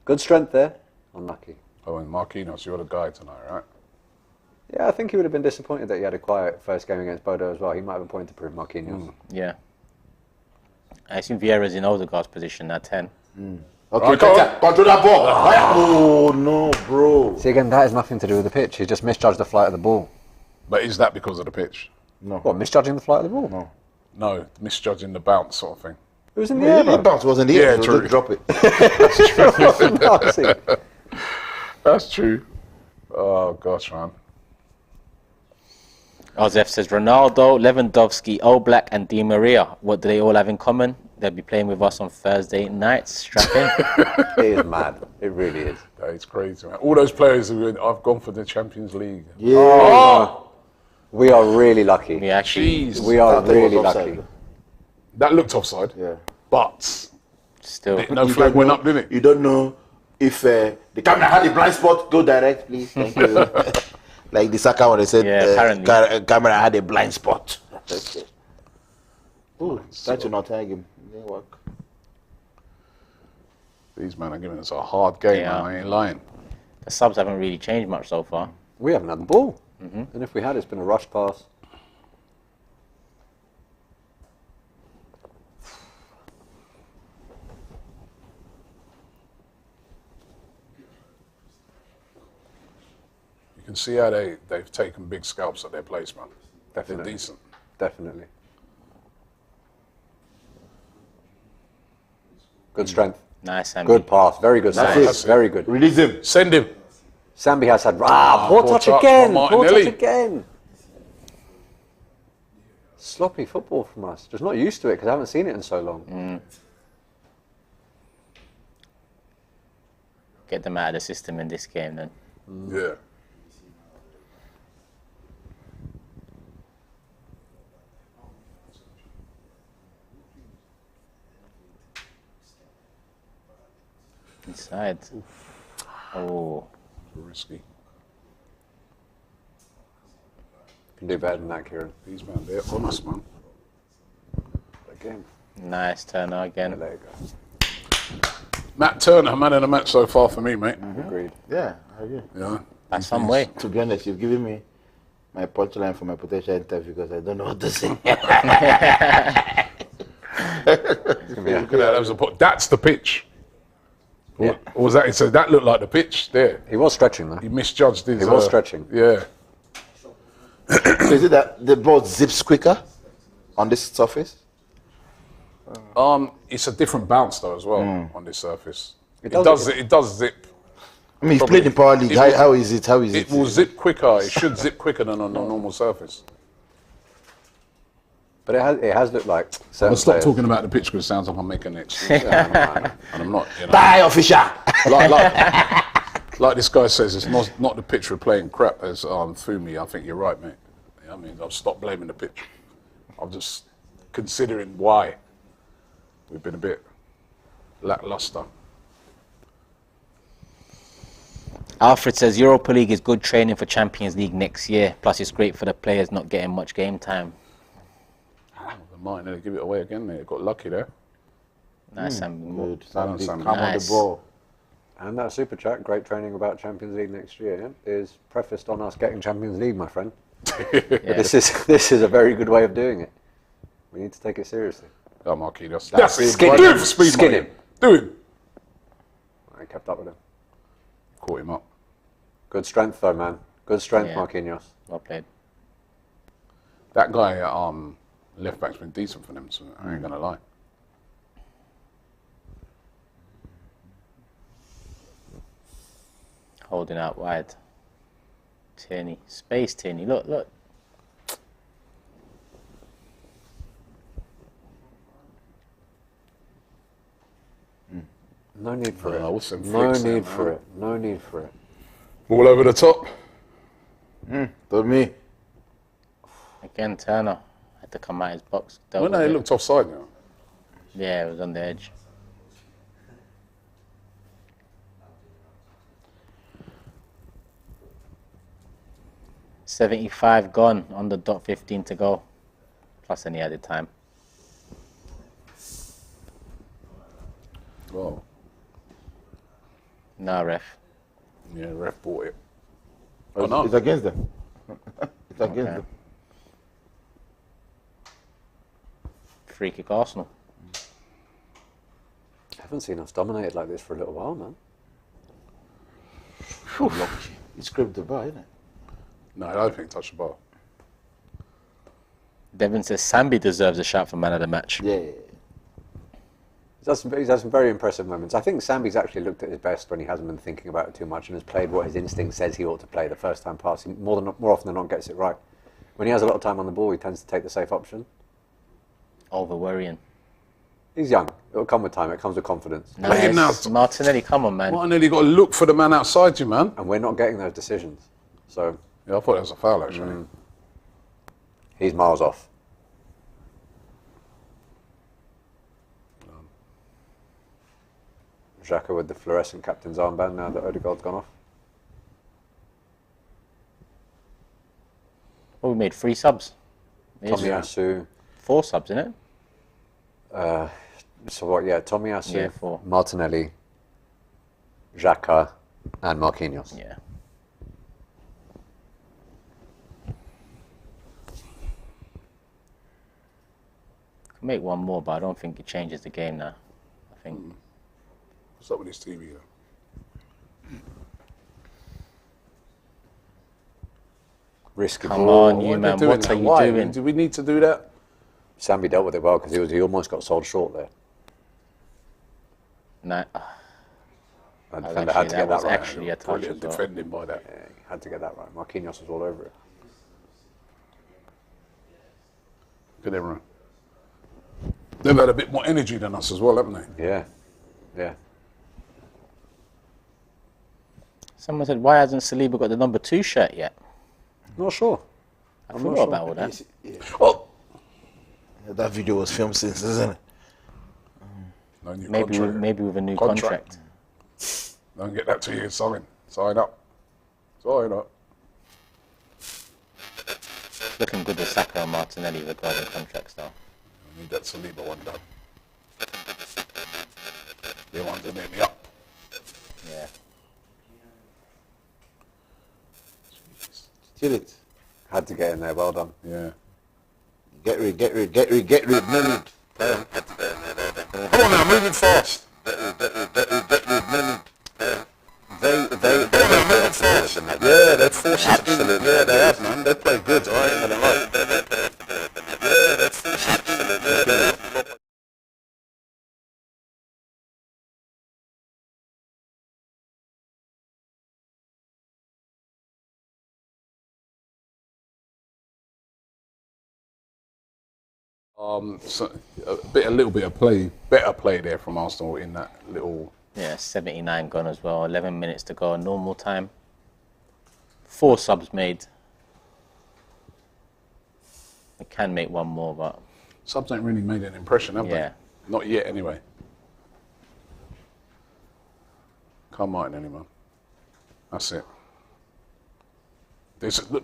Good strength there. Unlucky. Oh, and Marquinhos, you're the guy tonight, right? Yeah, I think he would have been disappointed that he had a quiet first game against Bodø as well. He might have a point to prove, Marquinhos. Yeah. I assume Vieira's in Odegaard's position at 10. Okay, Right, go on. control that ball. Oh no, bro. See, again, that has nothing to do with the pitch. He just misjudged the flight of the ball. But is that because of the pitch? What, misjudging the flight of the ball? No. No, misjudging the bounce sort of thing. It was in the air, The bro. bounce was in the air. Yeah, So true. just drop it. That's true. Oh, gosh, man. Ozef says Ronaldo, Lewandowski, Oblak, and Di Maria. What do they all have in common? They'll be playing with us on Thursday nights. Strap in. It is mad. It really is. That is crazy, man. All those players who I've gone for the Champions League. Yeah. Oh, We are really lucky. We actually jeez. We are That thing was really offside. lucky. That looked offside. Yeah. But still. no flag went up, did it? You don't know if the camera had a blind spot. Go direct, please. Thank you. Like the Saka when they said, Yeah, apparently. camera had a blind spot. Ooh, try to not tag him. It didn't work. These men are giving us a hard game, Yeah. man. I ain't lying. The subs haven't really changed much so far. We haven't had the ball. And if we had, it's been a rush pass. You can see how they've taken big scalps at their place, man. They're Definitely. decent. Definitely. Good strength. Nice, Sambi. Good pass. Very good. Nice. Sambi. Very good. Release him. Send him. Sambi has had... poor touch touch again. by Poor touch Martinelli. again. Sloppy football from us. Just not used to it because I haven't seen it in so long. Get them out of the system in this game then. Yeah. Inside. Oh. Risky. Can do better than that, Kieran. These man, they're on us, man. Again. Nice Turner again. Yeah, there you go. Matt Turner, man of the match so far for me, mate. Agreed. Yeah, I agree. Yeah. That's some way. To be honest, you've given me my punchline for my potential interview because I don't know what to say. Look at that. That's the pitch. Yeah. Or was that? So that looked like the pitch there. He was stretching though. He misjudged his. He was stretching. Yeah. So is it that the ball zips quicker on this surface? It's a different bounce though as well on this surface. It does- does zip. I mean, he's Probably. played in Power League. It will- How is it? How is it? It will zip quicker. It should zip quicker than on a normal surface. But it has looked like certain I'll stop players- talking about the pitch because it sounds like I'm making an excuse. Yeah, And I'm not. You know. Die, official! Like this guy says, it's not the pitch we're playing crap as Fumi. I think you're right, mate. I mean, I'll stop blaming the pitch. I'm just considering why we've been a bit lackluster. Alfred says Europa League is good training for Champions League next year. Plus, it's great for the players not getting much game time. They might nearly give it away again, mate. Got lucky there. Nice and Good. Sandy, Sandy. come on the Nice. ball. And that super chat, great training about Champions League next year, is prefaced on us getting Champions League, my friend. yeah. This is a very good way of doing it. We need to take it seriously. Oh, Marquinhos. That's it. skin Do him. it for speed, Skin mate. him. Do it. I kept up with him. Caught him up. Good strength though, man. Good strength, Yeah. Marquinhos. Well played. That guy, left back's been decent for them, so I ain't gonna lie. Holding out wide. Tierney. Space Tierney. Look, look. No need for Oh, it. what's them No flicks there, need for man? it. No need for it. All over the top. Told me. Again, Turner. Had to come out his box. Dealt Well, no, with it it. looked offside now. Yeah, it was on the edge. .75 gone on the dot, 15 to go. Plus any added time. Oh, No ref. yeah, ref bought it. It's, no. it's against them. It's against Okay. them. Free kick Arsenal. I haven't seen us dominated like this for a little while, man. Lucky. He scraped the bar, innit? No, I don't think touched the ball. Devin says Sambi deserves a shout for man of the match. Yeah. He's had some very impressive moments. I think Sambi's actually looked at his best when he hasn't been thinking about it too much and has played what his instinct says he ought to play the first time pass. He more often than not gets it right. When he has a lot of time on the ball, he tends to take the safe option. Over worrying. He's young. It'll come with time. It comes with confidence. Play him now. Martinelli, come on, man. Martinelli got to look for the man outside you, man. And we're not getting those decisions. So Yeah, I thought that was a foul, actually. he's miles off. Xhaka with the fluorescent captain's armband now that Odegaard's gone off. Well, we made 3 subs. Here's Tomiyasu. 4 subs, isn't it? So what? Yeah, Tomiyasu, Yeah, 4. Martinelli, Xhaka, and Marquinhos. Yeah. Could make one more, but I don't think it changes the game now. I think. What's up with this TV, though? Risky Come ball. on, you Why man. they What that? are you Why? doing? Do we need to do that? Sambi dealt with it well because he almost got sold short there. Nah. And Oh, defender actually, had to get that was that right. actually a touch Brilliant as well. defending by that. Yeah, he had to get that right. Marquinhos was all over it. Look at them. They've had a bit more energy than us as well, haven't they? Yeah. Yeah. Someone said, why hasn't Saliba got the number 2 shirt yet? Not sure. I forgot about all that. Yeah. Oh, That video was filmed since, isn't it? no new Maybe contract. maybe with a new contract. Don't get that 2 years. Sign up. Sign up. Looking good with Saka and Martinelli regarding contracts though. I need that Saliba one done. They want to make me up. Yeah. Kill it. Had to get in there. Well done. Yeah. Get rid. No. Come on now, moving fast. They Yeah, they're forcing absolutely. Yeah, they have, man. They play good. I ain't gonna lie. Yeah, they're forcing absolutely. So a little bit of play, better play there from Arsenal in that little. Yeah, 79 gone as well. 11 minutes to go, normal time. 4 subs made. We can make one more, but Subs ain't really made an impression, have yeah. they? Not yet, anyway. Can't mind anyone. That's it. This look.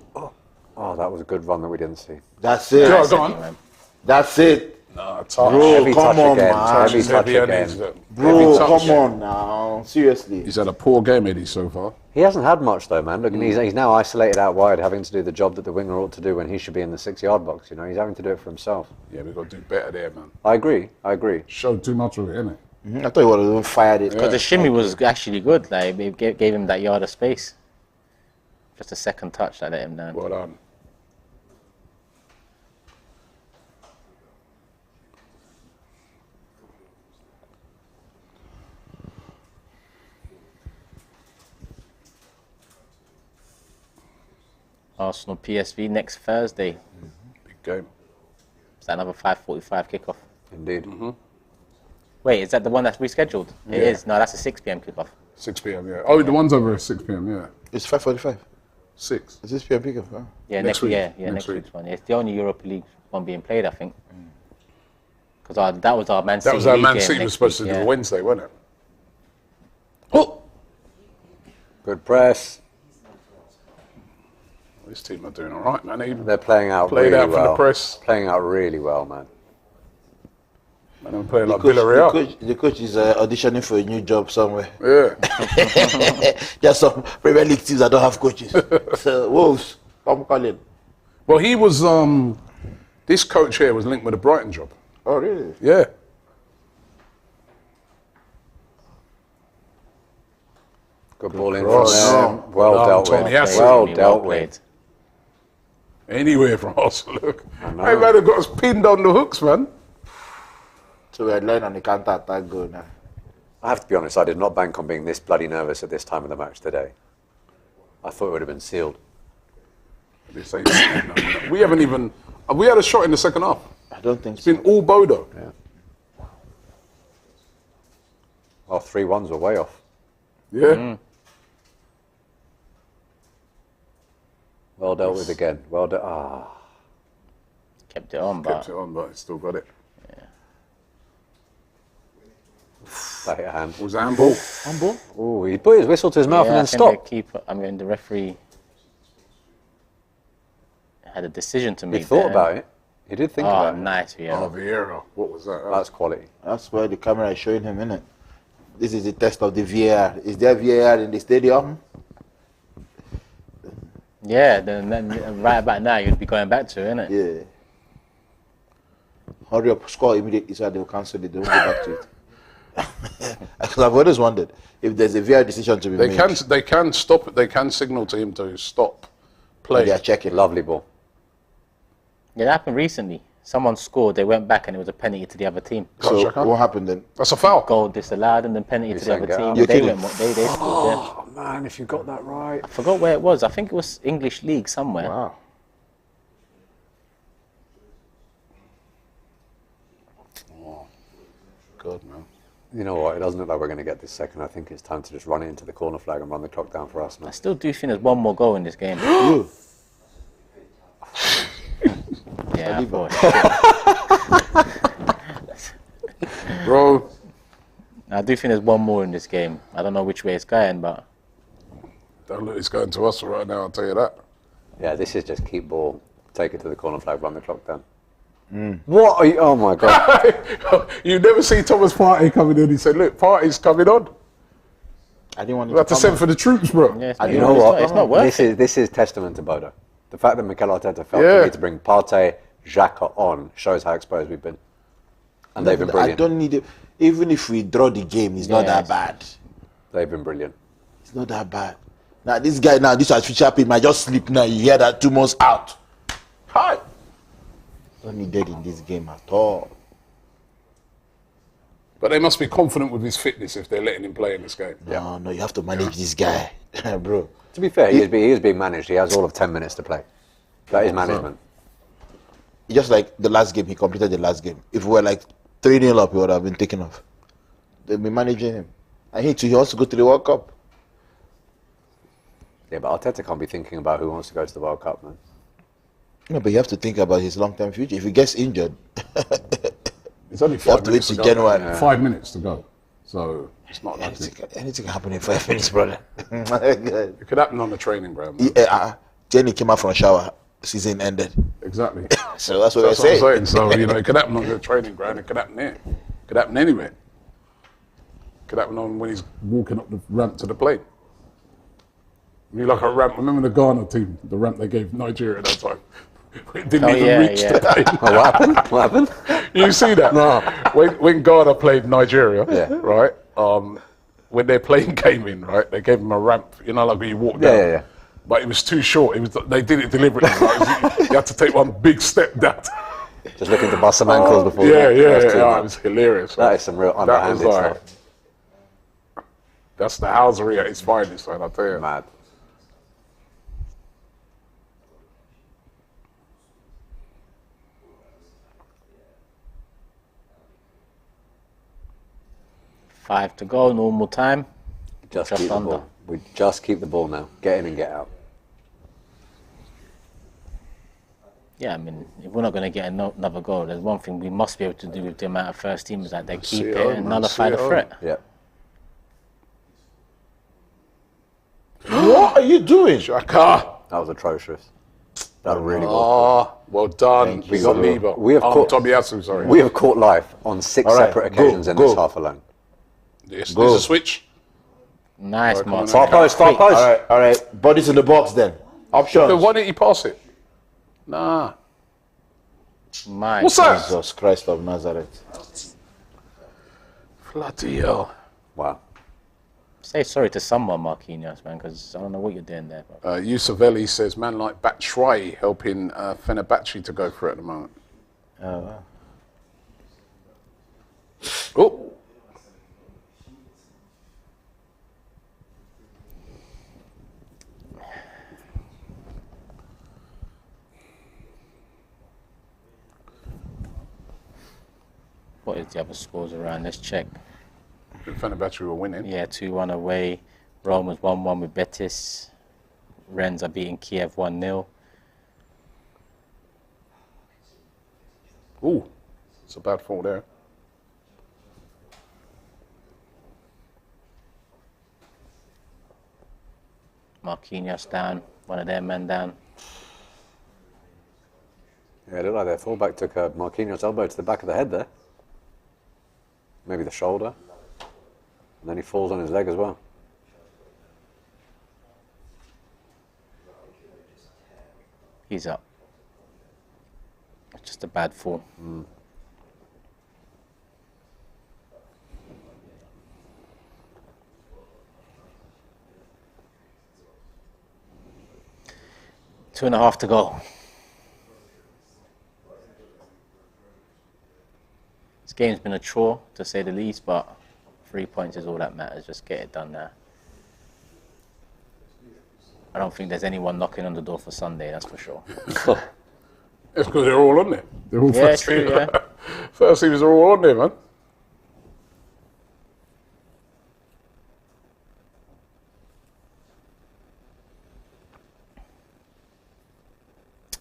Oh, that was a good run that we didn't see. That's it. Go on. Man. That's it. Nah, touch. Bro, Heavy come touch on, again. man. Heavy touch again. Bro, Heavy touch. come on now. Seriously. He's had a poor game, Eddie, so far. He hasn't had much though, man. Look, he's now isolated out wide, having to do the job that the winger ought to do when he should be in the 6-yard box. You know, he's having to do it for himself. Yeah, we've got to do better there, man. I agree. Showed too much of it, innit? I thought he would have fired it. Because the shimmy was actually good. Like, it gave him that yard of space. Just a second touch that let him down. Well done. Arsenal PSV next Thursday. Big game. Is that another 5:45 kickoff? Indeed. Wait, is that the one that's rescheduled? It is. No, that's a 6 p.m. kickoff. 6 p.m. Yeah. Oh, the one's over at 6 p.m. Yeah. It's 5:45. 6. Is this PM pickup? Huh? Yeah, Next week. next Next week. week's one. It's the only Europa League one being played, I think. Because that was our Man City. That was our League Man game City next was supposed week, to do yeah. Wednesday, wasn't it? Oh! Good press. This team are doing all right, man. Even They're playing out played really out well. for the press. Playing out really well, man. Man, I'm playing like The Villarreal. the coach is auditioning for a new job somewhere. Yeah. There's some Premier League teams that don't have coaches. So, Wolves, come call in. Well, he was. This coach here was linked with a Brighton job. Oh, really? Yeah. Good ball in Right. from there. No. Well No, dealt Tommy with. Hassel. Well Well dealt played. with. Anywhere from Arsenal. Look. know. Hey, man, they got us pinned on the hooks, man. So we're laying on the counter attack goal now. I have to be honest, I did not bank on being this bloody nervous at this time of the match today. I thought it would have been sealed. This ain't- we haven't even. We had a shot in the second half. I don't think It's so. been all Bodø. Yeah. Well, 3-1s were way off. Yeah. Well dealt with again. Well done. Ah. Kept it on, but Kept it on, but it's still got it. That hit a hand. Was that handball? Handball? Oh, he put his whistle to his mouth yeah, and I then think stopped. the referee had a decision to He make. thought there. about it. He did think Oh, about it. nice, yeah. Oh, Vieira. What was that? That's quality. That's why the camera is showing him, innit? This is the test of the VAR. Is there VAR in the stadium? Yeah, then right about now you'd be going back to it, innit? Yeah. Hurry up, score immediately so they'll cancel it. They won't go back to it. Because I've always wondered if there's a VAR decision to be They made. can stop it. They can signal to him to stop play. They are checking. Lovely ball. Yeah, that happened recently. Someone scored, they went back and it was a penalty to the other team. So Shaka. what happened then? That's a foul. Goal disallowed and then penalty to the saying other get team. out? You're They kidding. they scored, yeah. Oh, man, if you got that right. I forgot where it was. I think it was English League somewhere. Wow. God, man. You know what? It doesn't look like we're going to get this second. I think it's time to just run it into the corner flag and run the clock down for us, man. I still do think there's one more goal in this game. Yeah, I thought. Bro. I do think there's one more in this game. I don't know which way it's going, but... Don't look, it's going to us right now, I'll tell you that. Yeah, this is just keep ball, take it to the corner flag, run the clock down. What are you? Oh my God! You never see Thomas Partey coming in. He said, "Look, Partey's coming on." I didn't want We have to send for the troops, bro. Yeah, You know what? It's not worth it. This is testament to Bodø. The fact that Mikel Arteta felt the need to bring Partey, Xhaka on shows how exposed we've been, and they've been brilliant. I don't need it. Even if we draw the game, it's not that bad. They've been brilliant. It's not that bad. Now this guy, this artificial pain might just sleep now. You hear that 2 months out. Hi. Don't need dead in this game at all. But they must be confident with his fitness if they're letting him play in this game. No, you have to manage this guy, bro. To be fair, he is being managed. He has all of 10 minutes to play. That is management. Just like the last game, he completed the last game. If we were like 3-0 up, he would have been taken off. They've been managing him. And he wants to go to the World Cup. Yeah, but Arteta can't be thinking about who wants to go to the World Cup, man. No, but you have to think about his long-term future. If he gets injured, It's only you have 5 to wait minutes till to go. January. Yeah. 5 minutes to go. So it's not like Anything can happen in 5 minutes, brother. it could happen on the training ground. Jenny came out from a shower, season ended. Exactly. So that's what That's we're what I'm saying. saying. So, it could happen on the training ground. It could happen there. It could happen anywhere. It could happen on when he's walking up the ramp to the plane. You like a ramp. Remember the Ghana team, the ramp they gave Nigeria at that time? It didn't even reach the plane. Oh, what happened? What happened? You see that? No. When Ghana played Nigeria, Yeah. right? When their plane came in, right, they gave them a ramp. You know, like when you walk down. Yeah. But it was too short. They did it deliberately. Right? You had to take one big step down. Just looking to bust some ankles before Yeah. that. It was hilarious. That is some real underhanded stuff. That's the housery at its finest, man, I'll tell you. Mad. Five to go, normal time. Just Just keep the under. ball. We just keep the ball now. Get in and get out. Yeah, I mean, if we're not going to get another goal, there's one thing we must be able to do with the amount of first team is that they keep it and nullify the threat. Yeah. What are you doing? Xhaka. That was atrocious. That really was. Oh, well done. We got Saliba. we have caught Tomiyasu, sorry. We have caught life on 6 All right, separate go, occasions in go. this half alone. There's Go. a switch. Nice, Martin. Far post, far post. All right. Bodies in the box then. Options. Then why didn't he pass it? Nah. My What's that? Jesus Christ of Nazareth. Bloody hell. Wow. Say sorry to someone, Marquinhos, man, because I don't know what you're doing there. But Yusufelli says, man like Batshuayi helping Fenerbahce to go for it at the moment. Oh, wow. Oh. what is the other scores around? Let's check. Fenerbahce were winning. Yeah, 2-1 away. Rome was 1-1 with Betis. Rennes are beating Kiev 1-0. Ooh, it's a bad fall there. Marquinhos down, one of their men down. Yeah, it looked like their fullback took a Marquinhos elbow to the back of the head there. Maybe the shoulder. And then he falls on his leg as well. He's up. It's just a bad fall. Two and a half to go. This game's been a chore, to say the least, but 3 points is all that matters. Just get it done now. I don't think there's anyone knocking on the door for Sunday, that's for sure. It's because they're all on there. They're all Yeah, first true, team. yeah. First teams are all on there, man.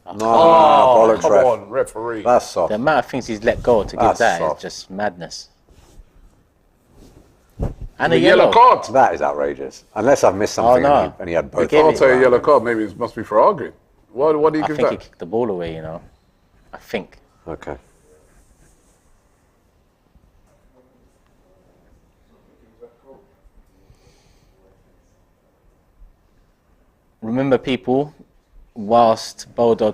bollocks, come ref. on, referee. That's soft. The amount of things he's let go to give That's that soft. is just madness. And The a yellow card. That is outrageous. Unless I've missed something and he had both. gave I'll it- tell you, yellow card. Maybe it must be for arguing. Why do you I give think he that? kicked the ball away, you know. I think. Okay. Remember, people, whilst Bodø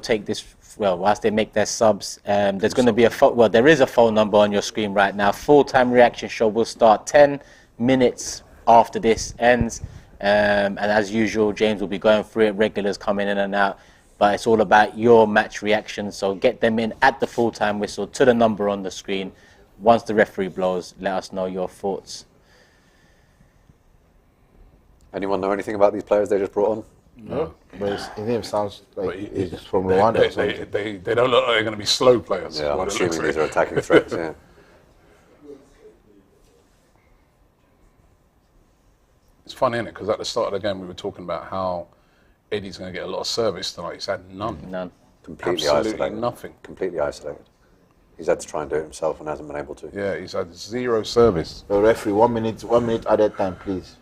whilst they make their subs, there's going to be there is a phone number on your screen right now. Full-time reaction show will start 10 minutes after this ends. And as usual, James will be going through it, regulars coming in and out. But it's all about your match reaction. So get them in at the full-time whistle to the number on the screen. Once the referee blows, let us know your thoughts. Anyone know anything about these players they just brought on? No, but his name sounds like But it's from Rwanda or something. They don't look like they're going to be slow players. Yeah, I'm what it assuming looks these like. are attacking threats, yeah. It's funny, isn't it? Because at the start of the game, we were talking about how Eddie's going to get a lot of service tonight. He's had none. None. Completely Absolutely isolated. nothing. Completely isolated. He's had to try and do it himself and hasn't been able to. Yeah, he's had zero service. The referee, 1 minute added time, please.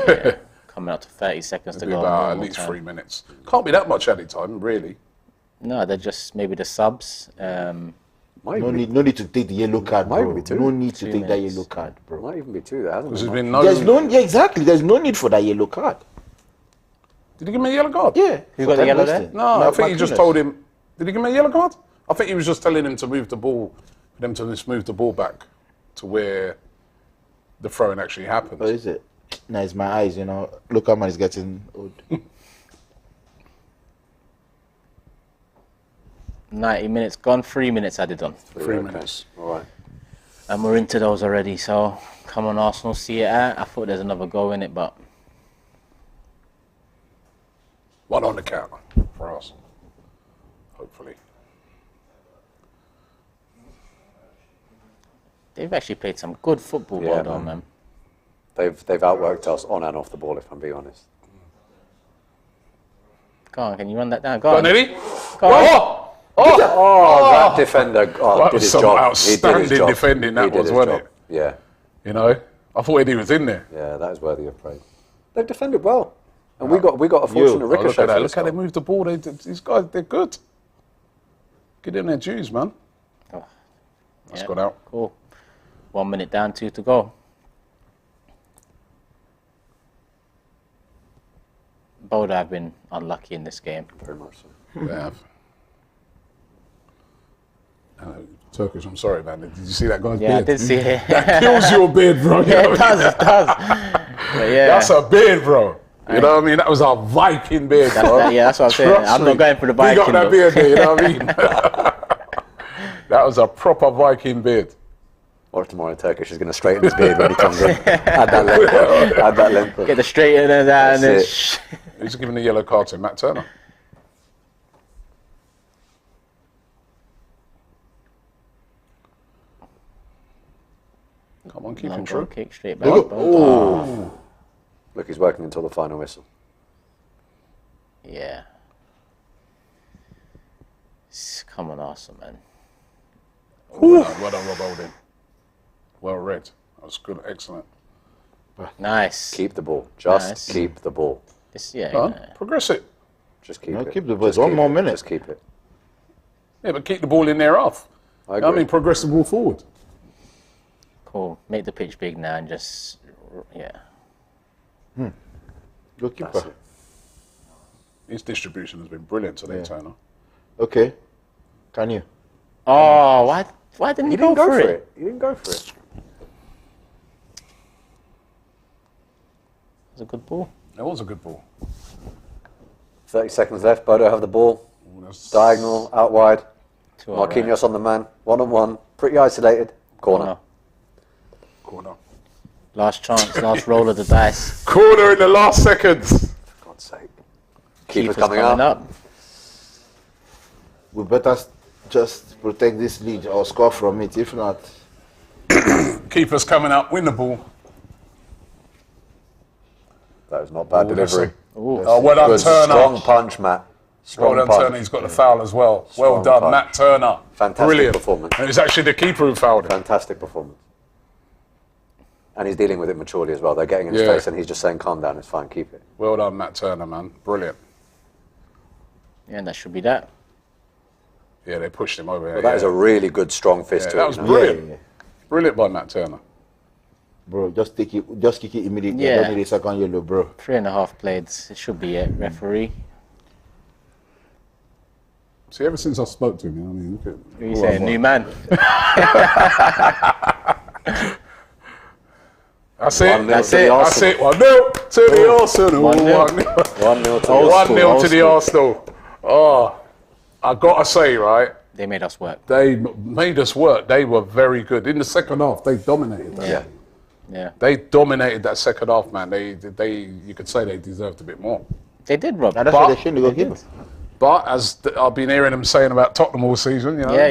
Yeah. Coming up to 30 seconds to It'll be go. about at normal least time. 3 minutes. Can't be that much added time, really. No, they're just maybe the subs. Might No even, need to take the yellow card, Might bro. be two. No need to 2 take that minutes. yellow card, bro. might even be two. There hasn't Because been there's much. been no... Yeah, exactly. There's no need for that yellow card. Did he give me a yellow card? Yeah. Who got the yellow there? No, I think he just told him... Did he give me a yellow card? I think he was just telling him to move the ball, for them to just move the ball back to where the throwing actually happened. What is it? No, it's my eyes, you know. Look how man is getting old. 90 minutes gone, 3 minutes added on. 3 Okay. minutes. All right. And we're into those already, so come on Arsenal, see it out. I thought there's another goal in it, but One on the counter for us. Hopefully. they've actually played some good football, Yeah, Bodø, man. They've outworked us on and off the ball, if I'm being honest. Go on, can you run that down? Go Go on, on. Eddie. Go on. Oh, that defender That did was his some job. He did outstanding his job. defending that He did was, his wasn't job. it? Yeah, You know? I thought Eddie was in there. yeah, that is worthy of praise. They've defended well, and we got a fortunate Oh, ricochet. look at that. for Look this how they goal. move the ball. These guys, they're good. Get in their dues, man. That's Yeah. gone out. Cool. 1 minute down, 2 to go. Bodø have been unlucky in this game. Very much so. They have. Turkish, I'm sorry, man. Did you see that guy's Yeah, I beard? did see it. That kills your beard, bro. Yeah, it does, it does. But yeah, That's a beard, bro. You know what I mean? That was a Viking beard, bro. yeah, that's what I'm saying. Trust I'm me. not going for the He Viking got that look. beard there, you know what I mean? That was a proper Viking beard. Or tomorrow, Turkish is going to straighten his beard when he comes in. Add that length. Add that length. Get the straightener down and then That's Who's giving the yellow card to Matt Turner? Come on, keep him long true. goal kick straight back. Look, Bodø. Look, he's working until the final whistle. Yeah. Come on, Arsenal, man. Well done, Rob Holding. Well read. That was good, excellent. Nice. Keep the ball. Just Nice. keep the ball. This, yeah. Come on, progress it. Just keep No, it. keep the ball. Just One keep more it. minute. Just keep it. Yeah, but keep the ball in there off. I agree. I mean, progress the ball forward. Cool. Make the pitch big now and just, yeah. That's Goalkeeper. it. His distribution has been brilliant today, Yeah. Turner. Okay. Can you? Oh, why didn't He he go didn't go for it? He didn't go for it. It was a good ball. That was a good ball. 30 seconds left. Bodø have the ball. Ooh, that's- Diagonal, out wide. To our right. Marquinhos on the man. One-on-one. Pretty isolated. Corner. Corner. Last chance, last roll of the dice. Corner in the last seconds. For God's sake. Keeper's Keeper's coming up. We better just protect this lead or score from it. If not, Keeper's coming up, win the ball. That was not bad Ooh, that's delivery. Ooh. Oh, well done, Good, Turner. strong punch, Matt. Strong well done, punch. Turner. He's got the foul as well. Strong Well done, punch. Matt Turner. Fantastic Brilliant performance. And it was actually the keeper who fouled him. Fantastic performance. And he's dealing with it maturely as well. They're getting in his Yeah. face and he's just saying, calm down, it's fine, keep it. Well done, Matt Turner, man. Brilliant. Yeah, and that should be that. Yeah, they pushed him over. But that is a really good, strong fist to that it. was you know? brilliant. Yeah. Brilliant by Matt Turner. Bro, just kick it immediately. Yeah. Don't need a second yellow, bro. 3.5 plays. It should be it. Referee. See, ever since I spoke to him, you know what I mean? Look at, Who are you saying? New man. That's it. 1-0 That's to the it. That's Arsenal. it. 1-0 to the Arsenal. 1-0. 1-0 to the Old 1-0 to the school. Arsenal. Oh, I gotta say, right? They made us work. They made us work. They were very good in the second half. They dominated. That. Yeah. Yeah. They dominated that second half, man. You could say they deserved a bit more. They did, Rob. And that's But- what they shouldn't go give. But as I've been hearing them saying about Tottenham all season, you know, Yeah,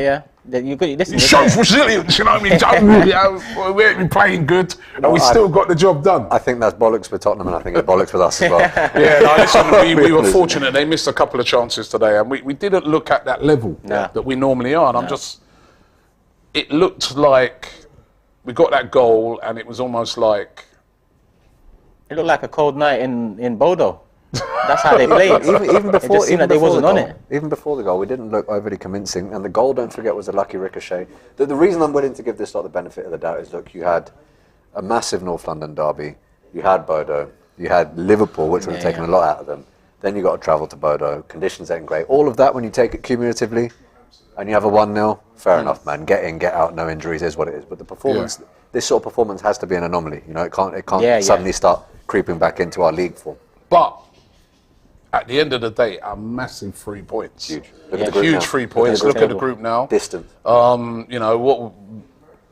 yeah. You got listen. it shows resilience. You know what I mean? We ain't been playing good, and we still got the job done. I think that's bollocks with Tottenham and I think it's bollocks with us as well. Yeah, no, listen, we were fortunate. They missed a couple of chances today, and we didn't look at that level No. that we normally are. And it looked like we got that goal, and it was almost like, It looked like a cold night in Bodø. That's how they played. even It before, just seemed even like they before wasn't the on goal, it. even before the goal, we didn't look overly convincing. And the goal, don't forget, was a lucky ricochet. The reason I'm willing to give this lot the benefit of the doubt is, look, you had a massive North London derby, you had Bodø, you had Liverpool, which would have taken a lot out of them. Then you got to travel to Bodø. Conditions ain't great. All of that, when you take it cumulatively, and you have a 1-0, fair enough, man. Get in, get out, no injuries is what it is. But the performance, this sort of performance has to be an anomaly. You know, it can't suddenly start creeping back into our league form. but at the end of the day, a massive 3 points. Huge. Look at the group Huge now. 3 points. Look Look at at the group now. Distant. You know,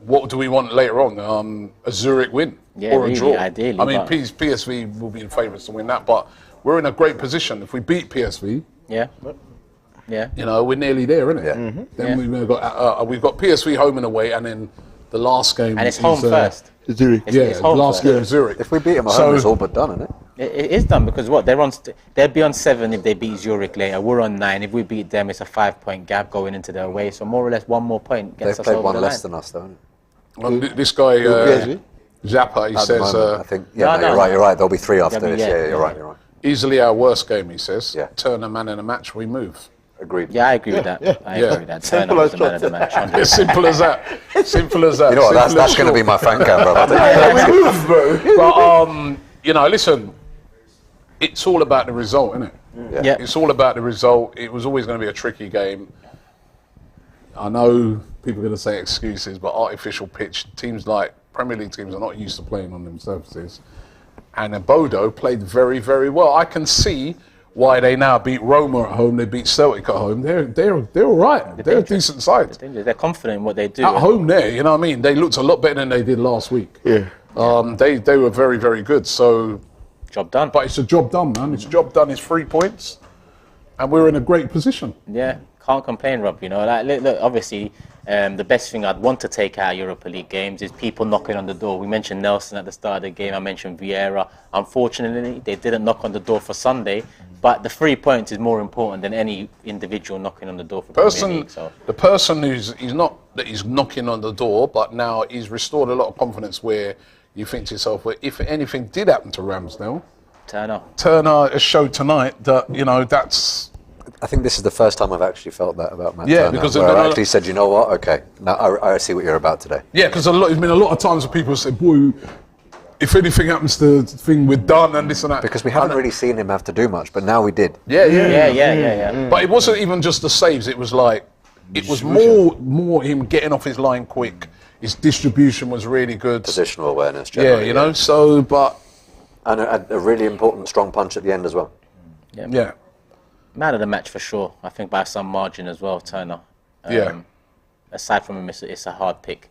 what do we want later on? A Zurich win Yeah, or a really, draw? ideally, I mean, but- PSV will be in favourites to win that, but we're in a great position. If we beat PSV, Yeah. Yeah. you know, we're nearly there, isn't it? Yeah. Then we've got PSV home and away, and then the last game. And it's home first. Zurich. It's home last first. game is Zurich. If we beat them at So- home, it's all but done, isn't it? It is done because what they'll be on 7 if they beat Zurich later. We're on 9. If we beat them, it's a 5-point gap going into the away. So more or less, one more point They've gets us played over one the less line. than us, though, isn't it? Well, this guy PSV? Zappa, he At the says moment, I think. No, Yeah, no, no. you're right. There'll be 3 after There'll be- this. yeah, Yeah, you're yeah. right. You're right. easily our worst game. He says, Yeah. turn a man in a match, we move. Agreed. Yeah, I agree with that. I agree with that. Turner Simple was as the man of the match. 100%. As simple as that. Simple as that. You know what? Simple That's as going to be short. my fan cam, bro. I'll tell you. But you know, listen, it's all about the result, isn't it? Yeah. It's all about the result. It was always going to be a tricky game. I know people are going to say excuses, but artificial pitch, teams like Premier League teams are not used to playing on them surfaces. And Bodø played very, very well. I can see why they now beat Roma at home, they beat Celtic at home. They're all right. They're a decent side. They're confident in what they do. At home there, you know what I mean? They looked a lot better than they did last week. Yeah. They were very, very good. So, Job done. but it's a job done, man. It's a job done. It's 3 points. And we're in a great position. Yeah, can't complain, Rob. You know, like look, obviously, the best thing I'd want to take out of Europa League games is people knocking on the door. We mentioned Nelson at the start of the game. I mentioned Vieira. Unfortunately, they didn't knock on the door for Sunday. But the 3 points is more important than any individual knocking on the door for Premier League. So. The person he's not that he's knocking on the door, but now he's restored a lot of confidence where you think to yourself, well, if anything did happen to Ramsdale, Turner has showed tonight that, you know, that's... I think this is the first time I've actually felt that about Matt Yeah, Turner, because where they're I not- actually said, you know what, okay, now I see what you're about today. Yeah, because there's been a lot of times where people say, boy, if anything happens to the thing, we're done and this and that. Because we haven't really seen him have to do much, but now we did. Yeah. But it wasn't even just the saves, it was like, it was more him getting off his line quick. His distribution was really good. Positional awareness, generally. Yeah, you know, so, but... And a really important strong punch at the end as well. Yeah. Man of the match for sure. I think by some margin as well, Turner. Aside from him, it's a hard pick.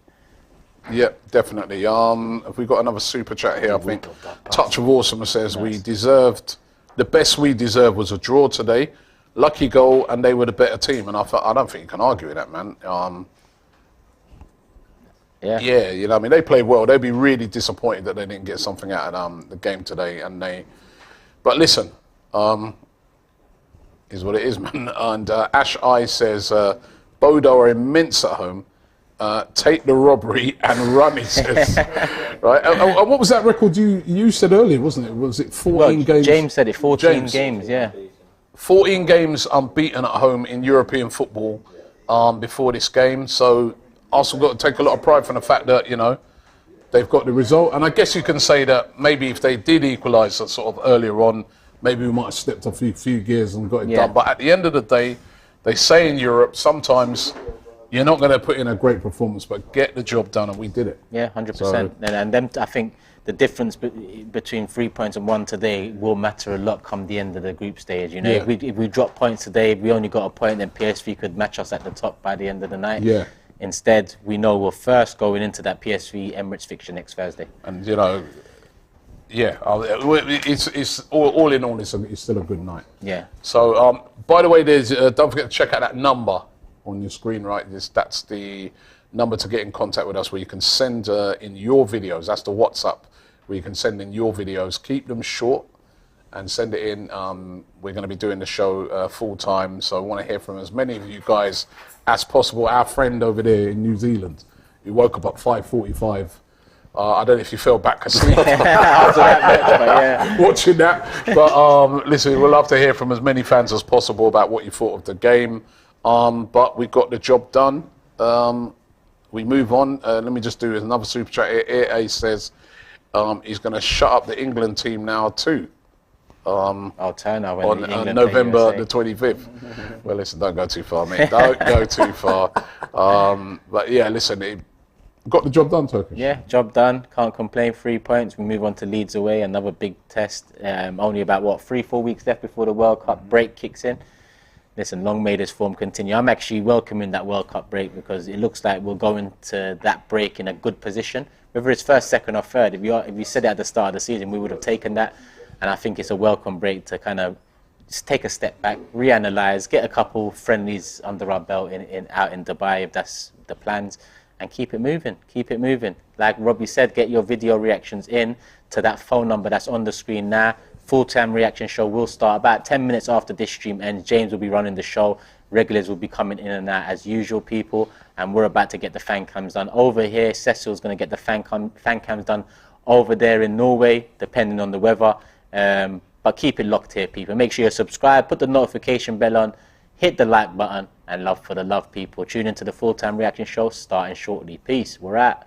Yeah, definitely. Have we got another super chat here? I think Touch of Awesome says the best we deserved was a draw today. Lucky goal, and they were the better team. And I don't think you can argue with that, man. Yeah, you know, I mean, they played well. They'd be really disappointed that they didn't get something out of the game today. But listen, is what it is, man. And Ash I says, Bodø are immense at home. Take the robbery and run, he says. Right. And what was that record you said earlier, wasn't it? Was it 14 games? James said it, 14 games, yeah. 14 games unbeaten at home in European football before this game. So Arsenal got to take a lot of pride from the fact that, you know, they've got the result. And I guess you can say that maybe if they did equalise sort of earlier on, maybe we might have stepped a few gears and got it done. But at the end of the day, they say in Europe, sometimes you're not going to put in a great performance, but get the job done, and we did it. Yeah, 100%. And then I think the difference between 3 points and 1 today will matter a lot come the end of the group stage. You know, if we drop points today, if we only got a point, then PSV could match us at the top by the end of the night. Yeah. Instead, we know we're first going into that PSV Emirates fixture next Thursday. And, you know, yeah, it's all in all, it's still a good night. Yeah. So, by the way, there's don't forget to check out that number on your screen, right? That's the number to get in contact with us, where you can send in your videos. That's the WhatsApp, where you can send in your videos. Keep them short and send it in. We're going to be doing the show full time, so I want to hear from as many of you guys as possible. Our friend over there in New Zealand, who woke up at 5:45. I don't know if you fell back asleep after that match, but yeah, watching that. But listen, we'd love to hear from as many fans as possible about what you thought of the game. But we got the job done. We move on. Let me just do another super chat. AA says he's going to shut up the England team now too. I'll turn now on November the 25th. Well, listen, don't go too far, mate. Don't go too far. But yeah, listen, it got the job done, Turkish. Yeah, job done. Can't complain. 3 points. We move on to Leeds away. Another big test. Only about, 3-4 weeks left before the World Cup break kicks in. Listen, long may this form continue. I'm actually welcoming that World Cup break because it looks like we'll go into that break in a good position. Whether it's first, second or third, if you said it at the start of the season, we would have taken that. And I think it's a welcome break to kind of just take a step back, reanalyze, get a couple friendlies under our belt out in Dubai if that's the plans, and keep it moving, keep it moving. Like Robbie said, get your video reactions in to that phone number that's on the screen now. Full-time reaction show will start about 10 minutes after this stream ends. James will be running the show. Regulars will be coming in and out as usual, people. And we're about to get the fan cams done over here. Cecil's going to get the fan cams done over there in Norway, depending on the weather. But keep it locked here, people. Make sure you subscribe, put the notification bell on, hit the like button, and love for the love, people. Tune into the Full-Time Reaction Show starting shortly. Peace. We're out.